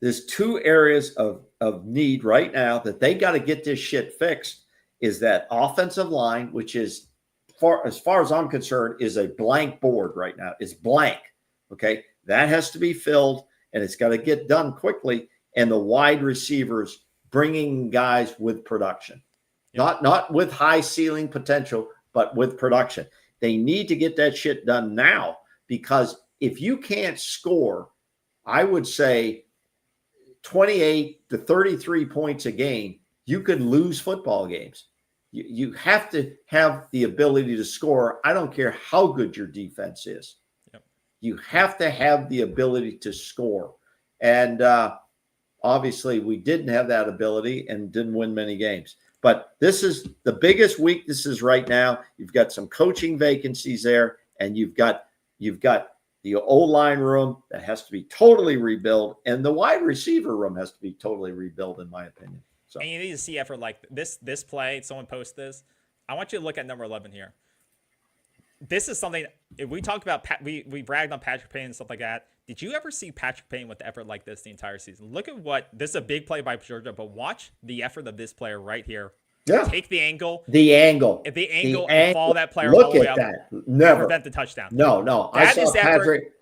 There's two areas of need right now that they got to get this shit fixed. Is that offensive line, which is as far as I'm concerned, is a blank board right now. It's blank. Okay, that has to be filled, and it's got to get done quickly. And the wide receivers, bringing guys with production, not with high ceiling potential, but with production. They need to get that shit done now, because if you can't score, I would say 28 to 33 points a game, you could lose football games. You have to have the ability to score. I don't care how good your defense is. Yep. You have to have the ability to score. And obviously, we didn't have that ability and didn't win many games. But this is the biggest weaknesses right now. You've got some coaching vacancies there, and you've got the O-line room that has to be totally rebuilt, and the wide receiver room has to be totally rebuilt, in my opinion. So. And you need to see effort like this play. Someone post this. I want you to look at number 11 here. This is something, if we talk about, we bragged on Patrick Payne and stuff like that. Did you ever see Patrick Payne with effort like this the entire season? Look at this is a big play by Georgia, but watch the effort of this player right here. Yeah. Take the angle. And follow that player Look all the way at up. that. Never. Prevent the touchdown. No. That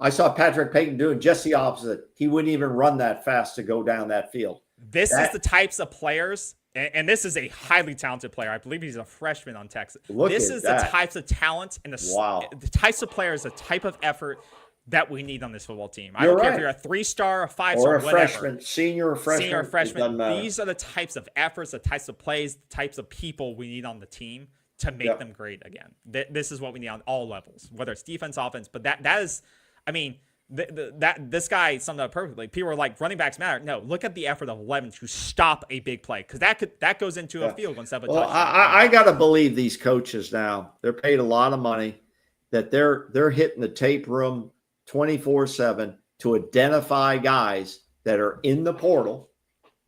I saw Patrick Payton doing just the opposite. He wouldn't even run that fast to go down that field. This is the types of players, and this is a highly talented player. I believe he's a freshman on Texas. This is the types of talent and the types of players, the type of effort that we need on this football team. I don't care if you're a 3-star, a 5-star, or a freshman, senior or freshman. These are the types of efforts, the types of plays, the types of people we need on the team to make them great again. This is what we need on all levels, whether it's defense, offense. But that is, I mean, this guy summed it up perfectly. People are like, running backs matter. No, look at the effort of 11 to stop a big play, because that goes into a field goal instead of a touchdown. I gotta believe these coaches now. They're paid a lot of money, that they're hitting the tape room 24/7 to identify guys that are in the portal,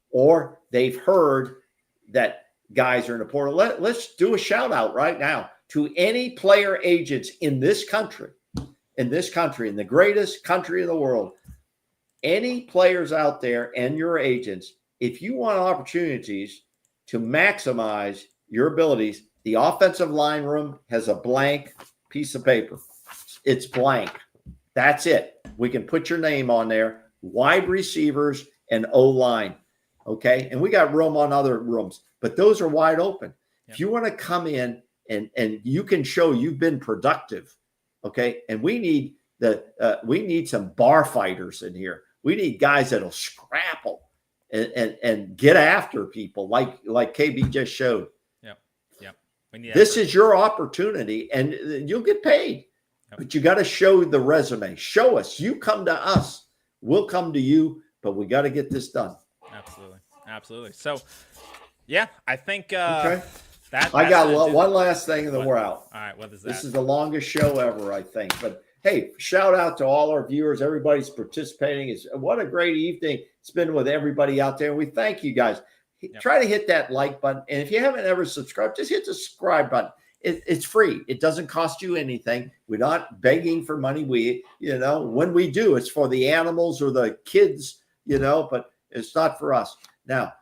or they've heard that guys are in the portal. Let's do a shout out right now to any player agents in this country, in the greatest country in the world. Any players out there and your agents, if you want opportunities to maximize your abilities, the offensive line room has a blank piece of paper. It's blank. That's it. We can put your name on there. Wide receivers and O-line. Okay. And we got room on other rooms, but those are wide open. Yep. If you want to come in and you can show you've been productive. Okay. And we need some bar fighters in here. We need guys that'll scrapple and get after people like KB just showed. Yep. This is your opportunity, and you'll get paid. But you got to show the resume. Show us. You come to us. We'll come to you, but we got to get this done. Absolutely. So, yeah, I think I got one last thing, and then we're out. All right, what is that? This is the longest show ever, I think. But, hey, shout out to all our viewers. Everybody's participating. What a great evening it's been with everybody out there. We thank you guys. Try to hit that like button. And if you haven't ever subscribed, just hit the subscribe button. It's free. It doesn't cost you anything. We're not begging for money. When we do, it's for the animals or the kids, but it's not for us. Now,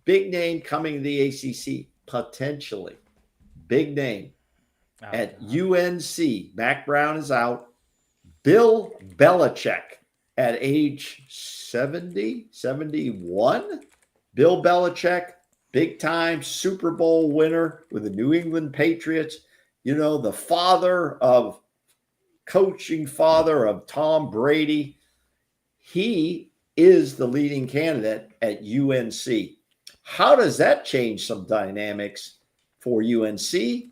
big name coming to the ACC, potentially. Big name. At UNC, Mac Brown is out. Bill Belichick at age 70, 71. Bill Belichick, big-time Super Bowl winner with the New England Patriots. The coaching father of Tom Brady. He is the leading candidate at UNC. How does that change some dynamics for UNC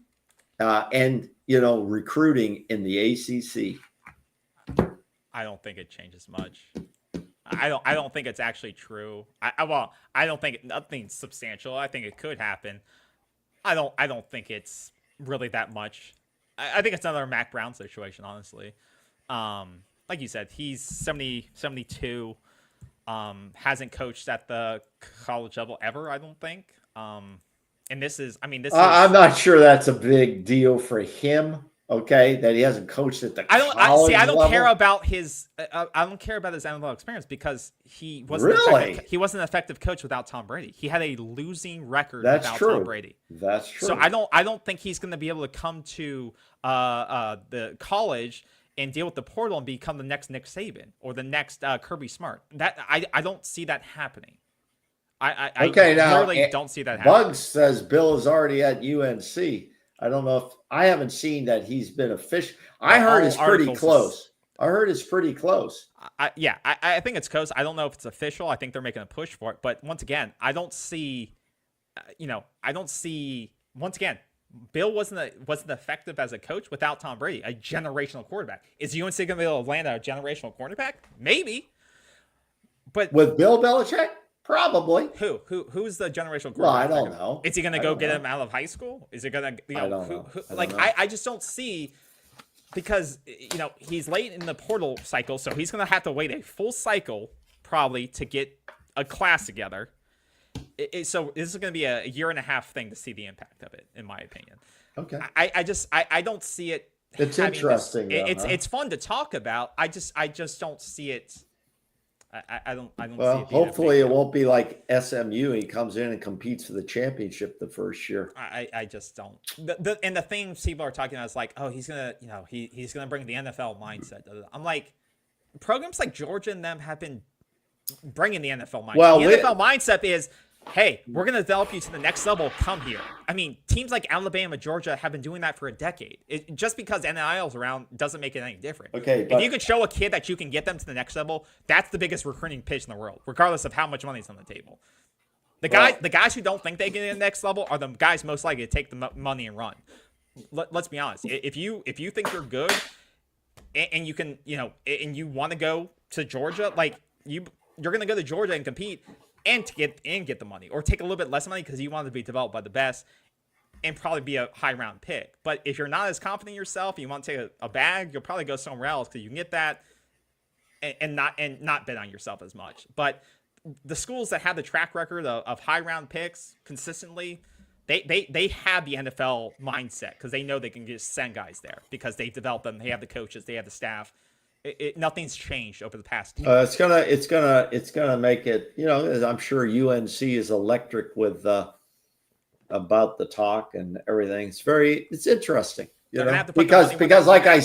and recruiting in the ACC? I don't think it changes much. I don't think it's actually true. I don't think nothing substantial. I think it could happen. I don't think it's really that much. I think it's another Mac Brown situation, honestly. Like you said, he's 72. Hasn't coached at the college level ever, I don't think. And this is, I mean, I'm not sure that's a big deal for him. Okay, that he hasn't coached at the college level. care about his. I don't care about his NFL experience because he wasn't he wasn't an effective coach without Tom Brady. He had a losing record without Tom Brady. That's true. So I don't think he's going to be able to come to the college and deal with the portal and become the next Nick Saban or the next Kirby Smart. That I don't see that happening. I really don't see that happening. Bugs says Bill is already at UNC. I don't know if I haven't seen that he's been official. I heard it's pretty close. I think it's close. I don't know if it's official. I think they're making a push for it. But once again, I don't see, once again, Bill wasn't effective as a coach without Tom Brady, a generational quarterback. Is UNC going to be able to land a generational quarterback? Maybe. But with Bill Belichick? Probably. Who's the generational quarterback? Well, I don't know. Is he going to go get him out of high school? Is it going to, I don't know. I just don't see, because, he's late in the portal cycle, so he's going to have to wait a full cycle probably to get a class together. So this is going to be a year and a half thing to see the impact of it, in my opinion. Okay. I don't see it. It's interesting. It's fun to talk about. I just don't see it. I don't see it. Hopefully it won't be like SMU. He comes in and competes for the championship the first year. I just don't. And the thing people are talking about is like, oh, he's gonna, he's gonna bring the NFL mindset. I'm like, programs like Georgia and them have been bringing the NFL mindset. Well, the NFL mindset is, hey, we're going to develop you to the next level. Come here. I mean, teams like Alabama, Georgia have been doing that for a decade. Just because NIL's around doesn't make it any different. Okay, if you can show a kid that you can get them to the next level, that's the biggest recruiting pitch in the world, regardless of how much money's on the table. The guys who don't think they can get to the next level are the guys most likely to take the money and run. Let's be honest. If you think you're good and you can, and you want to go to Georgia, like you're going to go to Georgia and compete. And get the money, or take a little bit less money because you want to be developed by the best, and probably be a high round pick. But if you're not as confident in yourself, and you want to take a bag, you'll probably go somewhere else because you can get that, and not bet on yourself as much. But the schools that have the track record of high round picks consistently, they have the NFL mindset because they know they can just send guys there because they've developed them. They have the coaches, they have the staff. Nothing's changed over the past year. It's gonna make it. I'm sure UNC is electric with about the talk and everything. It's interesting. Because like I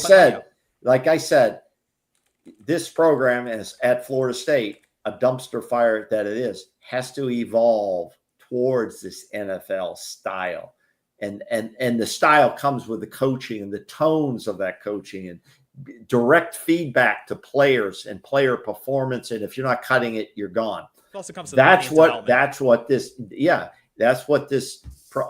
said, this program is at Florida State, a dumpster fire that it is, has to evolve towards this NFL style, and the style comes with the coaching and the tones of that coaching and direct feedback to players and player performance. And if you're not cutting it, you're gone. It also comes to that's what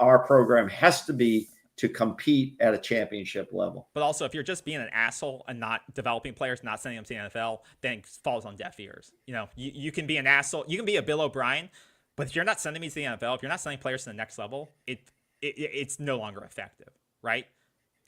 our program has to be to compete at a championship level. But also, if you're just being an asshole and not developing players, not sending them to the NFL, then it falls on deaf ears. You can be an asshole. You can be a Bill O'Brien, but if you're not sending me to the NFL, if you're not sending players to the next level, it's no longer effective, right?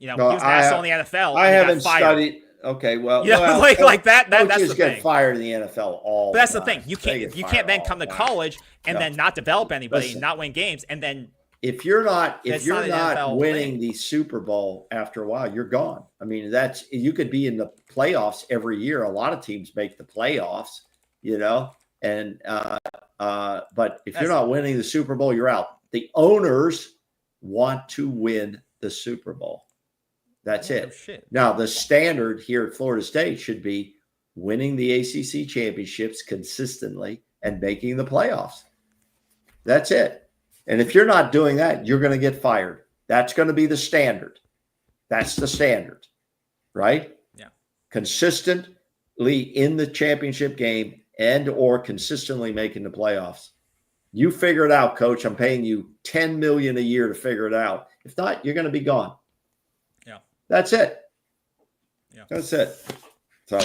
He was an asshole in the NFL. I haven't studied. Okay, well, like that. That's the thing. Get fired in the NFL all. But that's the thing. You can't then come to college and then not develop anybody, not win games, and then if you're not winning the Super Bowl after a while, you're gone. I mean, you could be in the playoffs every year. A lot of teams make the playoffs, and but if you're not winning the Super Bowl, you're out. The owners want to win the Super Bowl. That's it. Shit. Now, the standard here at Florida State should be winning the ACC championships consistently and making the playoffs. That's it. And if you're not doing that, you're going to get fired. That's going to be the standard. That's the standard, right? Yeah. Consistently in the championship game and or consistently making the playoffs. You figure it out, coach. I'm paying you $10 million a year to figure it out. If not, you're going to be gone. That's it. Yeah. That's it. So,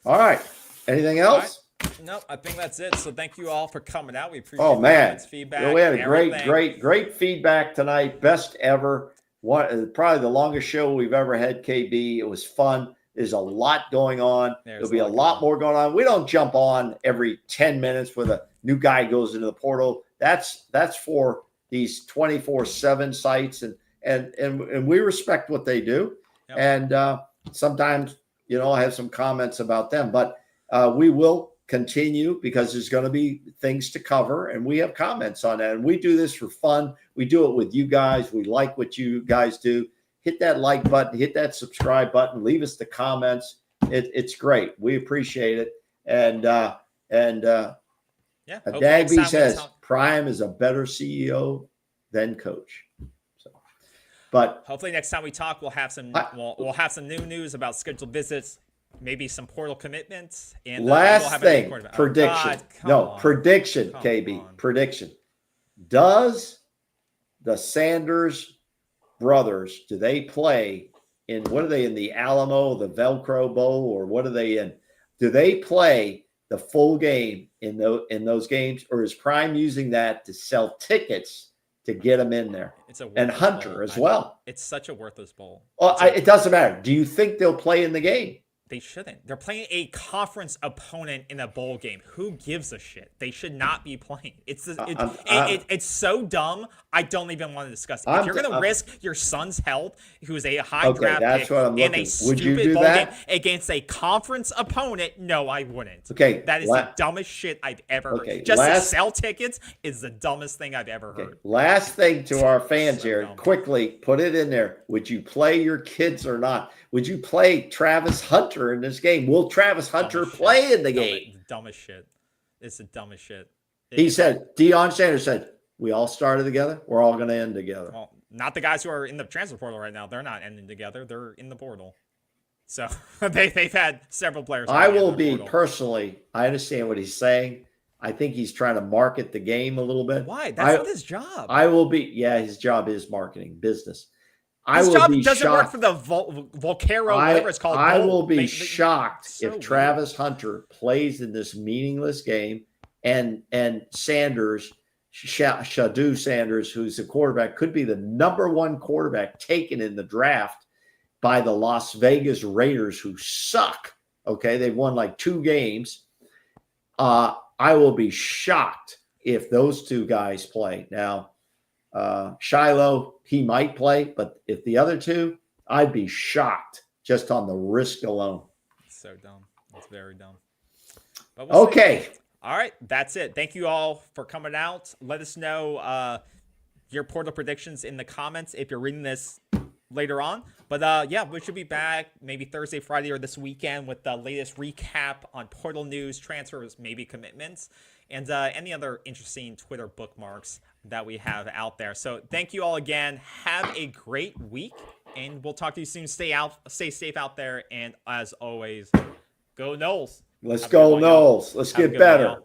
All right. Anything else? No, I think that's it. So thank you all for coming out. We appreciate feedback. We had a great feedback tonight. Best ever. Probably the longest show we've ever had, KB. It was fun. There's a lot going on. There'll be a lot more going on. We don't jump on every 10 minutes with a new guy goes into the portal. That's for these 24/7 sites, and we respect what they do. Yep. And sometimes, I have some comments about them, but we will continue because there's going to be things to cover, and we have comments on that. And we do this for fun. We do it with you guys. We like what you guys do. Hit that like button, hit that subscribe button, leave us the comments. It's great. We appreciate it. And Dagby says Prime is a better CEO than coach. So, but hopefully next time we talk, we'll have some we'll have some new news about scheduled visits, maybe some portal commitments. And last we'll have thing, prediction. Prediction, KB. Prediction. Does the Sanders brothers, do they play in, what are they in, the Alamo, the Velcro Bowl, or what are they in? Do they play the full game in those games, or is Prime using that to sell tickets to get them in there? And Hunter bowl as well. It's such a worthless bowl. Well, it doesn't matter. Do you think they'll play in the game? They shouldn't. They're playing a conference opponent in a bowl game. Who gives a shit? They should not be playing. It's so dumb. I don't even want to discuss it. If you're going to risk your son's health, who is a high draft pick, in a stupid bowl game against a conference opponent, no, I wouldn't. Okay, that is the dumbest shit I've ever heard. Just to sell tickets is the dumbest thing I've ever heard. Last thing to our fans here, quickly put it in there. Would you play your kids or not? Would you play Travis Hunter in this game? Will Travis Hunter play in the game? Dumbest shit. It's the dumbest shit. He said, Deion Sanders said, we all started together. We're all going to end together. Well, not the guys who are in the transfer portal right now. They're not ending together. They're in the portal. So they've had several players. I will be personally, I understand what he's saying. I think he's trying to market the game a little bit. Why? That's not his job. I will be, his job is marketing, business. His job doesn't work for the Volcaro, whatever it's called. I will be shocked if Travis Hunter plays in this meaningless game, and Sanders, Shadu Sanders, who's the quarterback, could be the #1 quarterback taken in the draft by the Las Vegas Raiders, who suck. Okay, they've won like 2 games. I will be shocked if those 2 guys play. Now, Shiloh, he might play, but if the other 2, I'd be shocked just on the risk alone. It's so dumb. It's very dumb. But okay. All right. That's it. Thank you all for coming out. Let us know your portal predictions in the comments if you're reading this later on. But we should be back maybe Thursday, Friday, or this weekend with the latest recap on portal news, transfers, maybe commitments, and any other interesting Twitter bookmarks that we have out there. So thank you all again. Have a great week, and we'll talk to you soon. Stay safe out there, and as always, go Noles. Let's go Noles. Let's get better.